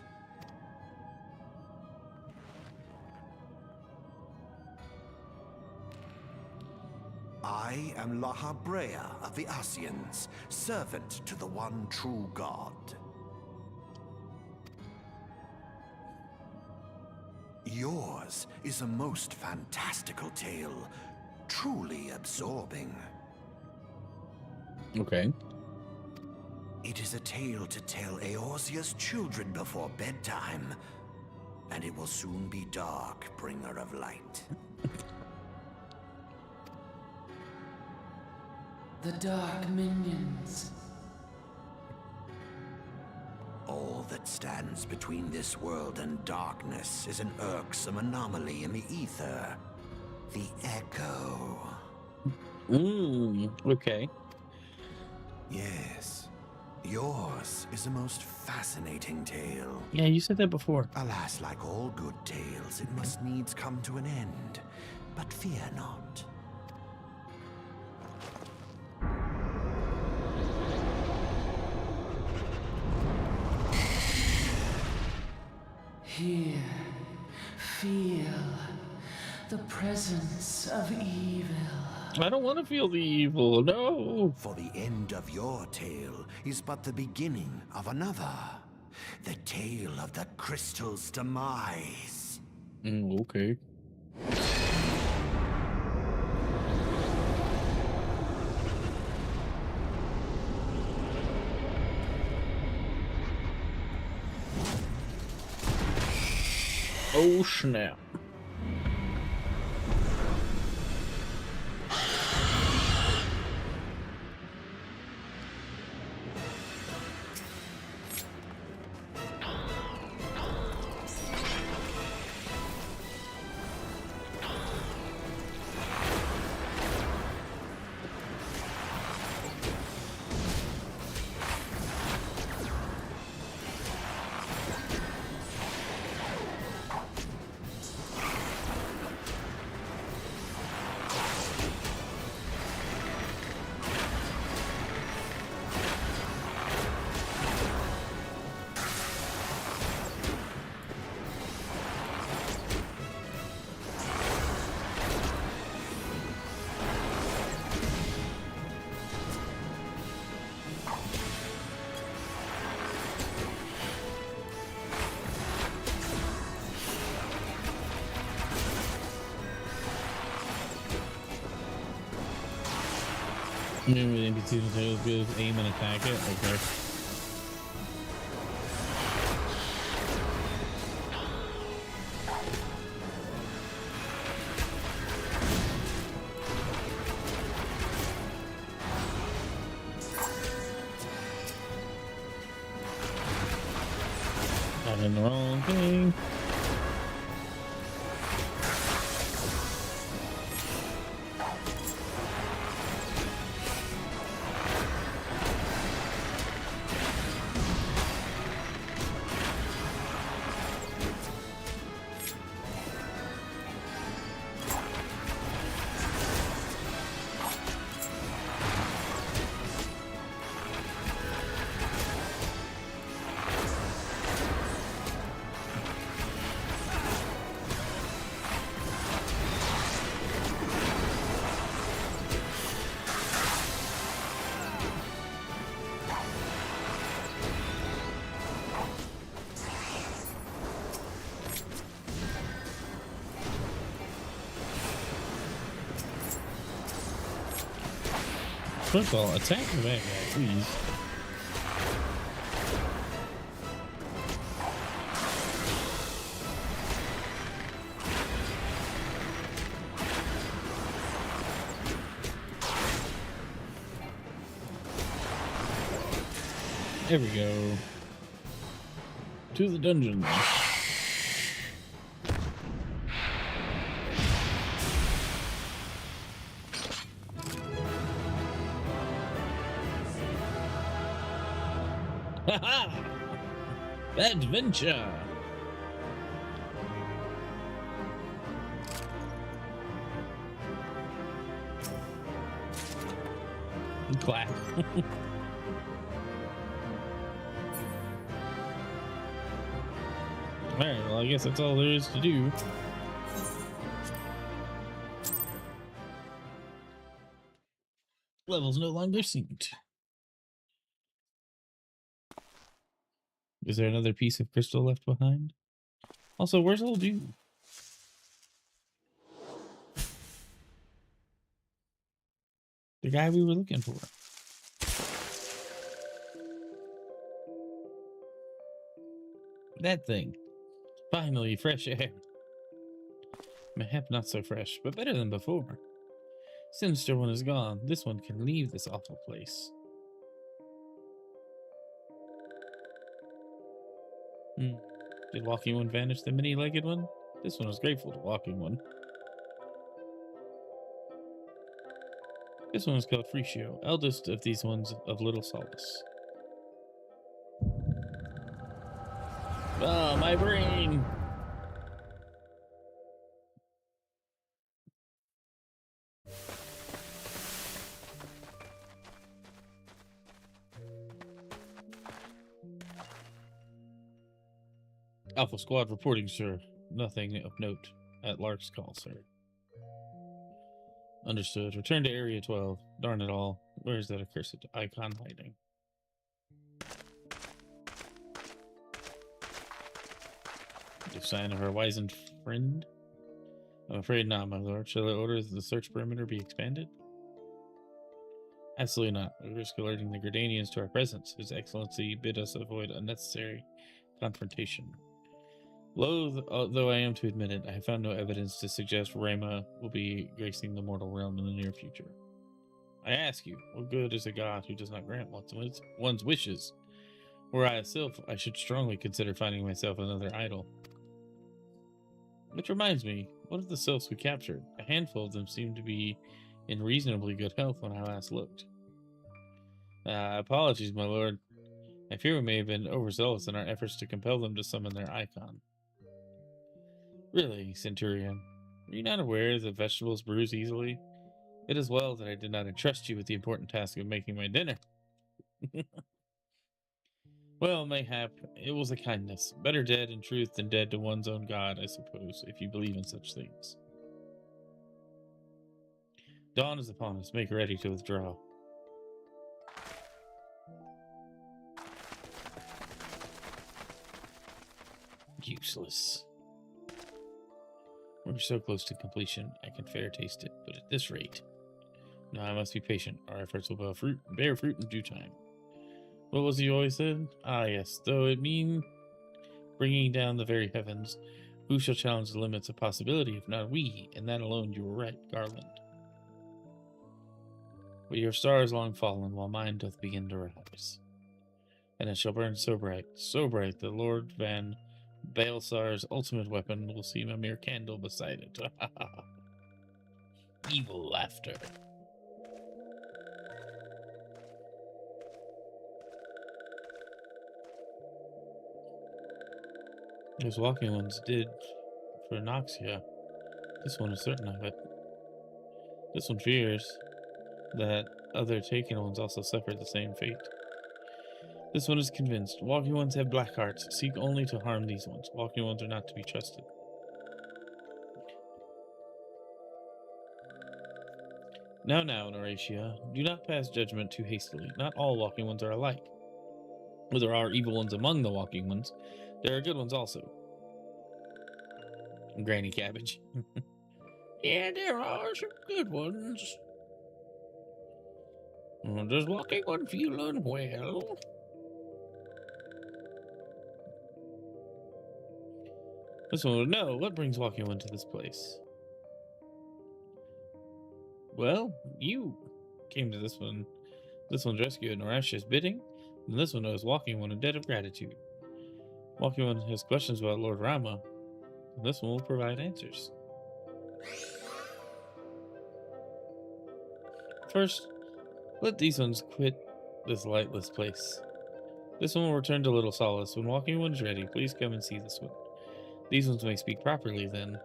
I am Lahabrea of the Asians, servant to the one true God. Yours is a most fantastical tale, truly absorbing. Okay. It is a tale to tell Eorzea's children before bedtime, and it will soon be dark, bringer of light. The dark minions. All that stands between this world and darkness is an irksome anomaly in the ether. The Echo. Okay. Yes. Yours is a most fascinating tale. Yeah, you said that before. Alas, like all good tales, it must needs come to an end. But fear not. Here, feel the presence of evil. I don't want to feel the evil, no. For the end of your tale is but the beginning of another. The tale of the crystal's demise. Okay. Oh, snap. Remember the NPCs and tails good, aim and attack it? Okay. I'm in the wrong thing. First of all, attack the bad guy, please. There we go. To the dungeon. Haha! Adventure! Clap. Alright, well, I guess that's all there is to do. Levels no longer synced. Is there another piece of crystal left behind? Also, where's old dude? The guy we were looking for. That thing. Finally, fresh air. Mayhap not so fresh, but better than before. Sinister one is gone. This one can leave this awful place. Did Walking One vanish the many-legged one? This one was grateful to Walking One. This one is called Frishio, eldest of these ones of little solace. Ah, my brain! Alpha Squad reporting, sir. Nothing of note at Lark's call, sir. Understood. Return to Area 12. Darn it all. Where is that accursed icon hiding? No sign of our wizened friend? I'm afraid not, my lord. Shall I order that the search perimeter be expanded? Absolutely not. We risk alerting the Gradanians to our presence. His Excellency bid us avoid unnecessary confrontation. Loath though I am to admit it, I have found no evidence to suggest Ramuh will be gracing the mortal realm in the near future. I ask you, what good is a god who does not grant one's wishes? Were I a Sylph, I should strongly consider finding myself another idol. Which reminds me, what of the Sylphs we captured? A handful of them seemed to be in reasonably good health when I last looked. Apologies, my lord. I fear we may have been overzealous in our efforts to compel them to summon their icon. Really, Centurion, are you not aware that vegetables bruise easily? It is well that I did not entrust you with the important task of making my dinner. Well, mayhap, it was a kindness. Better dead in truth than dead to one's own god, I suppose, if you believe in such things. Dawn is upon us. Make ready to withdraw. Useless. We're so close to completion, I can fair taste it, but at this rate... No, I must be patient. Our efforts will bear fruit in due time. What was it you always said? Ah, yes. Though it mean bringing down the very heavens, who shall challenge the limits of possibility if not we? And that alone you were right, Garland. But your star is long fallen, while mine doth begin to rise. And it shall burn so bright, that Lord Van Baelsar's ultimate weapon will seem a mere candle beside it. Evil laughter. Those walking ones did for Noxia. This one is certain of it. This one fears that other taken ones also suffered the same fate. This one is convinced. Walking ones have black hearts, seek only to harm these ones. Walking ones are not to be trusted. Now, Horatia, do not pass judgment too hastily. Not all walking ones are alike. Where there are evil ones among the walking ones, there are good ones also. Granny Cabbage. Yeah, there are some good ones. Does walking one feel unwell? This one would know. What brings walking one to this place? Well, you came to this one's rescue at Norashia's bidding. And this one knows Walking One, a debt of gratitude. Walking One has questions about Lord Ramuh, and this one will provide answers. First, let these ones quit this lightless place. This one will return to Little Solace. When Walking One is ready, please come and see this one. These ones may speak properly then.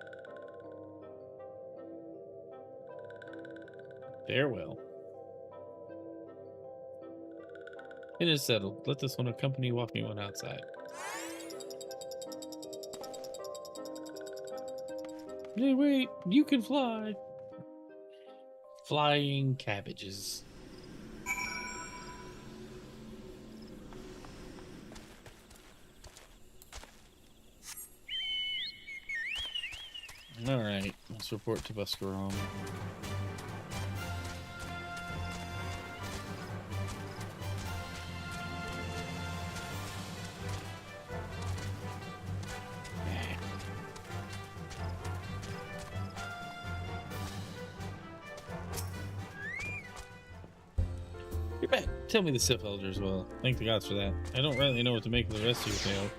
Farewell. It is settled. Let this one accompany Walking One outside. Hey, wait, you can fly. Flying cabbages. Alright, let's report to Buscaron. You're back. Tell me the Sylph Elder as well. Thank the gods for that. I don't really know what to make of the rest of your tale,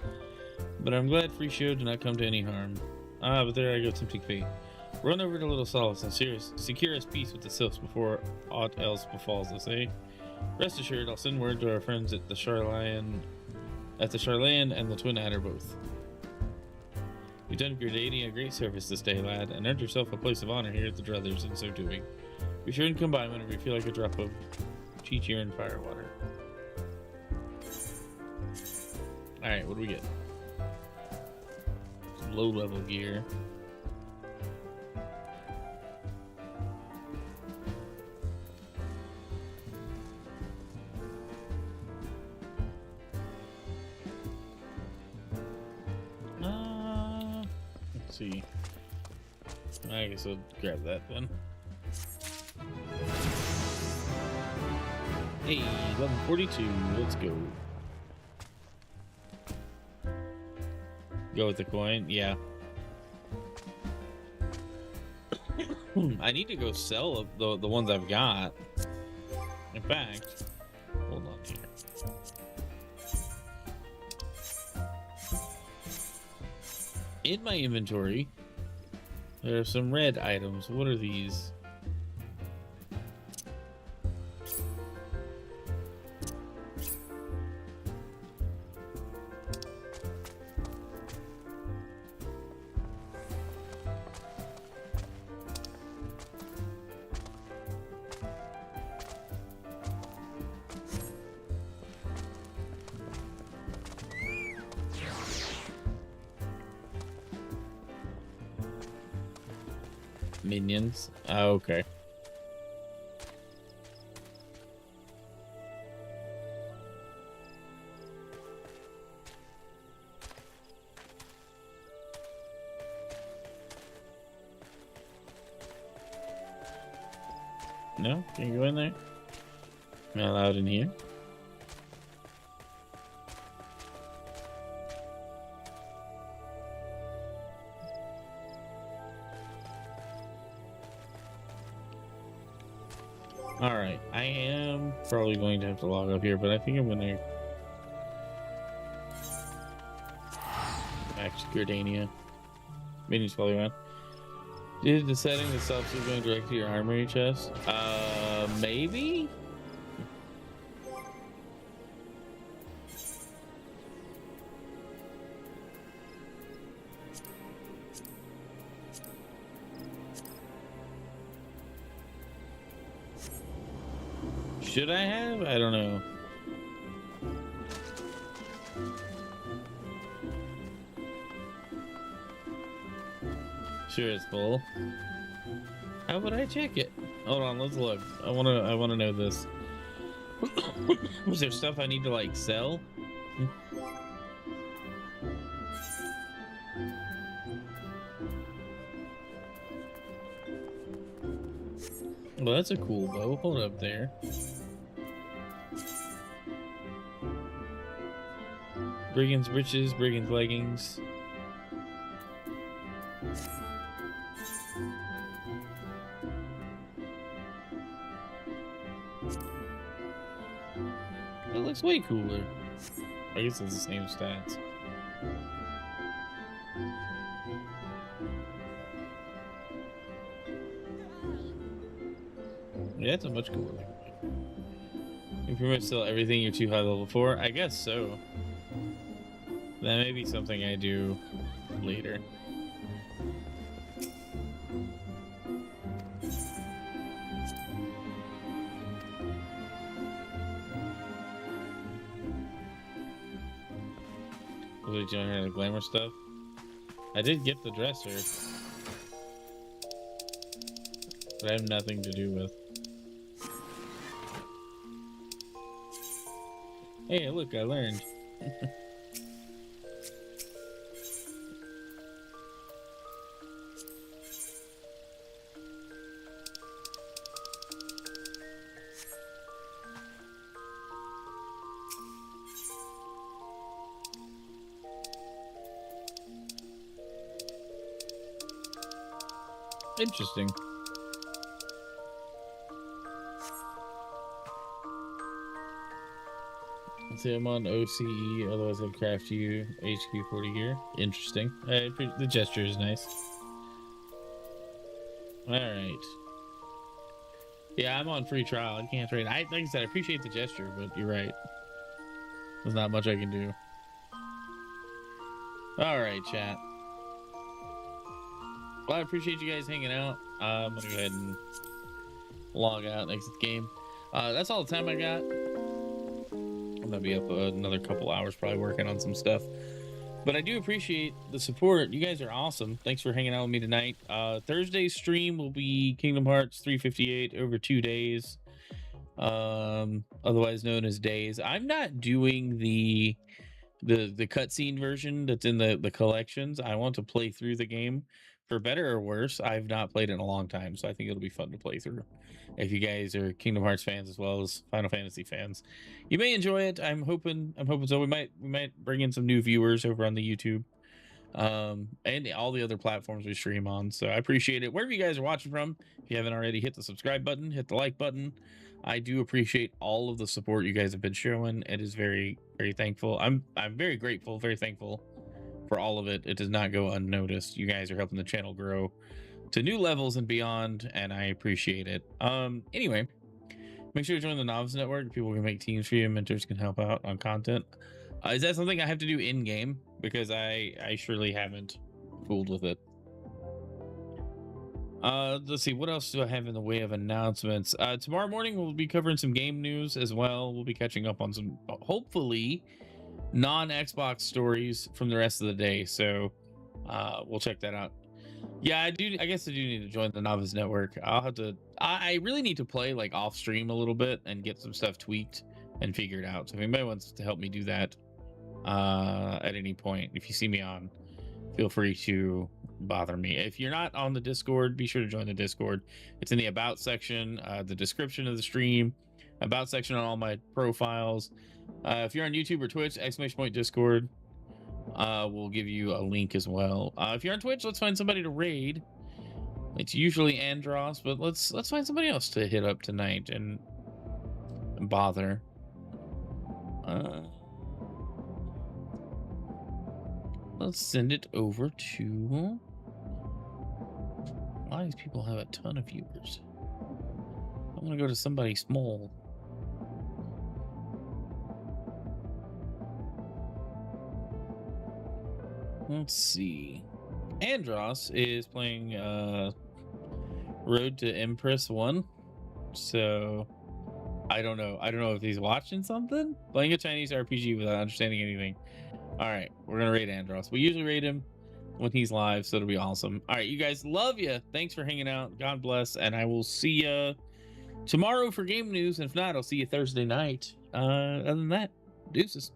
but I'm glad Freeshow did not come to any harm. Ah, but there I go, tempting fate. Run over to Little Solace and secure us peace with the Sylphs before aught else befalls us, eh? Rest assured, I'll send word to our friends at the Charlayan and the Twin Adder both. You've done Gridania a great service this day, lad, and earned yourself a place of honor here at the Druthers in so doing. Be sure and come by whenever you feel like a drop of Cheechier and Firewater. Alright, what do we get? Some low-level gear. Let's see. I guess I'll grab that then. Hey, level 42. Let's go. Go with the coin? Yeah. I need to go sell the ones I've got. In fact, hold on here. In my inventory, there are some red items. What are these? Minions. Oh, okay. No? Can you go in there? Am I allowed in here? Alright, I am probably going to have to log up here, but I think I'm gonna back to Gridania. Minions probably around. Did the setting that stops you going direct to your armory chest? Maybe? Should I have? I don't know. Sure, it's full. How would I check it? Hold on, let's look. I wanna know this. Was there stuff I need to like sell? Well, that's a cool bow. Hold up there. Brigand's breeches, brigand's leggings. It looks way cooler. I guess it's the same stats. Yeah, it's a much cooler. You pretty much sell everything you're too high level for? I guess so. That may be something I do later. Was it doing the glamour stuff? I did get the dresser, but I have nothing to do with. Hey, look, I learned. Interesting. Let's say I'm on OCE, otherwise I'd craft you HQ 40 gear. Interesting. The gesture is nice. Alright. Yeah, I'm on free trial. I can't trade. Like I said, I appreciate the gesture, but you're right. There's not much I can do. Alright, chat. Well, I appreciate you guys hanging out. I'm gonna go ahead and log out next game. That's all the time I got. I'm gonna be up another couple hours probably working on some stuff. But I do appreciate the support. You guys are awesome. Thanks for hanging out with me tonight. Thursday's stream will be Kingdom Hearts 358 over 2 days. Otherwise known as days. I'm not doing the cutscene version that's in the collections. I want to play through the game. For better or worse, I've not played it in a long time, so I think it'll be fun to play through. If you guys are Kingdom Hearts fans as well as Final Fantasy fans, you may enjoy it. I'm hoping so. We might bring in some new viewers over on the YouTube, and all the other platforms we stream on. So I appreciate it. Wherever you guys are watching from, if you haven't already, hit the subscribe button, hit the like button. I do appreciate all of the support you guys have been showing. It is very, very thankful. I'm very grateful, very thankful for all of it. It does not go unnoticed. You guys are helping the channel grow to new levels and beyond, and I appreciate it. Anyway, make sure to join the Novice Network. People can make teams for you. Mentors can help out on content. Is that something I have to do in game? Because I surely haven't fooled with it. Let's see, what else do I have in the way of announcements? Tomorrow morning we'll be covering some game news as well. We'll be catching up on some, hopefully, non-Xbox stories from the rest of the day, so we'll check that out. Yeah, I guess I do need to join the Novice Network. I really need to play like off stream a little bit and get some stuff tweaked and figured out. So if anybody wants to help me do that at any point, if you see me on, feel free to bother me. If you're not on the Discord, be sure to join the Discord. It's in the about section, the description of the stream, about section on all my profiles. If you're on YouTube or Twitch, !Discord will give you a link as well. If you're on Twitch, let's find somebody to raid. It's usually Andros, but let's find somebody else to hit up tonight and bother. Let's send it over to... A lot of these people have a ton of viewers. I'm gonna go to somebody small. Let's see. Andros is playing Road to Empress 1. So I don't know if he's watching something. Playing a Chinese RPG without understanding anything. All right, we're gonna raid Andros. We usually raid him when he's live, so it'll be awesome. All right, you guys, love you. Thanks for hanging out. God bless, and I will see you tomorrow for game news. And if not, I'll see you Thursday night. Other than that, deuces.